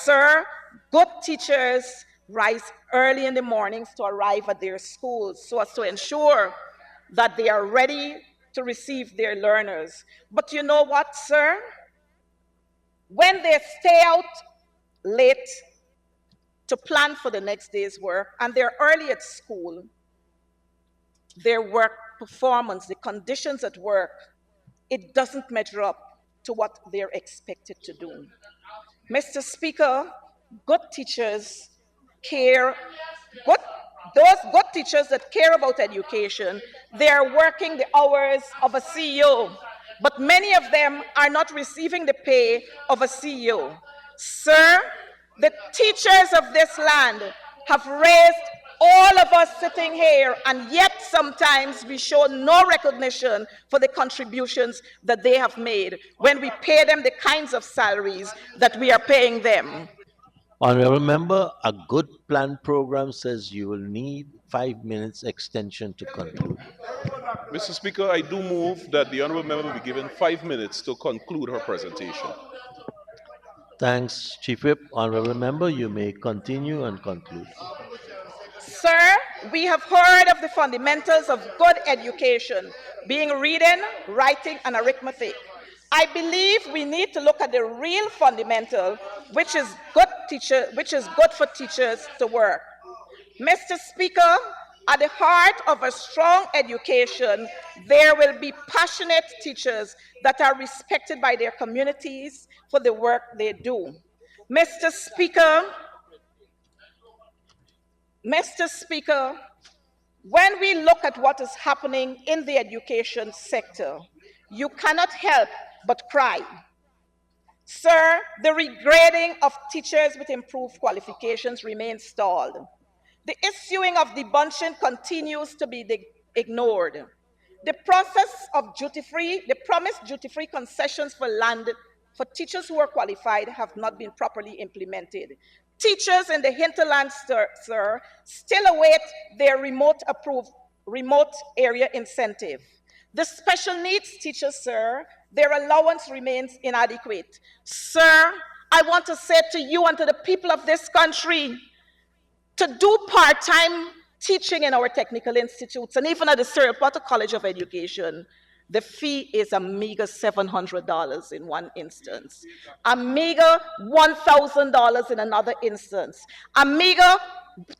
Speaker 8: Sir, good teachers rise early in the mornings to arrive at their schools so as to ensure that they are ready to receive their learners. But you know what, sir? When they stay out late to plan for the next day's work and they're early at school, their work performance, the conditions at work, it doesn't measure up to what they're expected to do. Mr. Speaker, good teachers care, good, those good teachers that care about education, they are working the hours of a CEO, but many of them are not receiving the pay of a CEO. Sir, the teachers of this land have raised all of us sitting here, and yet sometimes we show no recognition for the contributions that they have made when we pay them the kinds of salaries that we are paying them.
Speaker 1: Honorable member, a good planned program says you will need 5 minutes extension to conclude.
Speaker 3: Mr. Speaker, I do move that the honourable member be given 5 minutes to conclude her presentation.
Speaker 1: Thanks, Chief Whip. Honorable member, you may continue and conclude.
Speaker 8: Sir, we have heard of the fundamentals of good education, being reading, writing, and arithmetic. I believe we need to look at the real fundamental, which is good for teachers to work. Mr. Speaker, at the heart of a strong education, there will be passionate teachers that are respected by their communities for the work they do. Mr. Speaker, when we look at what is happening in the education sector, you cannot help but cry. Sir, the regrading of teachers with improved qualifications remains stalled. The issuing of debunching continues to be ignored. The process of the promised duty-free concessions for land for teachers who are qualified have not been properly implemented. Teachers in the hinterland, sir, still await their remote area incentive. The special needs teachers, sir, their allowance remains inadequate. Sir, I want to say to you and to the people of this country, to do part-time teaching in our technical institutes and even at the Cyril Potter College of Education, the fee is a meager $700 in one instance, a meager $1,000 in another instance, a meager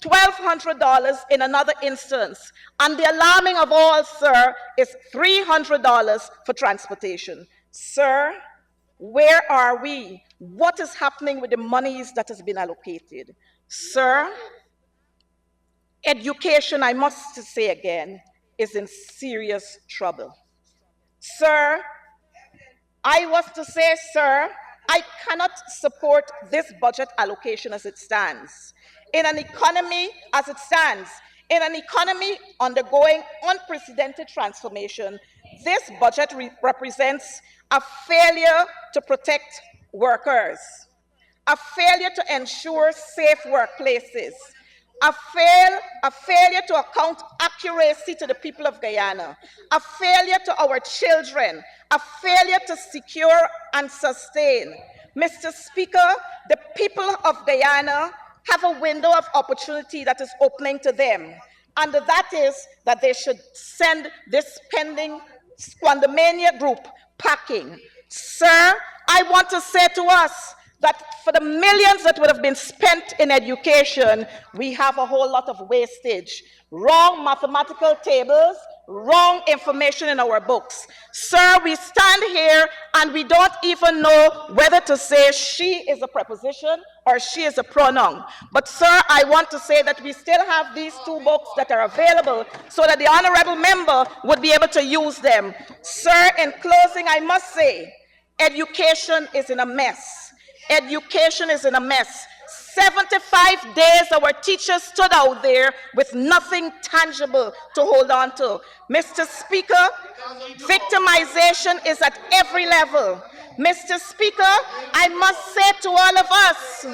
Speaker 8: $1,200 in another instance, and the alarming of all, sir, is $300 for transportation. Sir, where are we? What is happening with the monies that has been allocated? Sir, education, I must say again, is in serious trouble. Sir, I was to say, sir, I cannot support this budget allocation as it stands. In an economy as it stands, in an economy undergoing unprecedented transformation, this budget represents a failure to protect workers, a failure to ensure safe workplaces, a failure to account accuracy to the people of Guyana, a failure to our children, a failure to secure and sustain. Mr. Speaker, the people of Guyana have a window of opportunity that is opening to them, and that is that they should send this pending Squandermania group packing. Sir, I want to say to us that for the millions that would have been spent in education, we have a whole lot of wastage. Wrong mathematical tables, wrong information in our books. Sir, we stand here and we don't even know whether to say she is a preposition or she is a pronoun. But sir, I want to say that we still have these two books that are available so that the honorable member would be able to use them. Sir, in closing, I must say, education is in a mess. Education is in a mess. 75 days our teachers stood out there with nothing tangible to hold on to. Mr. Speaker, victimization is at every level. Mr. Speaker, I must say to all of us,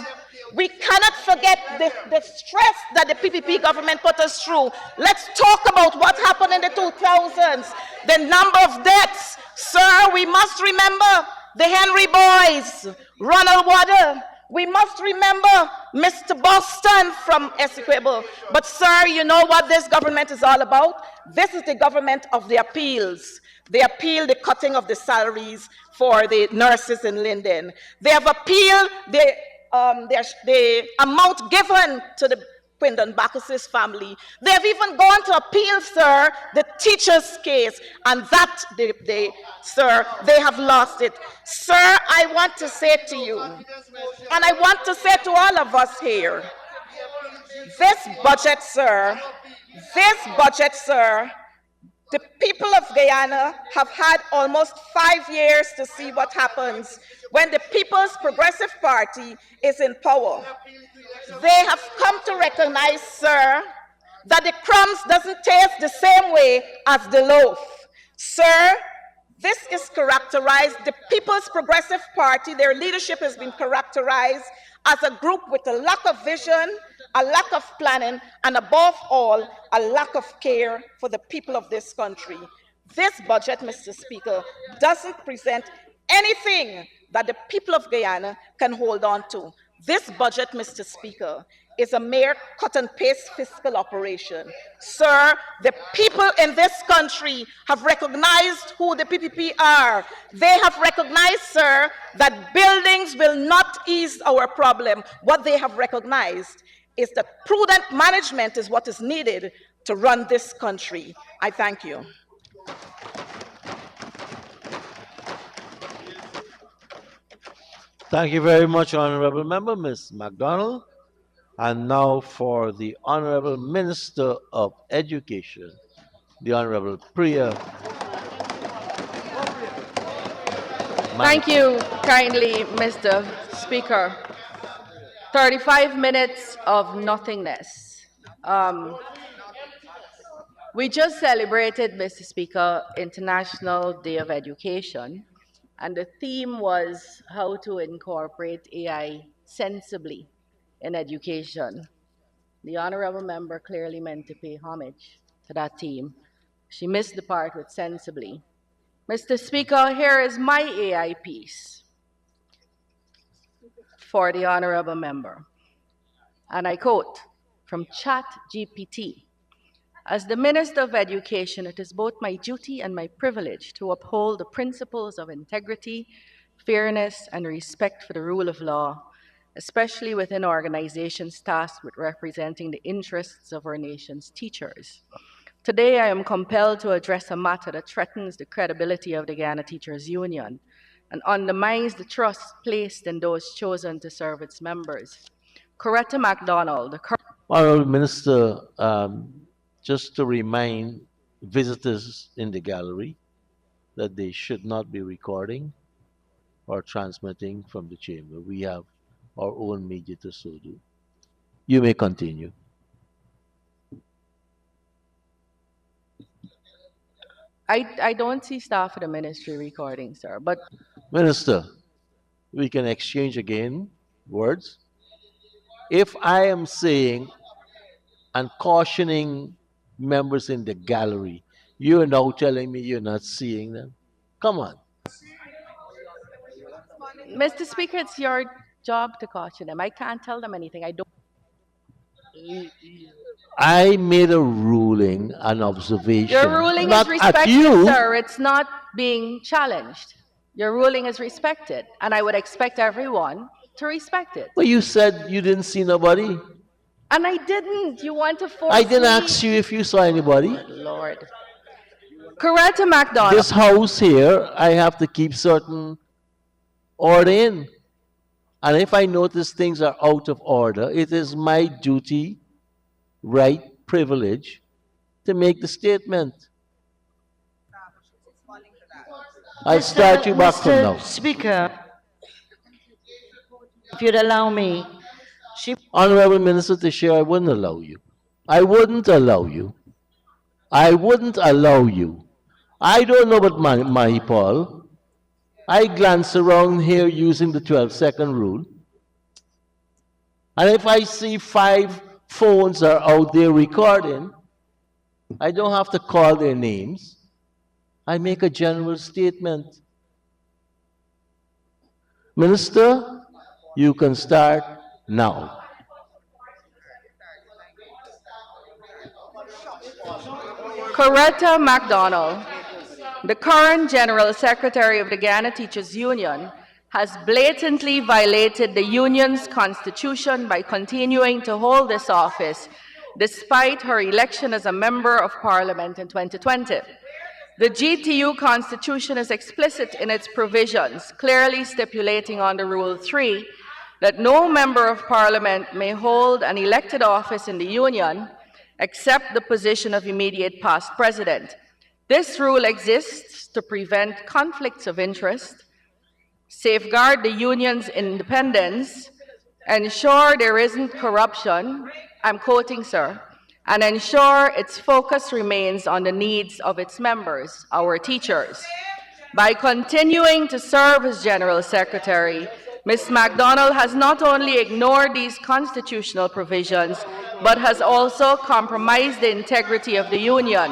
Speaker 8: we cannot forget the stress that the PPP government put us through. Let's talk about what happened in the 2000s, the number of deaths. Sir, we must remember the Henry boys, Ronald Waddell, We must remember Mr. Boston from Essequibo. But sir, you know what this government is all about? This is the government of the appeals. They appeal the cutting of the salaries for the nurses in Linden. They have appealed the amount given to the Quindon Bacchus's family. They have even gone to appeal, sir, the teacher's case, and that, sir, they have lost it. Sir, I want to say to you, and I want to say to all of us here, this budget, sir, the people of Guyana have had almost 5 years to see what happens when the People's Progressive Party is in power. They have come to recognize, sir, that the crumbs doesn't taste the same way as the loaf. Sir, this is characterized, the People's Progressive Party, their leadership has been characterized as a group with a lack of vision, a lack of planning, and above all, a lack of care for the people of this country. This budget, Mr. Speaker, doesn't present anything that the people of Guyana can hold on to. This budget, Mr. Speaker, is a mere cut and paste fiscal operation. Sir, the people in this country have recognized who the PPP are. They have recognized, sir, that buildings will not ease our problem. What they have recognized is that prudent management is what is needed to run this country. I thank you.
Speaker 1: Thank you very much, Honorable Member, Ms. MacDonald. And now for the Honorable Minister of Education, the Honorable Priya.
Speaker 9: Thank you kindly, Mr. Speaker. 35 minutes of nothingness. We just celebrated, Mr. Speaker, International Day of Education, and the theme was how to incorporate AI sensibly in education. The honorable member clearly meant to pay homage to that theme. She missed the part with sensibly. Mr. Speaker, here is my AI piece for the honorable member. And I quote from ChatGPT. As the Minister of Education, it is both my duty and my privilege to uphold the principles of integrity, fairness, and respect for the rule of law, especially within organizations tasked with representing the interests of our nation's teachers. Today, I am compelled to address a matter that threatens the credibility of the Guyana Teachers Union and undermines the trust placed in those chosen to serve its members. Coretta MacDonald, the
Speaker 1: Honorable Minister, just to remind visitors in the gallery that they should not be recording or transmitting from the chamber. We have our own media to so do. You may continue.
Speaker 9: I don't see staff of the ministry recording, sir, but
Speaker 1: Minister, we can exchange again words. If I am saying and cautioning members in the gallery, you are now telling me you're not seeing them? Come on.
Speaker 9: Mr. Speaker, it's your job to caution them. I can't tell them anything. I don't.
Speaker 1: I made a ruling, an observation.
Speaker 9: Your ruling
Speaker 1: not
Speaker 9: is respected,
Speaker 1: at you.
Speaker 9: sir. It's not being challenged. Your ruling is respected, and I would expect everyone to respect it.
Speaker 1: Well, you said you didn't see nobody.
Speaker 9: And I didn't. You want to force
Speaker 1: I didn't
Speaker 9: me?
Speaker 1: ask you if you saw anybody.
Speaker 9: Lord. Coretta MacDonald.
Speaker 1: This house here, I have to keep certain order in. And if I notice things are out of order, it is my duty, right, privilege to make the statement. I'll start you back from now.
Speaker 5: Mr. Speaker, if you'd allow me,
Speaker 1: Honorable Minister Teixeira, I wouldn't allow you. I wouldn't allow you. I wouldn't allow you. I don't know about Mahipal. I glance around here using the 12-second rule. And if I see 5 phones are out there recording, I don't have to call their names. I make a general statement. Minister, You can start now.
Speaker 9: Coretta MacDonald, the current General Secretary of the Guyana Teachers Union, has blatantly violated the union's constitution by continuing to hold this office despite her election as a member of parliament in 2020. The GTU constitution is explicit in its provisions, clearly stipulating under Rule 3 that no member of parliament may hold an elected office in the union except the position of immediate past president. This rule exists to prevent conflicts of interest, safeguard the union's independence, ensure there isn't corruption, I'm quoting, sir, and ensure its focus remains on the needs of its members, our teachers. By continuing to serve as General Secretary, Ms. MacDonald has not only ignored these constitutional provisions, but has also compromised the integrity of the Union.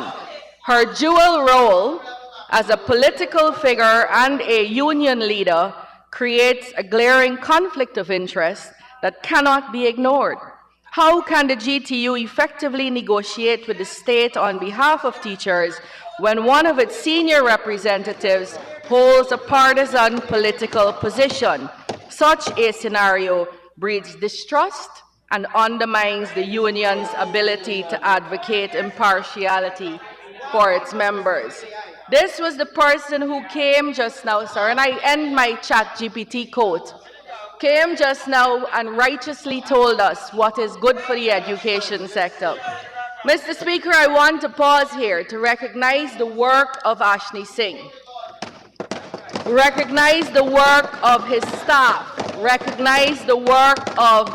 Speaker 9: Her dual role as a political figure and a union leader creates a glaring conflict of interest that cannot be ignored. How can the GTU effectively negotiate with the state on behalf of teachers when one of its senior representatives holds a partisan political position? Such a scenario breeds distrust and undermines the union's ability to advocate impartiality for its members. This was the person who came just now, sir, and I end my ChatGPT quote, came just now and righteously told us what is good for the education sector. Mr. Speaker, I want to pause here to recognize the work of Ashni Singh, recognize the work of his staff, recognize the work of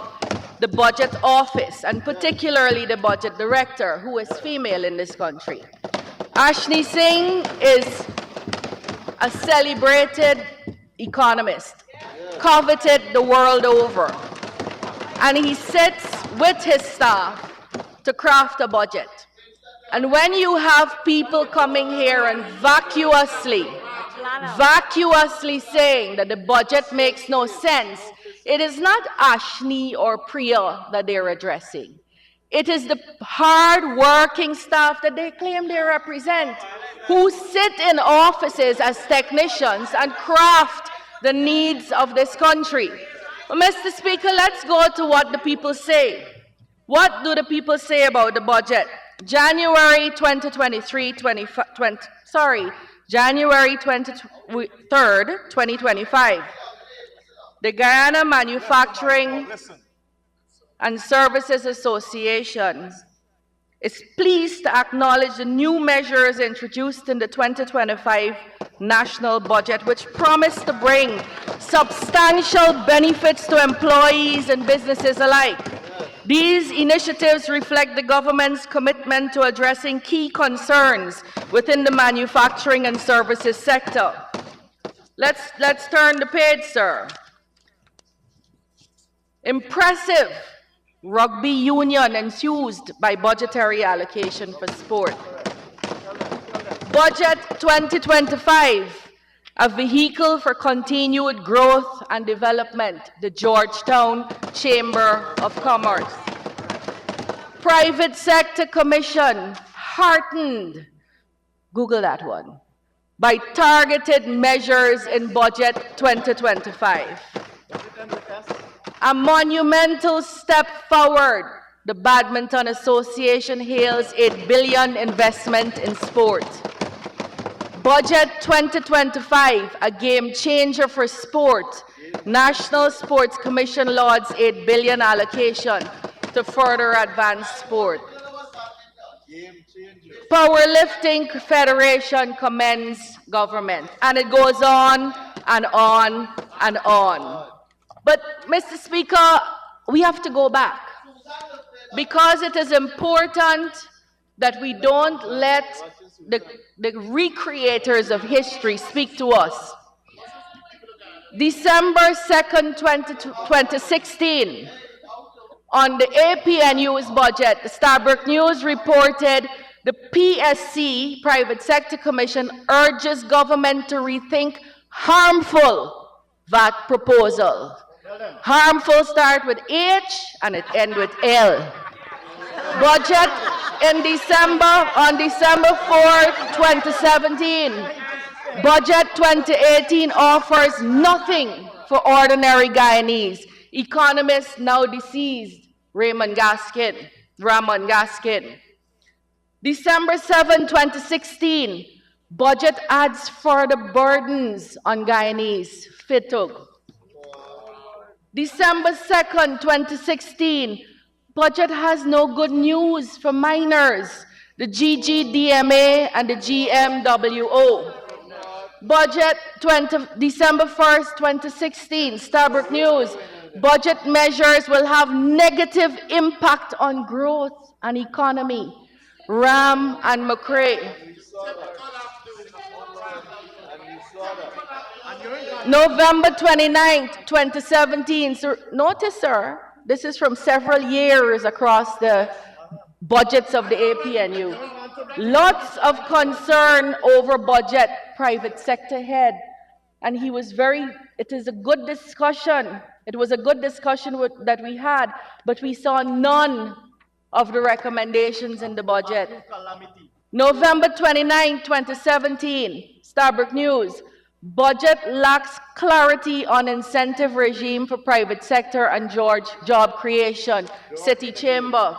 Speaker 9: the budget office, and particularly the budget director, who is female in this country. Ashni Singh is a celebrated economist, coveted the world over, and he sits with his staff to craft a budget. And when you have people coming here and vacuously saying that the budget makes no sense, it is not Ashni or Priya that they're addressing. It is the hard-working staff that they claim they represent, who sit in offices as technicians and craft the needs of this country. But Mr. Speaker, let's go to what the people say. What do the people say about the budget? January 23rd, 2025. The Guyana Manufacturing and Services Association is pleased to acknowledge the new measures introduced in the 2025 national budget, which promise to bring substantial benefits to employees and businesses alike. These initiatives reflect the government's commitment to addressing key concerns within the manufacturing and services sector. Let's turn the page, sir. Impressive rugby union enthused by budgetary allocation for sport. Budget 2025, a vehicle for continued growth and development, the Georgetown Chamber of Commerce. Private Sector Commission, heartened, Google that one, by targeted measures in Budget 2025. A monumental step forward, the Badminton Association hails $8 billion investment in sport. Budget 2025, a game changer for sport. National Sports Commission lauds $8 billion allocation to further advance sport. Powerlifting Federation commends government. And it goes on and on and on. But, Mr. Speaker, we have to go back, because it is important that we don't let the recreators of history speak to us. December 2nd, 2016, on the APN News budget, the Stabrook News reported the PSC, Private Sector Commission, urges government to rethink harmful VAT proposal. Harmful start with H and it end with L. Budget in December, on December 4th, 2017. Budget 2018 offers nothing for ordinary Guyanese. Economist now deceased, Ramon Gaskin. December 7, 2016. Budget adds further burdens on Guyanese. Fitug. December 2nd, 2016. Budget has no good news for minors, the GGDMA and the GMWO. Budget December 1st, 2016, Starbrook News. Budget measures will have negative impact on growth and economy. Ram and McCrae. November 29th, 2017. So notice, sir, this is from several years across the budgets of the APNU. Lots of concern over budget, private sector head. And he was it is a good discussion. It was a good discussion that we had, but we saw none of the recommendations in the budget. November 29, 2017, Starbrook News. Budget lacks clarity on incentive regime for private sector and job creation. City Chamber.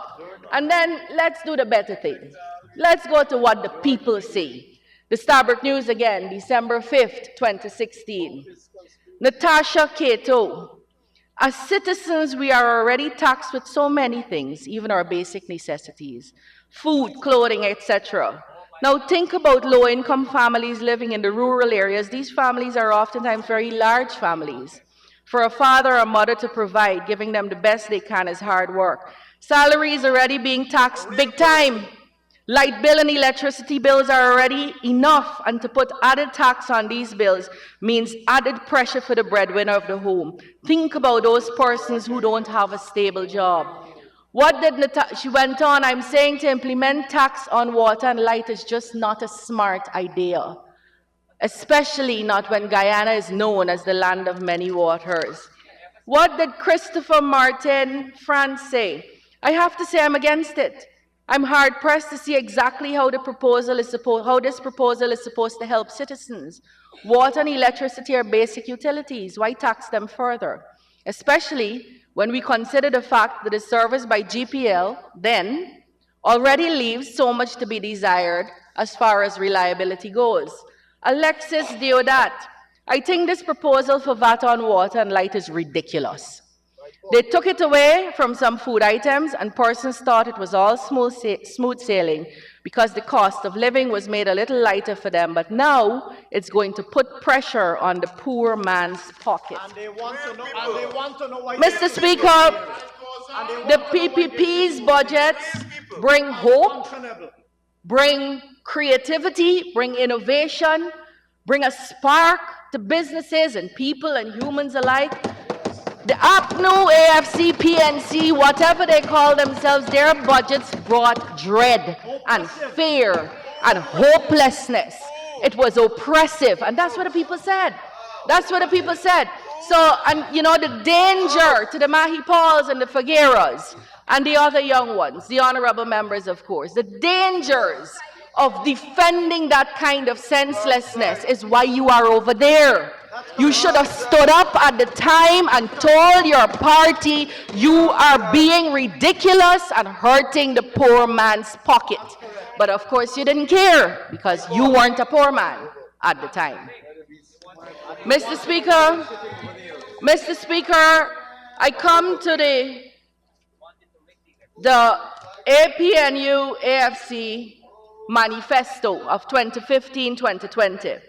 Speaker 9: And then let's do the better thing. Let's go to what the people say. The Starbrook News again, December 5th, 2016. Natasha Cato. As citizens, we are already taxed with so many things, even our basic necessities, food, clothing, etc. Now think about low-income families living in the rural areas. These families are oftentimes very large families. For a father or mother to provide, giving them the best they can is hard work. Salaries already being taxed big time. Light bill and electricity bills are already enough, and to put added tax on these bills means added pressure for the breadwinner of the home. Think about those persons who don't have a stable job. What did she went on, I'm saying to implement tax on water and light is just not a smart idea, especially not when Guyana is known as the land of many waters. What did Christopher Martin France say? I have to say I'm against it. I'm hard-pressed to see exactly how this proposal is supposed to help citizens. Water and electricity are basic utilities. Why tax them further? Especially when we consider the fact that the service by GPL then already leaves so much to be desired as far as reliability goes. Alexis Deodat, I think this proposal for VAT on water and light is ridiculous. They took it away from some food items, and persons thought it was all smooth sailing because the cost of living was made a little lighter for them, but now it's going to put pressure on the poor man's pocket.
Speaker 4: And they want to know why.
Speaker 9: Mr. Speaker, the PPP's budgets bring hope, bring creativity, bring innovation, bring a spark to businesses and people and humans alike. The APNU, AFC, PNC, whatever they call themselves, their budgets brought dread and fear and hopelessness. It was oppressive, and that's what the people said. That's what the people said. So, and you know, the danger to the Mahi Pauls and the Figueras and the other young ones, the honorable members, of course, the dangers of defending that kind of senselessness is why you are over there. You should have stood up at the time and told your party you are being ridiculous and hurting the poor man's pocket. But of course you didn't care because you weren't a poor man at the time. Mr. Speaker, I come to the APNU AFC manifesto of 2015-2020.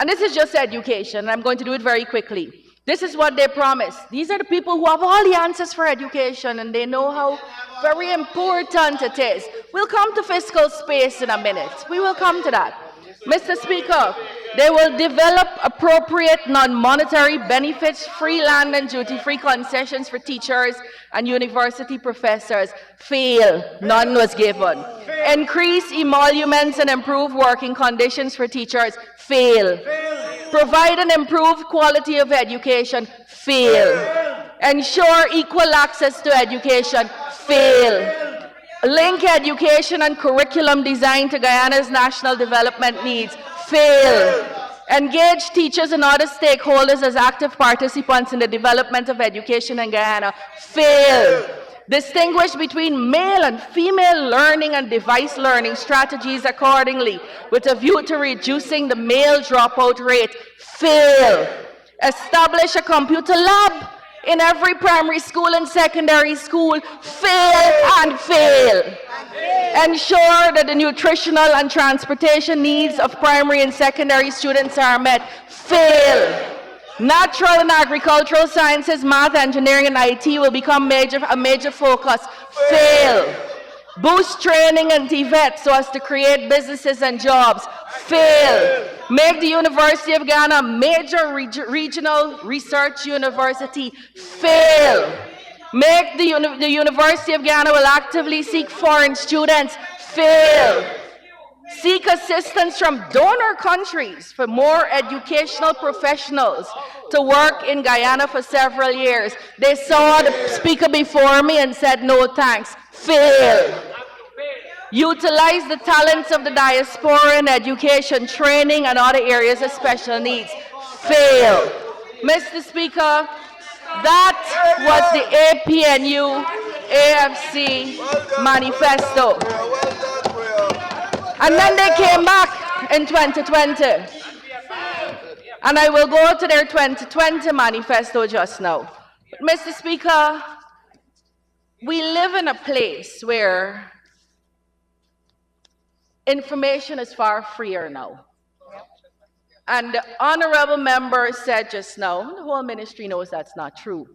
Speaker 9: And this is just education, and I'm going to do it very quickly. This is what they promised. These are the people who have all the answers for education, and they know how very important it is. We'll come to fiscal space in a minute. We will come to that. Mr. Speaker, they will develop appropriate non-monetary benefits, free land and duty-free concessions for teachers and university professors. Fail. None was given. Increase emoluments and improve working conditions for teachers. Fail. Provide an improved quality of education. Fail. Ensure equal access to education, fail. Link education and curriculum design to Guyana's national development needs, fail. Engage teachers and other stakeholders as active participants in the development of education in Guyana, fail. Distinguish between male and female learning and device learning strategies accordingly with a view to reducing the male dropout rate, fail. Establish a computer lab in every primary school and secondary school, fail and fail. Ensure that the nutritional and transportation needs of primary and secondary students are met, fail. Natural and agricultural sciences, math, engineering, and IT will become a major focus, fail. Boost training and TVET so as to create businesses and jobs, fail. Make the University of Ghana a major regional research university, fail. Make the University of Ghana will actively seek foreign students, fail. Seek assistance from donor countries for more educational professionals to work in Guyana for several years. They saw the speaker before me and said no thanks, fail. Utilize the talents of the diaspora in education, training, and other areas of special needs, fail. Mr. Speaker, that was the APNU AFC manifesto. And then they came back in 2020. And I will go to their 2020 manifesto just now. But Mr. Speaker, we live in a place where information is far freer now. And the honorable member said just now, the whole ministry knows that's not true,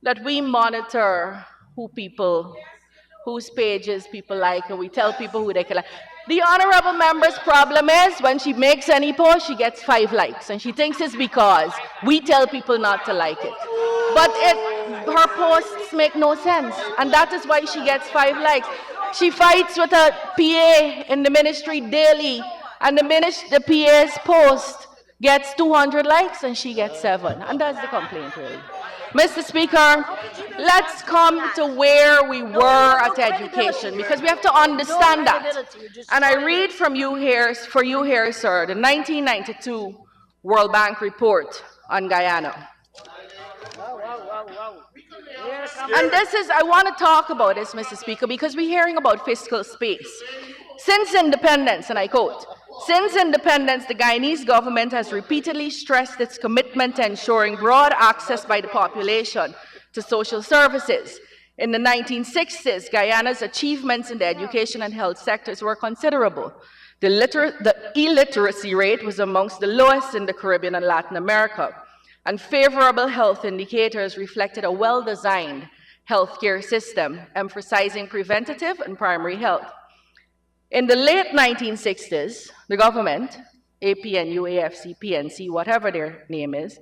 Speaker 9: that we monitor whose pages people like, and we tell people who they can like. The honorable member's problem is when she makes any post, she gets 5 likes, and she thinks it's because we tell people not to like it. But her posts make no sense, and that is why she gets 5 likes. She fights with a PA in the ministry daily, and the PA's post gets 200 likes, and she gets 7, and that's the complaint, really. Mr. Speaker, let's come to where we were at education, because we have to understand that. And I read from you here, sir, the 1992 World Bank report on Guyana. And I want to talk about this, Mr. Speaker, because we're hearing about fiscal space. Since independence, and I quote, "Since independence, the Guyanese government has repeatedly stressed its commitment to ensuring broad access by the population to social services. In the 1960s, Guyana's achievements in the education and health sectors were considerable. The illiteracy rate was amongst the lowest in the Caribbean and Latin America, and favorable health indicators reflected a well-designed healthcare system, emphasizing preventative and primary health. In the late 1960s, the government, APNU, AFC, PNC, whatever their name is,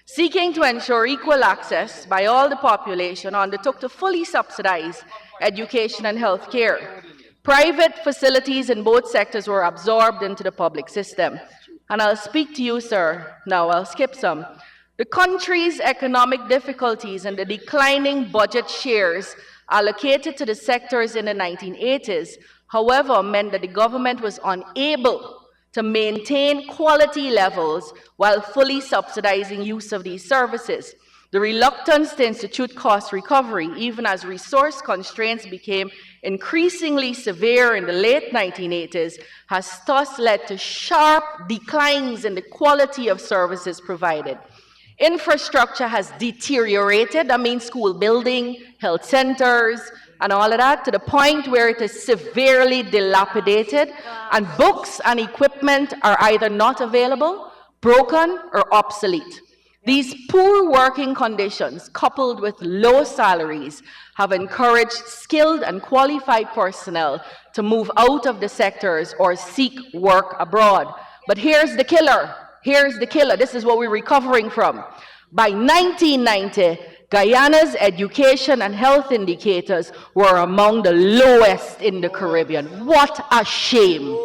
Speaker 9: seeking to ensure equal access by all the population, undertook to fully subsidize education and health care. Private facilities in both sectors were absorbed into the public system. And I'll speak to you, sir. Now, I'll skip some. The country's economic difficulties and the declining budget shares allocated to the sectors in the 1980s, however, meant that the government was unable to maintain quality levels while fully subsidizing use of these services. The reluctance to institute cost recovery, even as resource constraints became increasingly severe in the late 1980s, has thus led to sharp declines in the quality of services provided. Infrastructure has deteriorated, I mean school building, health centers, and all of that, to the point where it is severely dilapidated, and books and equipment are either not available, broken, or obsolete. These poor working conditions, coupled with low salaries, have encouraged skilled and qualified personnel to move out of the sectors or seek work abroad. But here's the killer. Here's the killer. This is what we're recovering from. By 1990, Guyana's education and health indicators were among the lowest in the Caribbean. What a shame.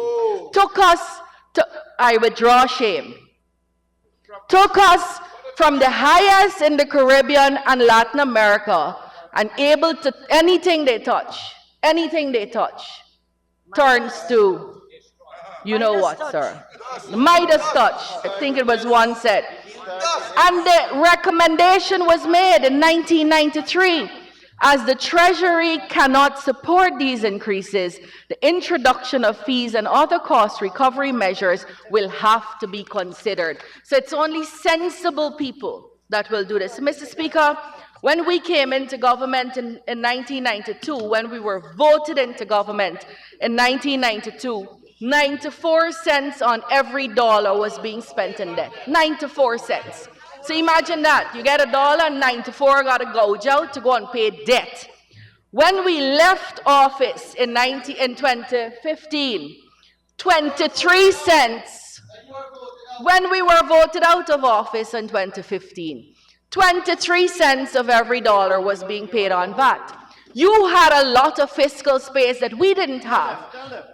Speaker 9: I withdraw shame. Took us from the highest in the Caribbean and Latin America, and able to, anything they touch, turns to, you know what, sir? The Midas touch, I think it was one said. And the recommendation was made in 1993. As the Treasury cannot support these increases, the introduction of fees and other cost recovery measures will have to be considered. So it's only sensible people that will do this. Mr. Speaker, when we came into government in 1992, when we were voted into government in 1992, 94 cents on every dollar was being spent in debt. 94 cents. So imagine that. You get $1 and 94 got to gouge out to go and pay debt. When we left office in 2015, 23 cents. When we were voted out of office in 2015, 23 cents of every dollar was being paid on VAT. You had a lot of fiscal space that we didn't have.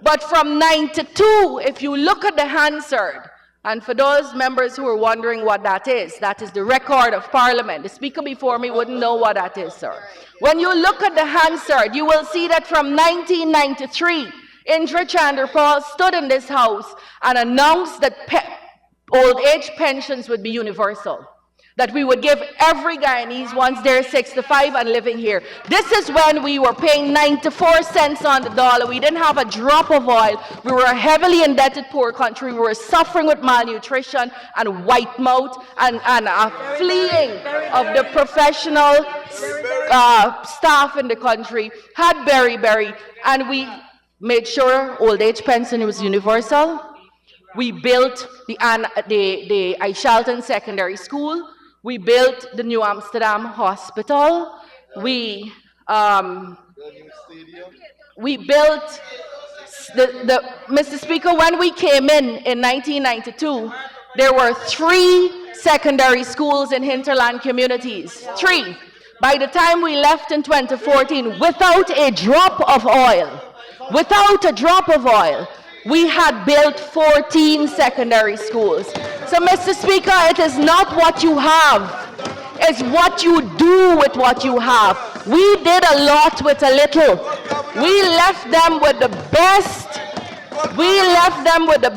Speaker 9: But from 92, if you look at the Hansard, and for those members who are wondering what that is the record of Parliament. The Speaker before me wouldn't know what that is, sir. When you look at the Hansard, you will see that from 1993, Indra Chandrapal stood in this House and announced that old age pensions would be universal. That we would give every Guyanese once they're 65 and living here. This is when we were paying 94 cents on the dollar. We didn't have a drop of oil. We were a heavily indebted poor country. We were suffering with malnutrition and white mouth and a fleeing of the professional staff in the country. Had berry, and we made sure old age pension was universal. We built the Aishalton Secondary School. We built the New Amsterdam Hospital. We built Mr. Speaker, when we came in 1992, there were 3 secondary schools in hinterland communities. 3. By the time we left in 2014, without a drop of oil, we had built 14 secondary schools. So, Mr. Speaker, it is not what you have, it's what you do with what you have. We did a lot with a little. We left them with the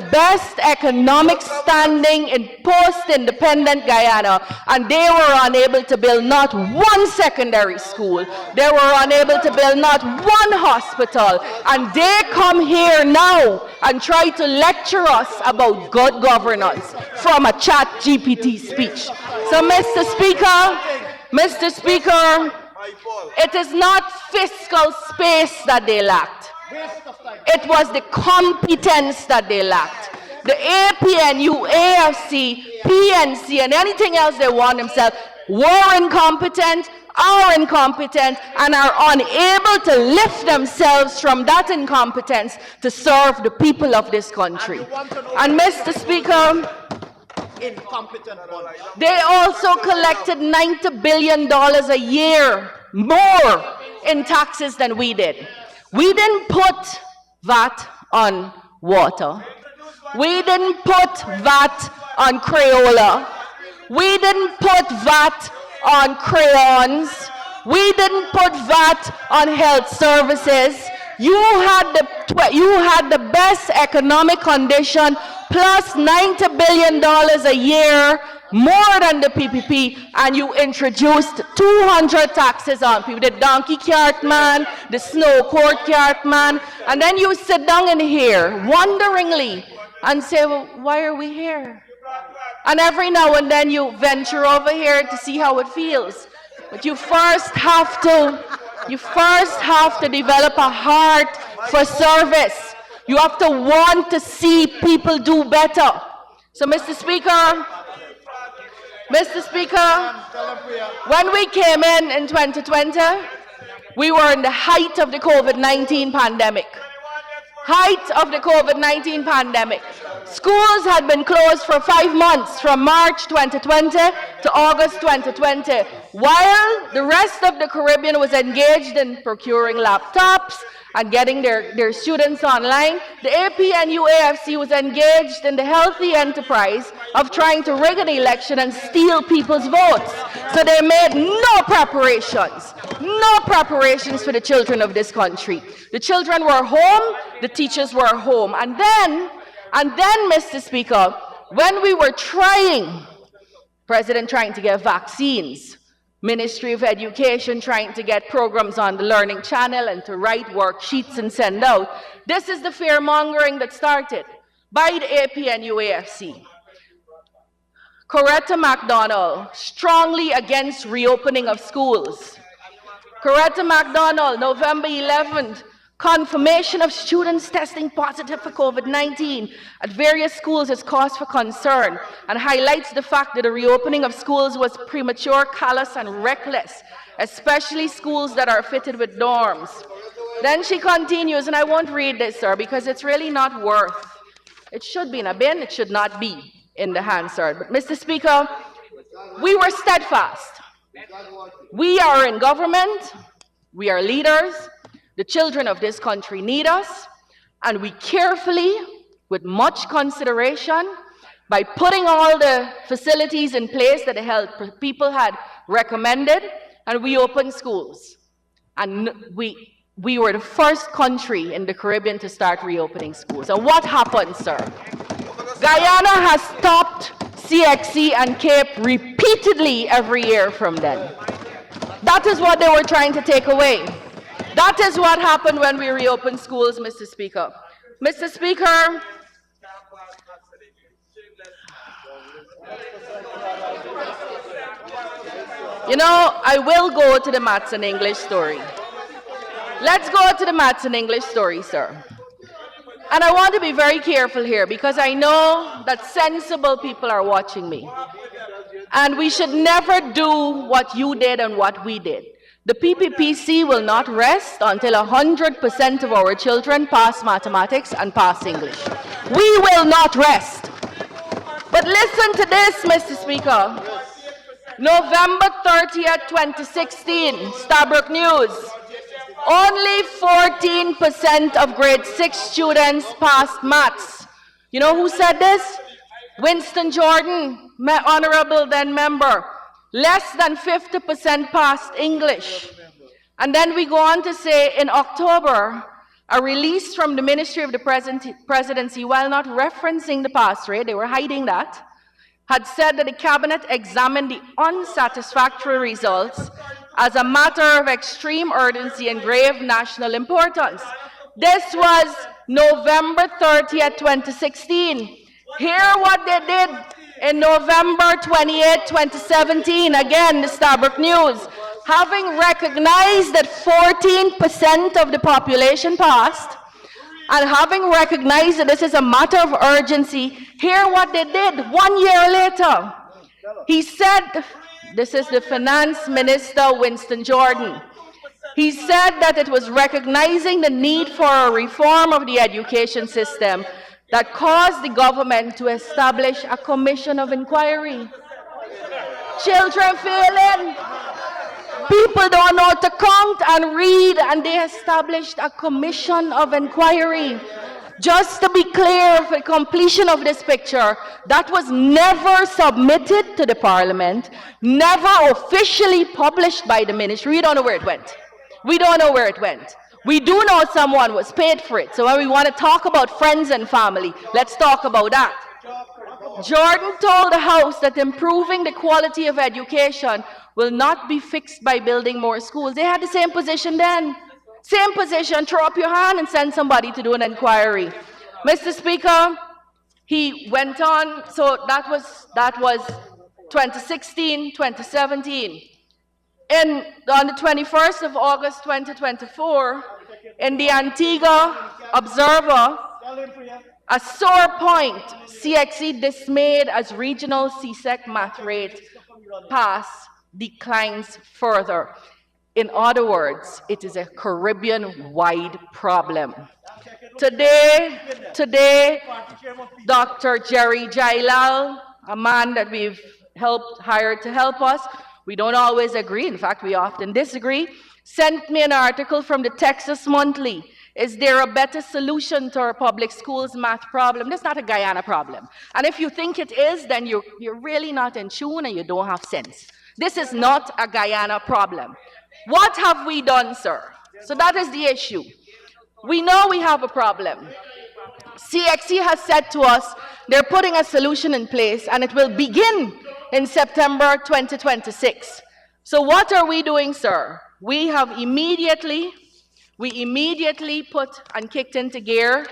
Speaker 9: best economic standing in post-independent Guyana, and they were unable to build not one secondary school. They were unable to build not one hospital, and they come here now and try to lecture us about good governance from a chat GPT speech. So, Mr. Speaker, it is not fiscal space that they lacked. It was the competence that they lacked. The APNU, AFC, PNC, and anything else they want themselves were incompetent, are incompetent, and are unable to lift themselves from that incompetence to serve the people of this country. And Mr. Speaker, they also collected $90 billion a year more in taxes than we did. We didn't put VAT on water. We didn't put VAT on Crayola. We didn't put VAT on crayons. We didn't put VAT on health services. You had the best economic condition, plus $90 billion a year, more than the PPP, and you introduced 200 taxes on people, the donkey cart man, the snow court cart man, and then you sit down in here wonderingly and say, well, why are we here? And every now and then you venture over here to see how it feels. But you first have to develop a heart for service. You have to want to see people do better. So, Mr. Speaker, when we came in 2020, we were in the height of the COVID-19 pandemic. Schools had been closed for 5 months, from March 2020 to August 2020, while the rest of the Caribbean was engaged in procuring laptops and getting their students online. The APNU AFC was engaged in the healthy enterprise of trying to rig an election and steal people's votes. So they made no preparations for the children of this country. The children were home, the teachers were home. And then, Mr. Speaker, when we were President trying to get vaccines, Ministry of Education trying to get programs on the Learning Channel and to write worksheets and send out. This is the fear-mongering that started by the AP and UAFC. Coretta MacDonald, strongly against reopening of schools. Coretta MacDonald, November 11th, confirmation of students testing positive for COVID-19 at various schools is cause for concern and highlights the fact that the reopening of schools was premature, callous, and reckless, especially schools that are fitted with dorms. Then she continues, and I won't read this, sir, because it's really not worth. It should be in a bin, it should not be in the Hansard. But Mr. Speaker, we were steadfast. We are in government, we are leaders, the children of this country need us, and we carefully, with much consideration, by putting all the facilities in place that the health people had recommended, and we opened schools. And we were the first country in the Caribbean to start reopening schools. And what happened, sir? Guyana has stopped CXC and Cape repeatedly every year from then. That is what they were trying to take away. That is what happened when we reopened schools, Mr. Speaker. Mr. Speaker, you know, I will go to the maths and English story. Let's go to the maths and English story, sir. And I want to be very careful here because I know that sensible people are watching me. And we should never do what you did and what we did. The PPPC will not rest until 100% of our children pass mathematics and pass English. We will not rest. But listen to this, Mr. Speaker. November 30th, 2016, Stabrook News. Only 14% of grade 6 students passed maths. You know who said this? Winston Jordan, honorable then member. Less than 50% passed English. And then we go on to say in October, a release from the Ministry of the Presidency, while not referencing the pass rate, they were hiding that, had said that the cabinet examined the unsatisfactory results as a matter of extreme urgency and grave national importance. This was November 30th, 2016. Hear what they did in November 28, 2017, again, the Stabrook News. Having recognized that 14% of the population passed, and having recognized that this is a matter of urgency, hear what they did 1 year later. He said, this is the Finance Minister, Winston Jordan. He said that it was recognizing the need for a reform of the education system that caused the government to establish a commission of inquiry. Children failing, people don't know to count and read, and they established a commission of inquiry. Just to be clear, for completion of this picture, that was never submitted to the Parliament, never officially published by the ministry. We don't know where it went. We don't know where it went. We do know someone was paid for it. So when we want to talk about friends and family, let's talk about that. Jordan told the House that improving the quality of education will not be fixed by building more schools. They had the same position then. Same position, throw up your hand and send somebody to do an inquiry. Mr. Speaker, he went on, so that was 2016, 2017. On the 21st of August 2024, in the Antigua Observer, a sore point, CXC dismayed as regional CSEC math rate pass declines further. In other words, it is a Caribbean-wide problem. Today, Dr. Jerry Jailal, a man that we've hired to help us, we don't always agree, in fact, we often disagree, sent me an article from the Texas Monthly. Is there a better solution to our public schools math problem? That's not a Guyana problem. And if you think it is, then you're really not in tune and you don't have sense. This is not a Guyana problem. What have we done, sir? So that is the issue. We know we have a problem. CXC has said to us they're putting a solution in place and it will begin in September 2026. So what are we doing, sir? We immediately put and kicked into gear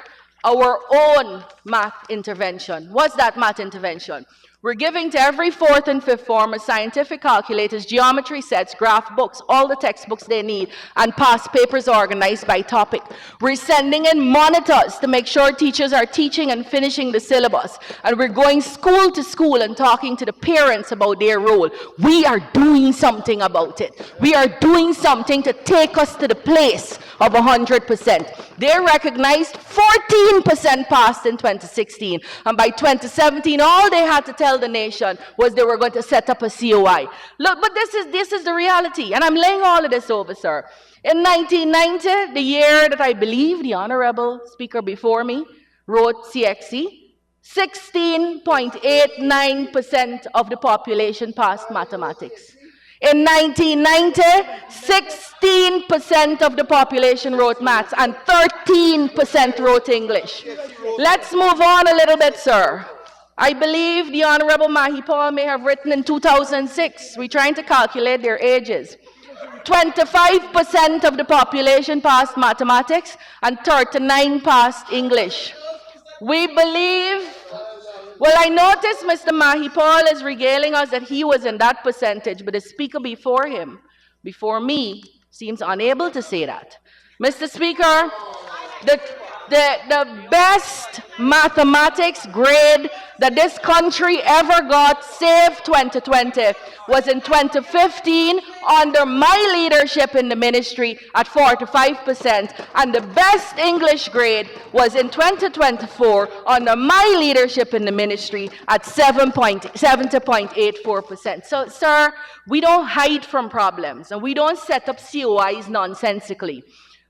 Speaker 9: our own math intervention. What's that math intervention? We're giving to every 4th and 5th former scientific calculators, geometry sets, graph books, all the textbooks they need, and past papers organized by topic. We're sending in monitors to make sure teachers are teaching and finishing the syllabus. And we're going school to school and talking to the parents about their role. We are doing something about it. We are doing something to take us to the place of 100%. They recognized 14% passed in 2016. And by 2017, all they had to tell the nation was they were going to set up a COI. Look, but this is the reality. And I'm laying all of this over, sir. In 1990, the year that I believe the honorable speaker before me wrote CXC, 16.89% of the population passed mathematics. In 1990, 16% of the population wrote maths and 13% wrote English. Let's move on a little bit, sir. I believe the Honorable Mahipal may have written in 2006. We're trying to calculate their ages. 25% of the population passed mathematics and 39% passed English. We believe, well, I noticed Mr. Mahipal is regaling us that he was in that percentage, but the speaker before him, before me, seems unable to say that. Mr. Speaker, the best mathematics grade that this country ever got, save 2020, was in 2015 under my leadership in the ministry at 45%, and the best English grade was in 2024 under my leadership in the ministry at 70.84%. So, sir, we don't hide from problems, and we don't set up COIs nonsensically.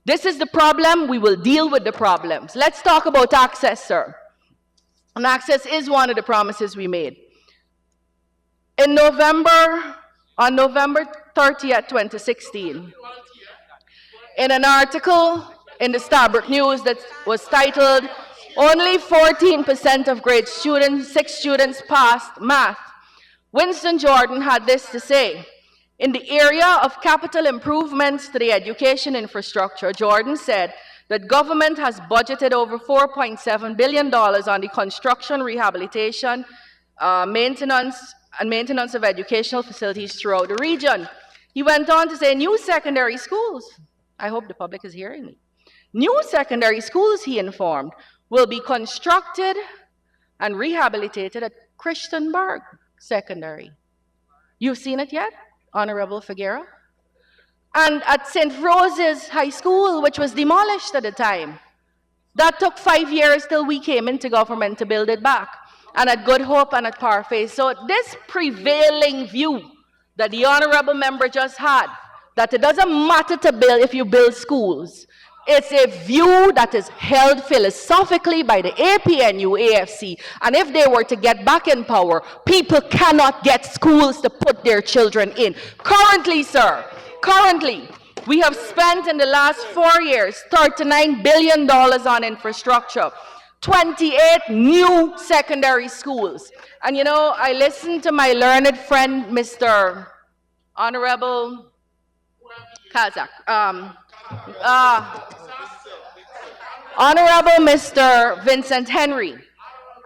Speaker 9: This is the problem. We will deal with the problems. Let's talk about access, sir. And access is one of the promises we made. On November 30th, 2016, in an article in the Starbuck News that was titled, "Only 14% of grade 6 students passed math," Winston Jordan had this to say. In the area of capital improvements to the education infrastructure, Jordan said that government has budgeted over $4.7 billion on the construction, rehabilitation, maintenance of educational facilities throughout the region. He went on to say new secondary schools, I hope the public is hearing me, new secondary schools, he informed, will be constructed and rehabilitated at Christiansburg Secondary. You've seen it yet, Honorable Figueroa? And at St. Rose's High School, which was demolished at the time. That took 5 years till we came into government to build it back. And at Good Hope and at Parfait. So this prevailing view that the honorable member just had, that it doesn't matter to build if you build schools, it's a view that is held philosophically by the APNU, AFC. And if they were to get back in power, people cannot get schools to put their children in. Currently, sir, we have spent in the last 4 years $39 billion on infrastructure, 28 new secondary schools. And you know, I listened to my learned friend, Mr. Honorable Kazak, Honorable Mr. Vincent Henry.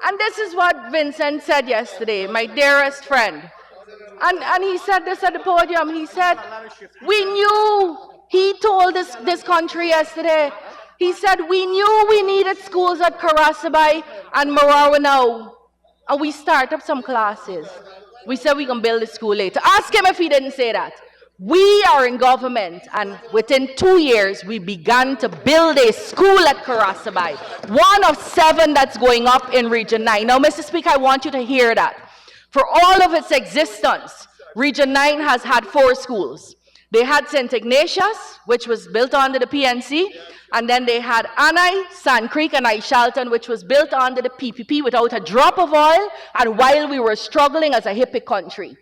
Speaker 9: And this is what Vincent said yesterday, my dearest friend. And he said this at the podium. He said, we knew, he told this country yesterday, he said, we knew we needed schools at Karasabay and Marawanao. And we start up some classes. We said we can build a school later. Ask him if he didn't say that. We are in government, and within 2 years, we began to build a school at Karasabay, one of 7 that's going up in Region 9. Now, Mr. Speaker, I want you to hear that. For all of its existence, Region 9 has had 4 schools. They had St. Ignatius, which was built under the PNC, and then they had Anai, Sand Creek, and Shelton, which was built under the PPP without a drop of oil, and while we were struggling as a hippie country.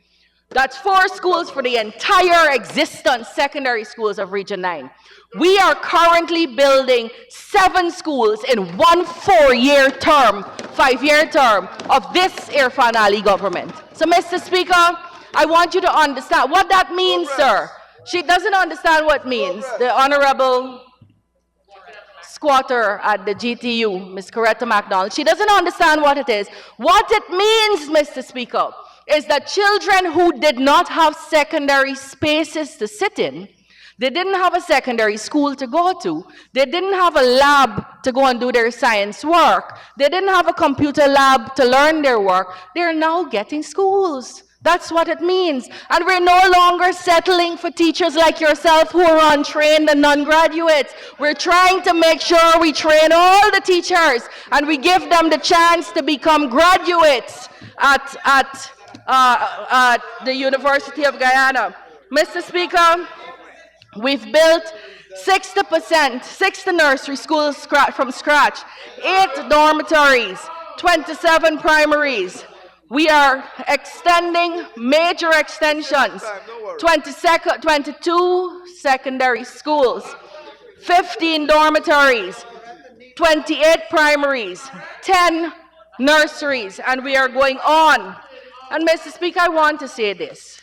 Speaker 9: That's 4 schools for the entire existent secondary schools of Region 9. We are currently building 7 schools in one 4-year term, 5-year term of this Irfan Ali government. So, Mr. Speaker, I want you to understand what that means, sir. She doesn't understand what it means. The Honorable squatter at the GTU, Ms. Coretta MacDonald, she doesn't understand what it is. What it means, Mr. Speaker, is that children who did not have secondary spaces to sit in, they didn't have a secondary school to go to, they didn't have a lab to go and do their science work, they didn't have a computer lab to learn their work, they're now getting schools. That's what it means. And we're no longer settling for teachers like yourself who are untrained and non-graduates. We're trying to make sure we train all the teachers and we give them the chance to become graduates at the University of Guyana. Mr. Speaker, we've built 60 nursery schools from scratch, 8 dormitories, 27 primaries. We are extending major extensions, 22 secondary schools, 15 dormitories, 28 primaries, 10 nurseries, and we are going on. And Mr. Speaker, I want to say this.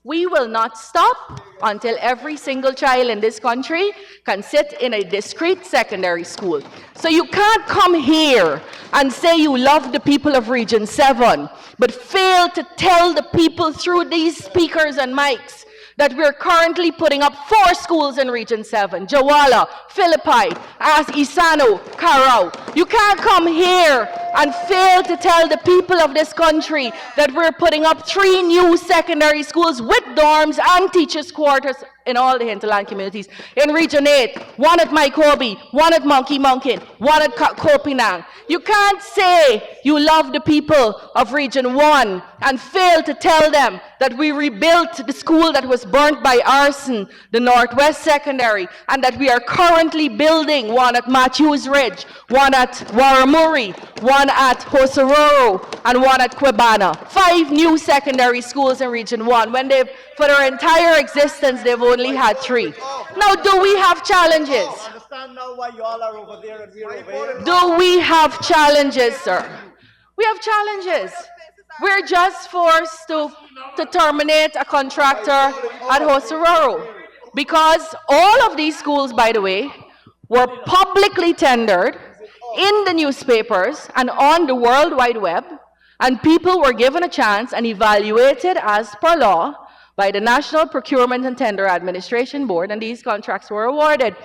Speaker 9: We will not stop until every single child in this country can sit in a discrete secondary school. So you can't come here and say you love the people of Region 7, but fail to tell the people through these speakers and mics that we're currently putting up 4 schools in Region 7, Jawala, Philippi, Isano, Carao. You can't come here and fail to tell the people of this country that we're putting up 3 new secondary schools with dorms and teachers' quarters in all the hinterland communities. In Region 8, 1 at Maikobi, 1 at Monkey Monkin, 1 at Kopinang. You can't say you love the people of Region 1 and fail to tell them that we rebuilt the school that was burnt by arson, the Northwest Secondary, and that we are currently building 1 at Matthews Ridge, 1 at Warramuri, 1 at Hosororo, and 1 at Quebana. 5 new secondary schools in Region 1, when they've, for their entire existence, they've only had 3. Now, do we have challenges? Do we have challenges, sir? We have challenges. We're just forced to terminate a contractor at Hosororo because all of these schools, by the way, were publicly tendered in the newspapers and on the World Wide Web, and people were given a chance and evaluated as per law by the National Procurement and Tender Administration Board, and these contracts were awarded.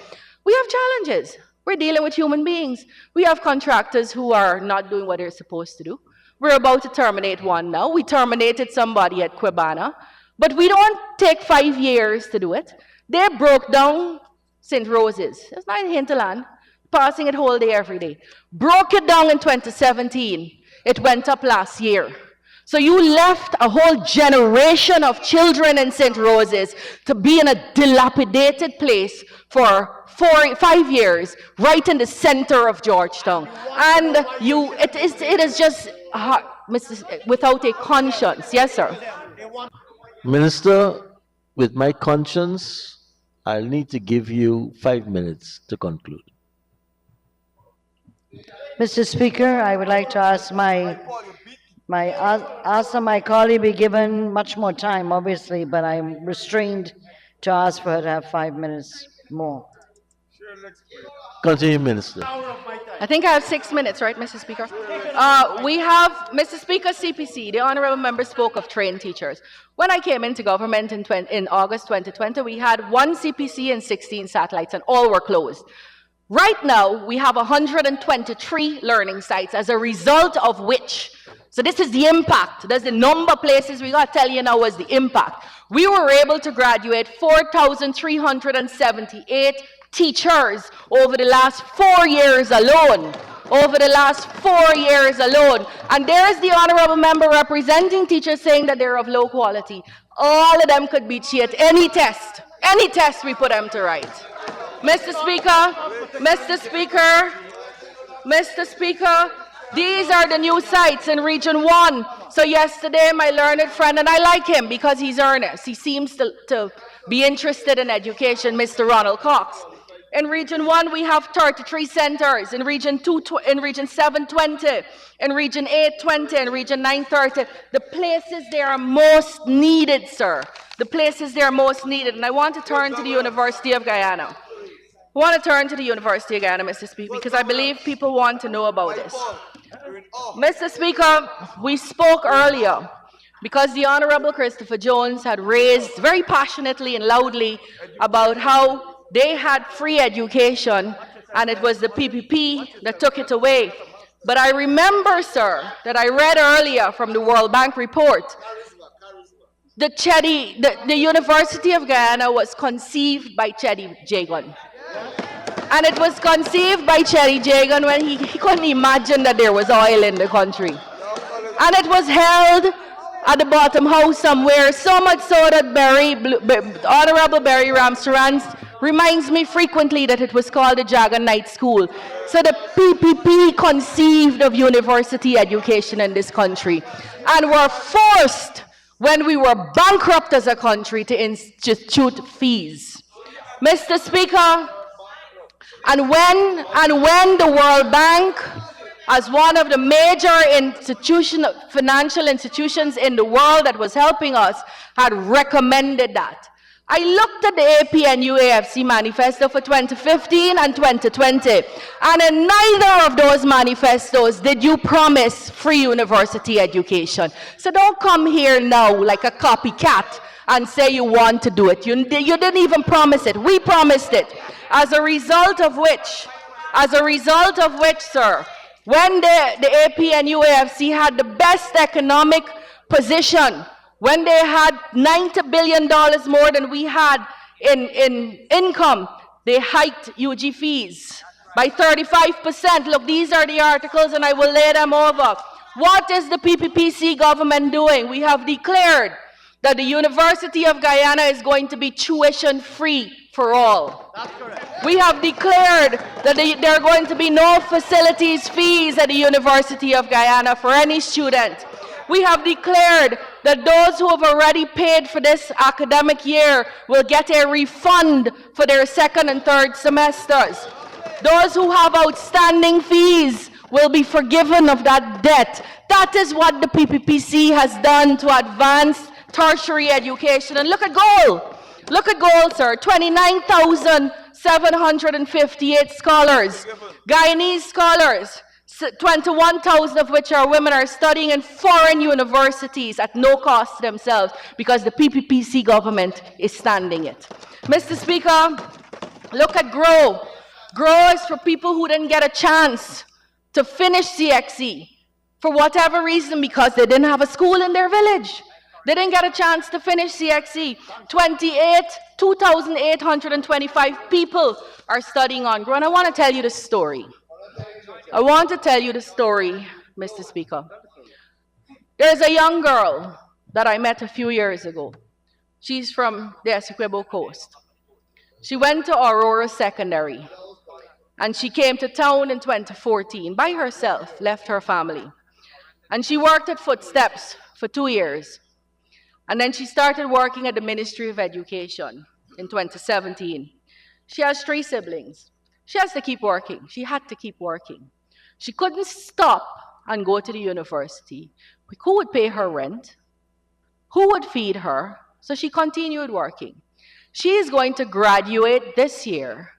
Speaker 9: We have challenges. We're dealing with human beings. We have contractors who are not doing what they're supposed to do. We're about to terminate one now. We terminated somebody at Quebana, but we don't take 5 years to do it. They broke down St. Rose's. It's not in hinterland, passing it whole day every day. Broke it down in 2017. It went up last year. So you left a whole generation of children in St. Rose's to be in a dilapidated place for 5 years, right in the center of Georgetown. And it is just without a conscience. Yes, sir.
Speaker 1: Minister, with my conscience, I'll need to give you 5 minutes to conclude.
Speaker 5: Mr. Speaker, I would like to ask my colleague be given much more time, obviously, but I'm restrained to ask for her to have 5 minutes more.
Speaker 1: Continue, Minister.
Speaker 9: I think I have 6 minutes, right, Mr. Speaker? We have, Mr. Speaker, CPC, the honorable member spoke of trained teachers. When I came into government in August 2020, we had 1 CPC and 16 satellites, and all were closed. Right now, we have 123 learning sites, as a result of which, so this is the impact. That's the number of places we got to tell you now was the impact. We were able to graduate 4,378 teachers over the last 4 years alone. Over the last 4 years alone. And there's the honorable member representing teachers saying that they're of low quality. All of them could beat you at any test. Any test we put them to write. Mr. Speaker, Mr. Speaker, Mr. Speaker, these are the new sites in Region 1. So yesterday, my learned friend, and I like him because he's earnest. He seems to be interested in education, Mr. Ronald Cox. In Region 1, we have 33 centers. In Region 7, 20. In Region 8, 20. In Region 9, 30. The places they are most needed, sir. The places they are most needed. And I want to turn to the University of Guyana. I want to turn to the University of Guyana, Mr. Speaker, because I believe people want to know about this. Mr. Speaker, we spoke earlier because the Honorable Christopher Jones had raised very passionately and loudly about how they had free education and it was the PPP that took it away. But I remember, sir, that I read earlier from the World Bank report that the University of Guyana was conceived by Chedi Jagan. And it was conceived by Chedi Jagan when he couldn't imagine that there was oil in the country. And it was held at the bottom house somewhere, so much so that Honorable Barry Ramsarans reminds me frequently that it was called the Jagan Night School. So the PPP conceived of university education in this country and were forced, when we were bankrupt as a country, to institute fees. Mr. Speaker, and when the World Bank, as one of the major financial institutions in the world that was helping us, had recommended that, I looked at the APNU AFC manifesto for 2015 and 2020, and in neither of those manifestos did you promise free university education. So don't come here now like a copycat and say you want to do it. You didn't even promise it. We promised it. As a result of which, sir, when the APNU AFC had the best economic position, when they had $90 billion more than we had in income, they hiked UG fees by 35%. Look, these are the articles and I will lay them over. What is the PPPC government doing? We have declared that the University of Guyana is going to be tuition free for all. That's correct. We have declared that there are going to be no facilities fees at the University of Guyana for any student. We have declared that those who have already paid for this academic year will get a refund for their second and third semesters. Those who have outstanding fees will be forgiven of that debt. That is what the PPPC has done to advance tertiary education. And look at goal. Look at goal, sir. 29,758 scholars. Guyanese scholars, 21,000 of which are women, are studying in foreign universities at no cost to themselves because the PPPC government is standing it. Mr. Speaker, look at GROW. GROW is for people who didn't get a chance to finish CXE for whatever reason, because they didn't have a school in their village. They didn't get a chance to finish CXE. 2,825 people are studying on GROW. And I want to tell you the story. Mr. Speaker. There's a young girl that I met a few years ago. She's from the Essequibo Coast. She went to Aurora Secondary, and she came to town in 2014 by herself, left her family. And she worked at Footsteps for 2 years. And then she started working at the Ministry of Education in 2017. She has 3 siblings. She has to keep working. She had to keep working. She couldn't stop and go to the university. Who would pay her rent? Who would feed her? So she continued working. She is going to graduate this year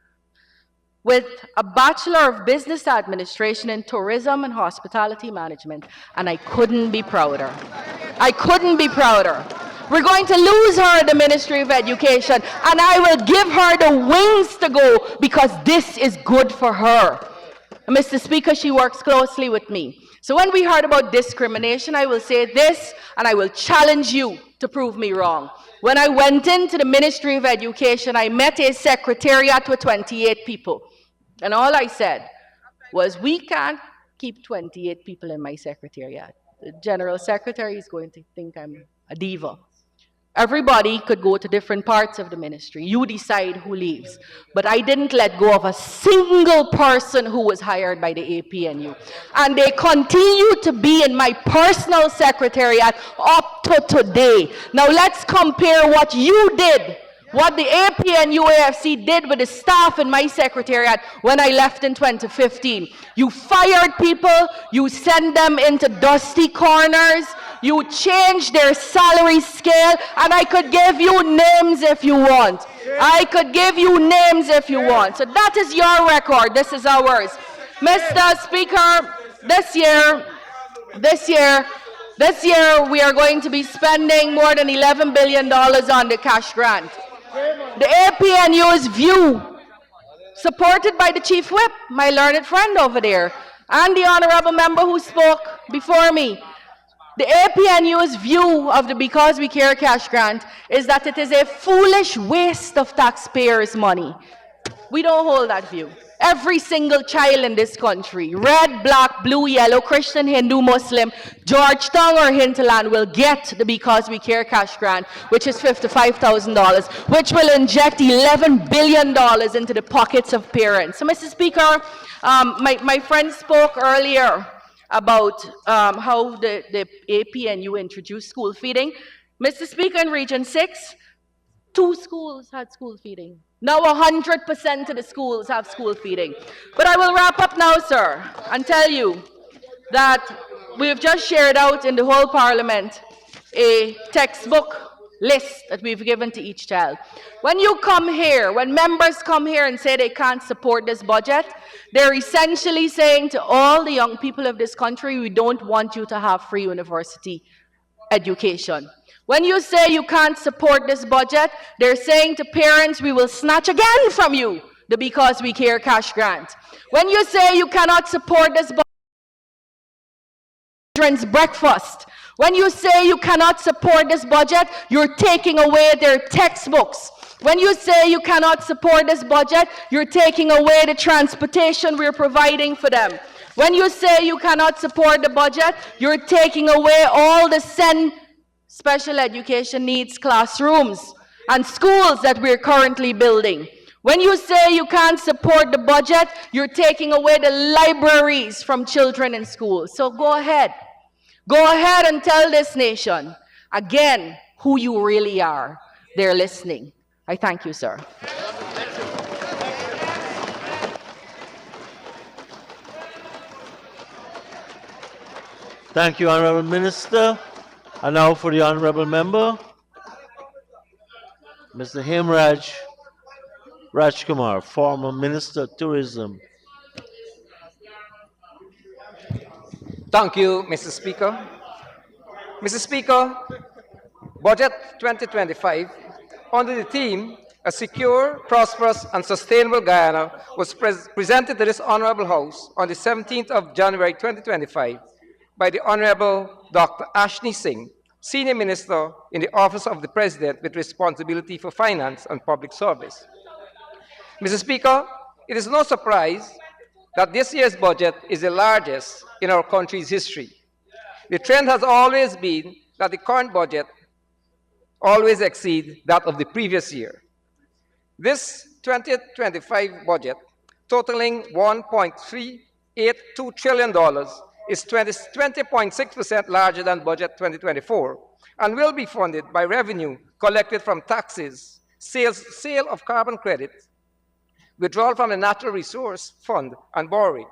Speaker 9: with a Bachelor of Business Administration in Tourism and Hospitality Management, and I couldn't be prouder. I couldn't be prouder. We're going to lose her at the Ministry of Education, and I will give her the wings to go because this is good for her. And Mr. Speaker, she works closely with me. So when we heard about discrimination, I will say this, and I will challenge you to prove me wrong. When I went into the Ministry of Education, I met a secretariat with 28 people. And all I said was, we can't keep 28 people in my secretariat. The General Secretary is going to think I'm a diva. Everybody could go to different parts of the ministry. You decide who leaves. But I didn't let go of a single person who was hired by the APNU. And they continue to be in my personal secretariat up to today. Now let's compare what you did, what the APNU AFC did with the staff in my secretariat when I left in 2015. You fired people, you sent them into dusty corners, you changed their salary scale, and I could give you names if you want. I could give you names if you want. So that is your record, this is ours. Mr. Speaker, this year we are going to be spending more than $11 billion on the cash grant. The APNU's view, supported by the Chief Whip, my learned friend over there, and the honorable member who spoke before me, the APNU's view of the Because We Care cash grant is that it is a foolish waste of taxpayers' money. We don't hold that view. Every single child in this country, red, black, blue, yellow, Christian, Hindu, Muslim, Georgetown or Hinterland, will get the Because We Care cash grant, which is $55,000, which will inject $11 billion into the pockets of parents. So, Mr. Speaker, my friend spoke earlier about how the APNU introduced school feeding. Mr. Speaker, in Region 6, 2 schools had school feeding. Now 100% of the schools have school feeding. But I will wrap up now, sir, and tell you that we have just shared out in the whole Parliament a textbook list that we've given to each child. When you come here, when members come here and say they can't support this budget, they're essentially saying to all the young people of this country, we don't want you to have free university education. When you say you can't support this budget, they're saying to parents, we will snatch again from you the Because We Care cash grant. When you say you cannot support this budget, children's breakfast. When you say you cannot support this budget, you're taking away their textbooks. When you say you cannot support this budget, you're taking away the transportation we're providing for them. When you say you cannot support the budget, you're taking away all the special education needs classrooms and schools that we're currently building. When you say you can't support the budget, you're taking away the libraries from children in school. So go ahead. Go ahead and tell this nation, again, who you really are. They're listening. I thank you, sir.
Speaker 1: Thank you, Honorable Minister. And now for the Honorable Member, Mr. Hemraj Rajkumar, former Minister of Tourism.
Speaker 10: Thank you, Mr. Speaker. Mr. Speaker, Budget 2025, under the theme, A Secure, Prosperous and Sustainable Guyana, was presented to this Honorable House on the 17th of January 2025 by the Honorable Dr. Ashni Singh, Senior Minister in the Office of the President with responsibility for finance and public service. Mr. Speaker, it is no surprise that this year's budget is the largest in our country's history. The trend has always been that the current budget always exceeds that of the previous year. This 2025 budget, totaling $1.382 trillion, is 20.6% larger than budget 2024 and will be funded by revenue collected from taxes, sale of carbon credits, withdrawal from the Natural Resource Fund, and borrowing.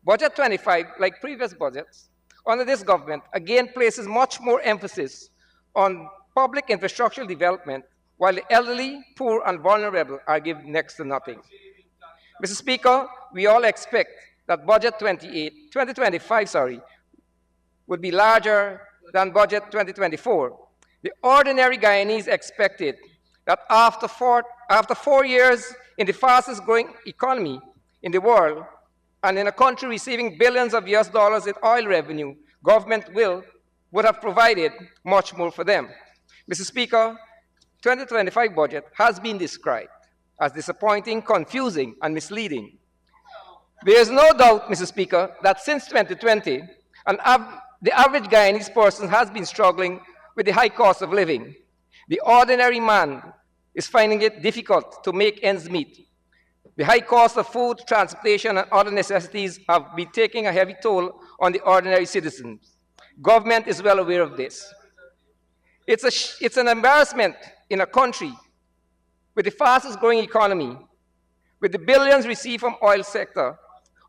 Speaker 10: Budget 25, like previous budgets, under this government, again places much more emphasis on public infrastructural development, while the elderly, poor, and vulnerable are given next to nothing. Mr. Speaker, we all expect that Budget 2025 would be larger than Budget 2024. The ordinary Guyanese expected that after 4 years in the fastest growing economy in the world, and in a country receiving billions of US dollars in oil revenue, government would have provided much more for them. Mr. Speaker, 2025 budget has been described as disappointing, confusing, and misleading. There is no doubt, Mr. Speaker, that since 2020, the average Guyanese person has been struggling with the high cost of living. The ordinary man is finding it difficult to make ends meet. The high cost of food, transportation, and other necessities have been taking a heavy toll on the ordinary citizens. Government is well aware of this. It's an embarrassment in a country with the fastest growing economy, with the billions received from oil sector,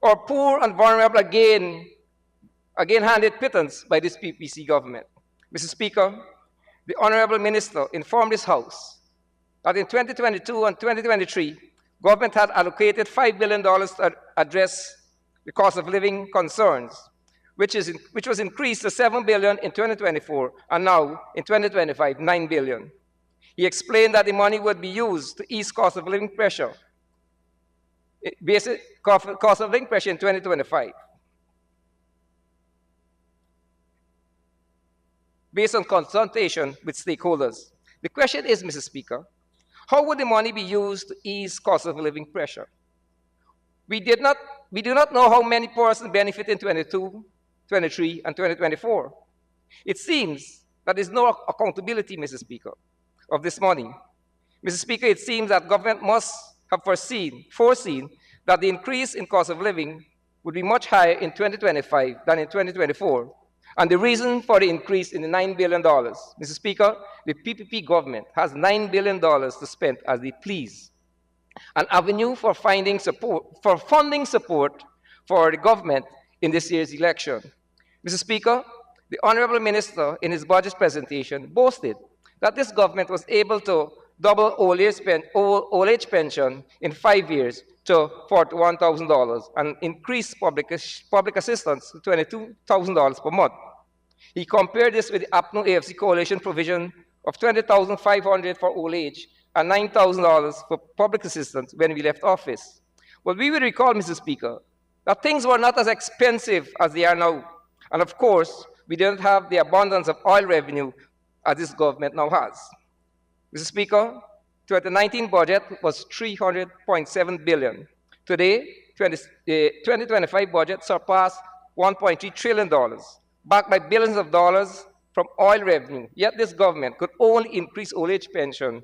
Speaker 10: or poor and vulnerable again handed pittance by this PPC government. Mr. Speaker, the Honorable Minister informed this House that in 2022 and 2023, government had allocated $5 billion to address the cost of living concerns, which was increased to $7 billion in 2024, and now in 2025, $9 billion. He explained that the money would be used to ease cost of living pressure, basic cost of living pressure in 2025, based on consultation with stakeholders. The question is, Mr. Speaker, how would the money be used to ease cost of living pressure? We do not know how many persons benefit in 22, 23, and 2024. It seems that there is no accountability, Mr. Speaker, of this money. Mr. Speaker, it seems that government must have foreseen that the increase in cost of living would be much higher in 2025 than in 2024. And the reason for the increase in the $9 billion, Mr. Speaker, the PPP government has $9 billion to spend as they please. An avenue for funding support for the government in this year's election. Mr. Speaker, the Honorable Minister in his budget presentation boasted that this government was able to double old age pension in 5 years to $41,000 and increase public assistance to $22,000 per month. He compared this with the APNO AFC coalition provision of $20,500 for old age and $9,000 for public assistance when we left office. Well, we will recall, Mr. Speaker, that things were not as expensive as they are now. And of course, we didn't have the abundance of oil revenue as this government now has. Mr. Speaker, 2019 budget was $300.7 billion. Today, 2025 budget surpassed $1.3 trillion, backed by billions of dollars from oil revenue. Yet this government could only increase old age pension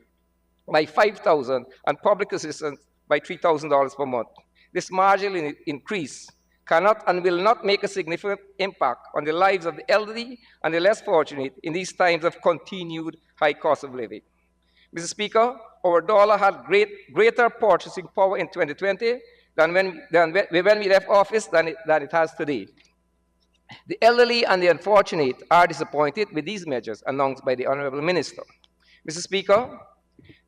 Speaker 10: by $5,000 and public assistance by $3,000 per month. This marginal increase cannot and will not make a significant impact on the lives of the elderly and the less fortunate in these times of continued high cost of living. Mr. Speaker, our dollar had greater purchasing power in 2020 than when we left office than it has today. The elderly and the unfortunate are disappointed with these measures announced by the Honorable Minister. Mr. Speaker,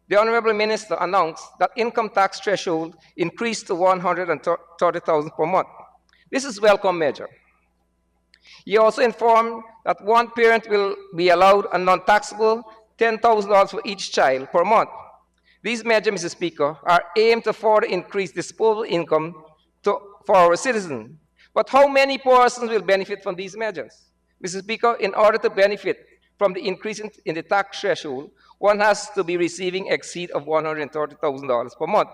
Speaker 10: the Honorable Minister announced that income tax threshold increased to $130,000 per month. This is a welcome measure. He also informed that one parent will be allowed a non-taxable $10,000 for each child per month. These measures, Mr. Speaker, are aimed to further increase disposable income for our citizens. But how many persons will benefit from these measures? Mr. Speaker, in order to benefit from the increase in the tax threshold, one has to be receiving exceed of $130,000 per month.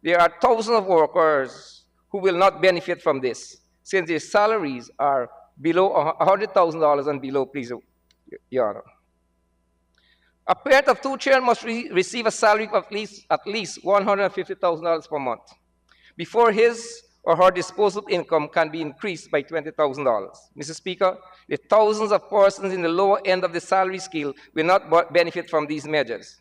Speaker 10: There are thousands of workers who will not benefit from this, since their salaries are below $100,000 and below, please, Your Honor. A parent of 2 children must receive a salary of at least $150,000 per month before his or her disposable income can be increased by $20,000. Mr. Speaker, the thousands of persons in the lower end of the salary scale will not benefit from these measures.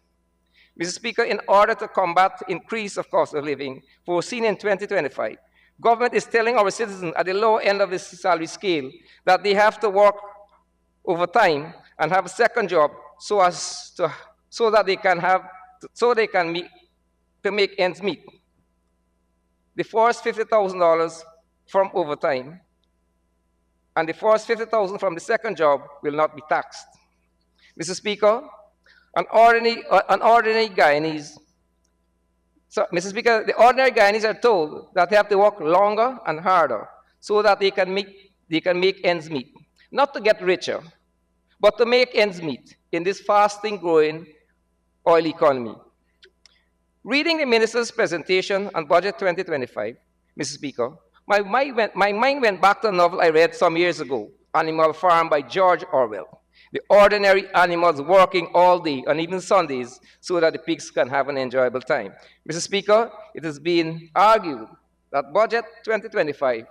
Speaker 10: Mr. Speaker, in order to combat the increase of cost of living foreseen in 2025, government is telling our citizens at the lower end of the salary scale that they have to work overtime and have a second job so that they can make ends meet. The first $50,000 from overtime and the first $50,000 from the second job will not be taxed. Mr. Speaker, an ordinary Guyanese, Mr. Speaker, the ordinary Guyanese are told that they have to work longer and harder so that they can make ends meet, not to get richer, but to make ends meet in this fastly growing oil economy. Reading the minister's presentation on Budget 2025, Mr. Speaker, my mind went back to a novel I read some years ago, Animal Farm by George Orwell. the ordinary animals working all day and even Sundays so that the pigs can have an enjoyable time. Mr. Speaker, it has been argued that Budget 2025,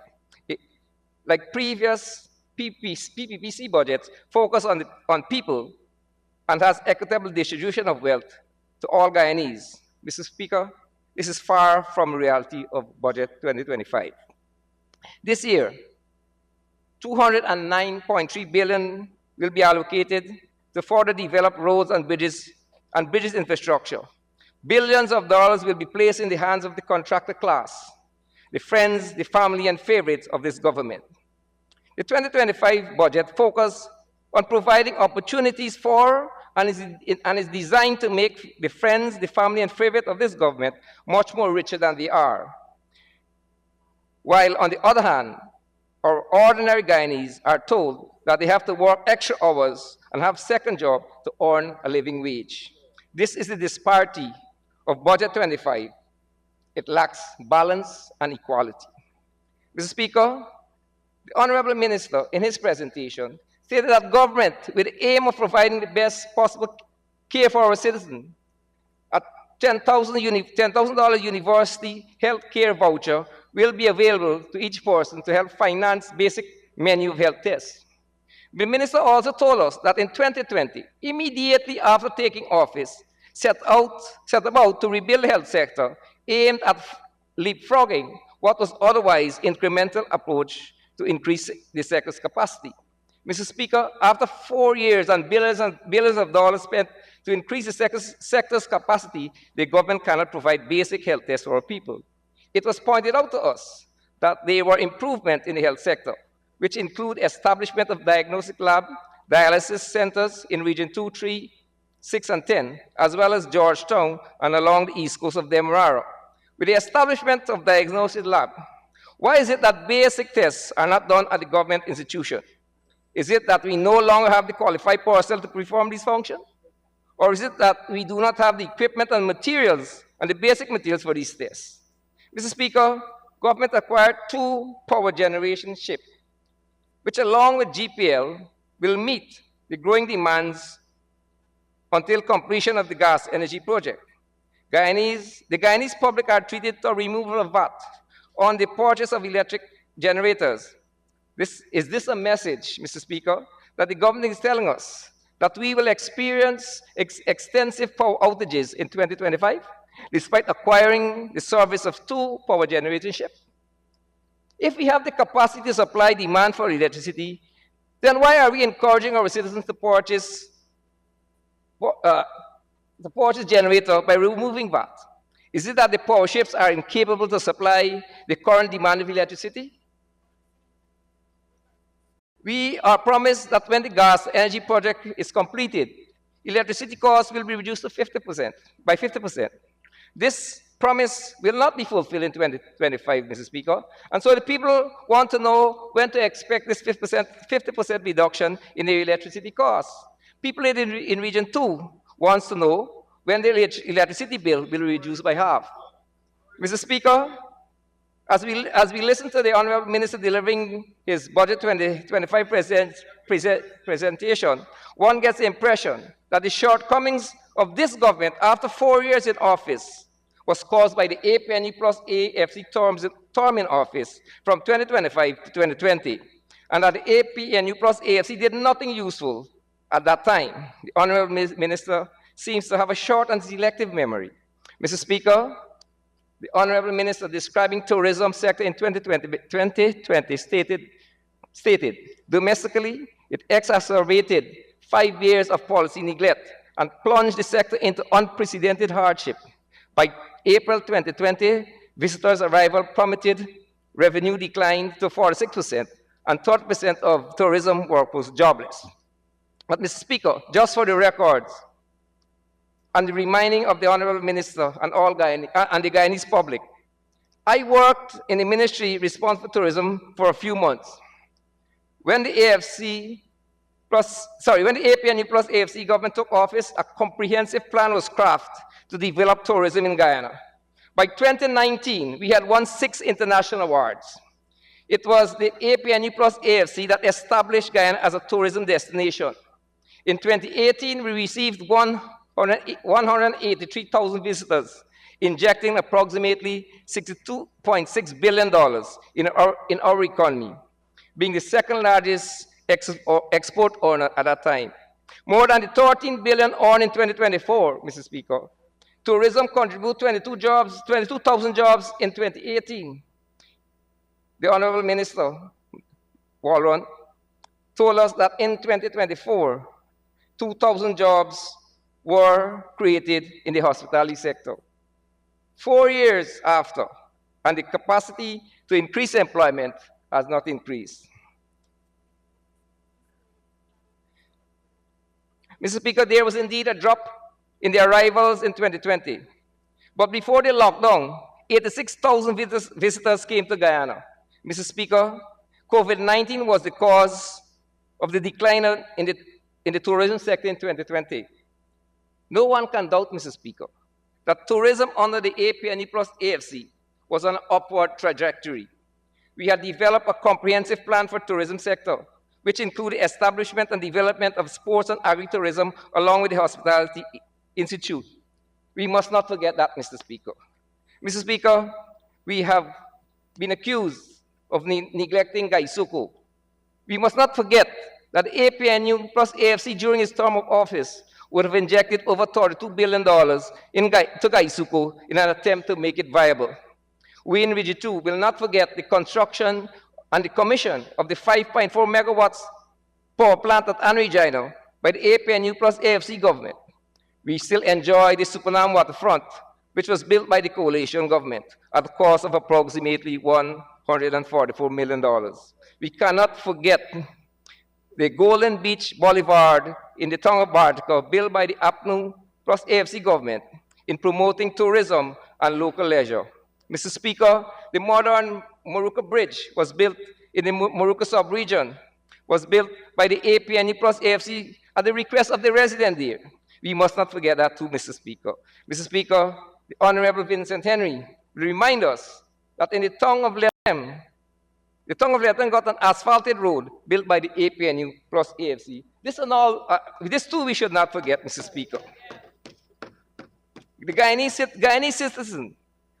Speaker 10: like previous PPPC budgets, focus on people and has equitable distribution of wealth to all Guyanese. Mr. Speaker, this is far from reality of Budget 2025. This year, 209.3 billion will be allocated to further develop roads and bridges infrastructure. Billions of dollars will be placed in the hands of the contractor class, the friends, the family, and favorites of this government. The 2025 budget focuses on providing opportunities for and is designed to make the friends, the family, and favorite of this government much more richer than they are. While on the other hand, our ordinary Guyanese are told that they have to work extra hours and have second job to earn a living wage. This is the disparity of Budget 25. It lacks balance and equality. Mr. Speaker, the Honorable Minister, in his presentation, stated that government, with the aim of providing the best possible care for our citizens, a $10,000 university health care voucher will be available to each person to help finance basic menu of health tests. The minister also told us that in 2020, immediately after taking office, set about to rebuild the health sector aimed at leapfrogging what was otherwise incremental approach to increase the sector's capacity. Mr. Speaker, after 4 years and billions of dollars spent to increase the sector's capacity, the government cannot provide basic health tests for our people. It was pointed out to us that there were improvements in the health sector, which include establishment of diagnostic lab, dialysis centers in Region 2, 3, 6, and 10, as well as Georgetown and along the east coast of Demerara. With the establishment of diagnostic lab, why is it that basic tests are not done at the government institution? Is it that we no longer have the qualified personnel to perform these functions? Or is it that we do not have the equipment and materials and the basic materials for these tests? Mr. Speaker, government acquired 2 power generation ships, which along with GPL will meet the growing demands until completion of the gas energy project. The Guyanese public are treated to removal of VAT on the purchase of electric generators. Is this a message, Mr. Speaker, that the government is telling us that we will experience extensive power outages in 2025, despite acquiring the service of 2 power generation ships? If we have the capacity to supply demand for electricity, then why are we encouraging our citizens to purchase generator by removing VAT? Is it that the power ships are incapable to supply the current demand of electricity? We are promised that when the gas energy project is completed, electricity costs will be reduced to 50%, by 50%. This promise will not be fulfilled in 2025, Mr. Speaker. And so the people want to know when to expect this 50% reduction in the electricity costs. People in Region 2 wants to know when the electricity bill will be reduced by half. Mr. Speaker, as we listen to the Honorable Minister delivering his Budget 2025 presentation, one gets the impression that the shortcomings of this government after 4 years in office was caused by the APNU plus AFC term in office from 2025 to 2020, and that the APNU plus AFC did nothing useful at that time. The Honorable Minister seems to have a short and selective memory. Mr. Speaker, the Honorable Minister describing tourism sector in 2020 stated, domestically, it exacerbated 5 years of policy neglect and plunged the sector into unprecedented hardship. By April 2020, visitors' arrival plummeted, revenue declined to 46%, and 30% of tourism workers jobless. But Mr. Speaker, just for the records, and the reminding of the Honorable Minister and the Guyanese public, I worked in the ministry responsible for tourism for a few months. When the APNU plus AFC government took office, a comprehensive plan was crafted to develop tourism in Guyana. By 2019, we had won 6 international awards. It was the APNU plus AFC that established Guyana as a tourism destination. In 2018, we received 183,000 visitors, injecting approximately $62.6 billion in our economy, being the second largest export earner at that time. More than the 13 billion earned in 2024, Mr. Speaker. Tourism contributed 22,000 jobs in 2018. The Honorable Minister, Walron, told us that in 2024, 2,000 jobs were created in the hospitality sector. 4 years after, and the capacity to increase employment has not increased. Mr. Speaker, there was indeed a drop in the arrivals in 2020. But before the lockdown, 86,000 visitors came to Guyana. Mr. Speaker, COVID-19 was the cause of the decline in the tourism sector in 2020. No one can doubt, Mr. Speaker, that tourism under the APNE plus AFC was on an upward trajectory. We had developed a comprehensive plan for tourism sector, which included establishment and development of sports and agritourism along with the Hospitality Institute. We must not forget that, Mr. Speaker. Mr. Speaker, we have been accused of neglecting Gaisuku. We must not forget that the APNU plus AFC during its term of office would have injected over $32 billion to Gaisuku in an attempt to make it viable. We in Region 2 will not forget the construction and the commission of the 5.4 megawatts power plant at Anregina by the APNU plus AFC government. We still enjoy the Supanam waterfront, which was built by the coalition government at the cost of approximately $144 million. We cannot forget the Golden Beach Boulevard in the town of Bartica, built by the APNU plus AFC government in promoting tourism and local leisure. Mr. Speaker, the modern Moruca Bridge was built in the Moruca sub-region, was built by the APNE plus AFC at the request of the resident there. We must not forget that too, Mr. Speaker. Mr. Speaker, the Honorable Vincent Henry will remind us that in the town of Letem got an asphalted road built by the APNU plus AFC. This too we should not forget, Mr. Speaker. The Guyanese citizen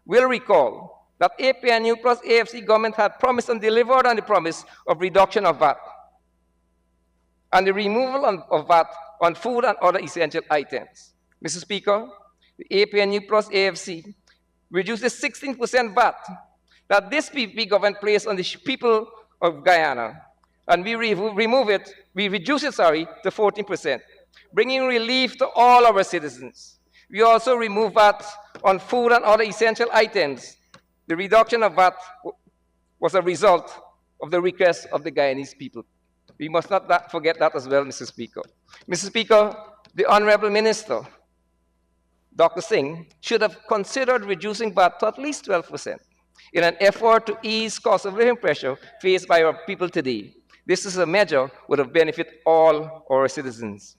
Speaker 10: will recall that APNU plus AFC government had promised and delivered on the promise of reduction of VAT and the removal of VAT on food and other essential items. Mr. Speaker, the APNU plus AFC reduced the 16% VAT that this PPP government placed on the people of Guyana, and we reduce it to 14%, bringing relief to all our citizens. We also remove VAT on food and other essential items. The reduction of VAT was a result of the request of the Guyanese people. We must not forget that as well, Mr. Speaker. Mr. Speaker, the Honorable Minister, Dr. Singh, should have considered reducing VAT to at least 12% in an effort to ease cost of living pressure faced by our people today. This is a measure that would have benefited all our citizens.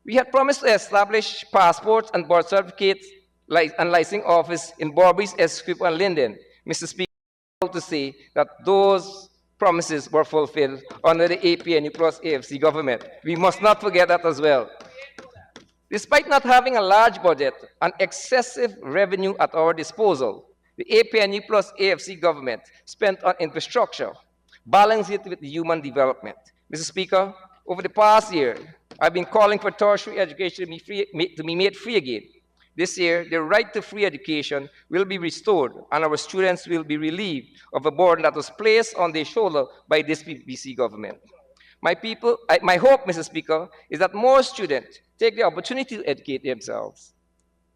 Speaker 10: We had promised to establish passports and birth certificates and licensing office in Borbois, Essequibo, and Linden. Mr. Speaker, I'm proud to say that those promises were fulfilled under the APNU plus AFC government. We must not forget that as well. Despite not having a large budget and excessive revenue at our disposal, the APNU plus AFC government spent on infrastructure, balanced it with human development. Mr. Speaker, over the past year, I've been calling for tertiary education to be made free again. This year, the right to free education will be restored, and our students will be relieved of a burden that was placed on their shoulder by this PPC government. My hope, Mr. Speaker, is that more students take the opportunity to educate themselves.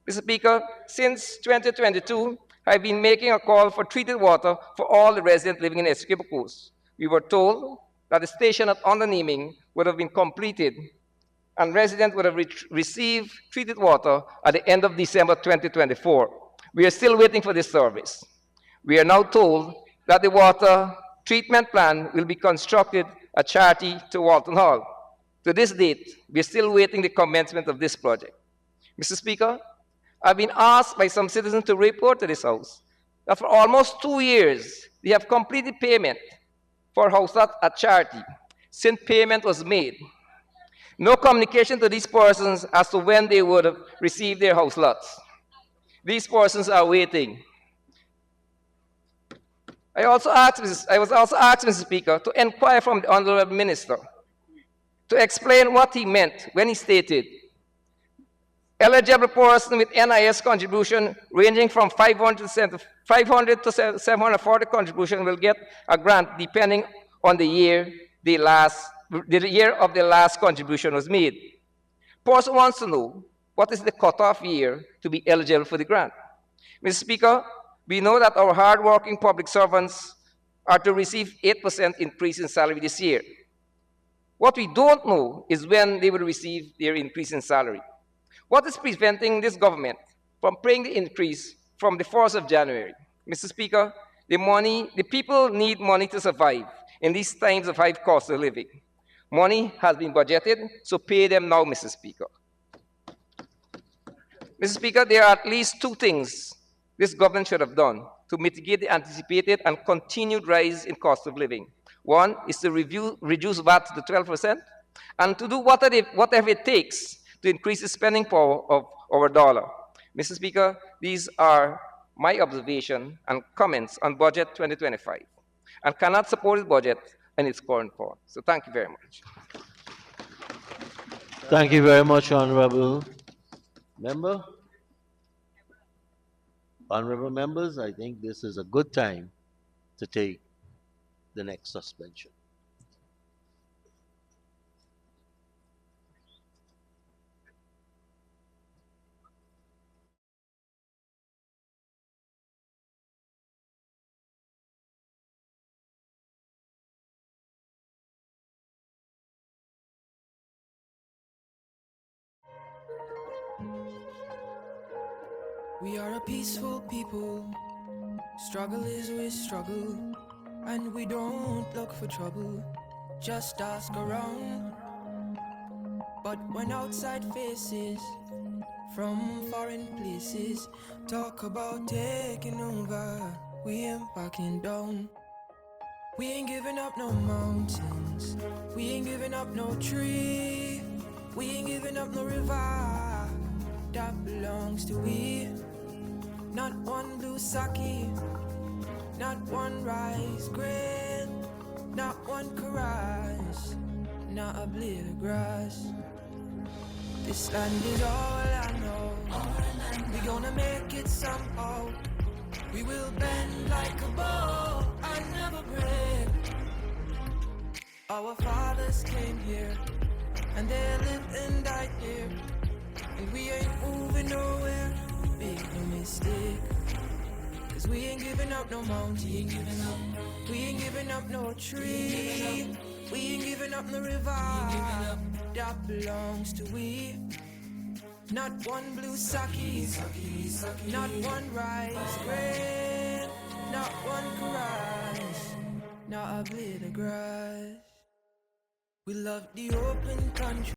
Speaker 10: Mr. Speaker, since 2022, I've been making a call for treated water for all the residents living in Essequibo Coast. We were told that the station at Undernaming would have been completed and residents would have received treated water at the end of December 2024. We are still waiting for this service. We are now told that the water treatment plant will be constructed at Charity to Walton Hall. To this date, we are still waiting the commencement of this project. Mr. Speaker, I've been asked by some citizens to report to this House that for almost 2 years, they have completed payment for house at Charity. since payment was made. No communication to these persons as to when they would have received their house lots. These persons are waiting. I was also asked, Mr. Speaker, to inquire from the Honorable Minister to explain what he meant when he stated eligible person with NIS contribution ranging from 500 to 740 contribution will get a grant depending on the year the year of the last contribution was made. Person wants to know what is the cutoff year to be eligible for the grant. Mr. Speaker, we know that our hardworking public servants are to receive 8% increase in salary this year. What we don't know is when they will receive their increase in salary. What is preventing this government from paying the increase from the 1st of January? Mr. Speaker, the people need money to survive in these times of high cost of living. Money has been budgeted, so pay them now, Mr. Speaker. Mr. Speaker, there are at least two things this government should have done to mitigate the anticipated and continued rise in cost of living. One is to reduce VAT to 12%, and to do whatever it takes to increase the spending power of our dollar. Mr. Speaker, these are my observation and comments on Budget 2025, and cannot support the budget in its current form. So thank you very much.
Speaker 1: Thank you very much, Honorable Member. Honorable members, I think this is a good time to take the next suspension.
Speaker 11: We are a peaceful people, struggle is we struggle, and we don't look for trouble, just ask around. But when outside faces from foreign places talk about taking over, we ain't backing down. We ain't giving up no mountains, we ain't giving up no tree, we ain't giving up no river that belongs to we. Not one blue sake, not one rice grain, not one karage, not a blade of grass. This land is all I know. We gonna make it somehow. We will bend like a bow and never break. Our fathers came here and they lived and died here, and we ain't moving nowhere. Make no mistake, 'cause we ain't giving up no mountain, we ain't giving up no tree, we ain't giving up no river that belongs to we. Not one blue sake, not one rice grain, not one karage, not a blade of grass. We love the open country.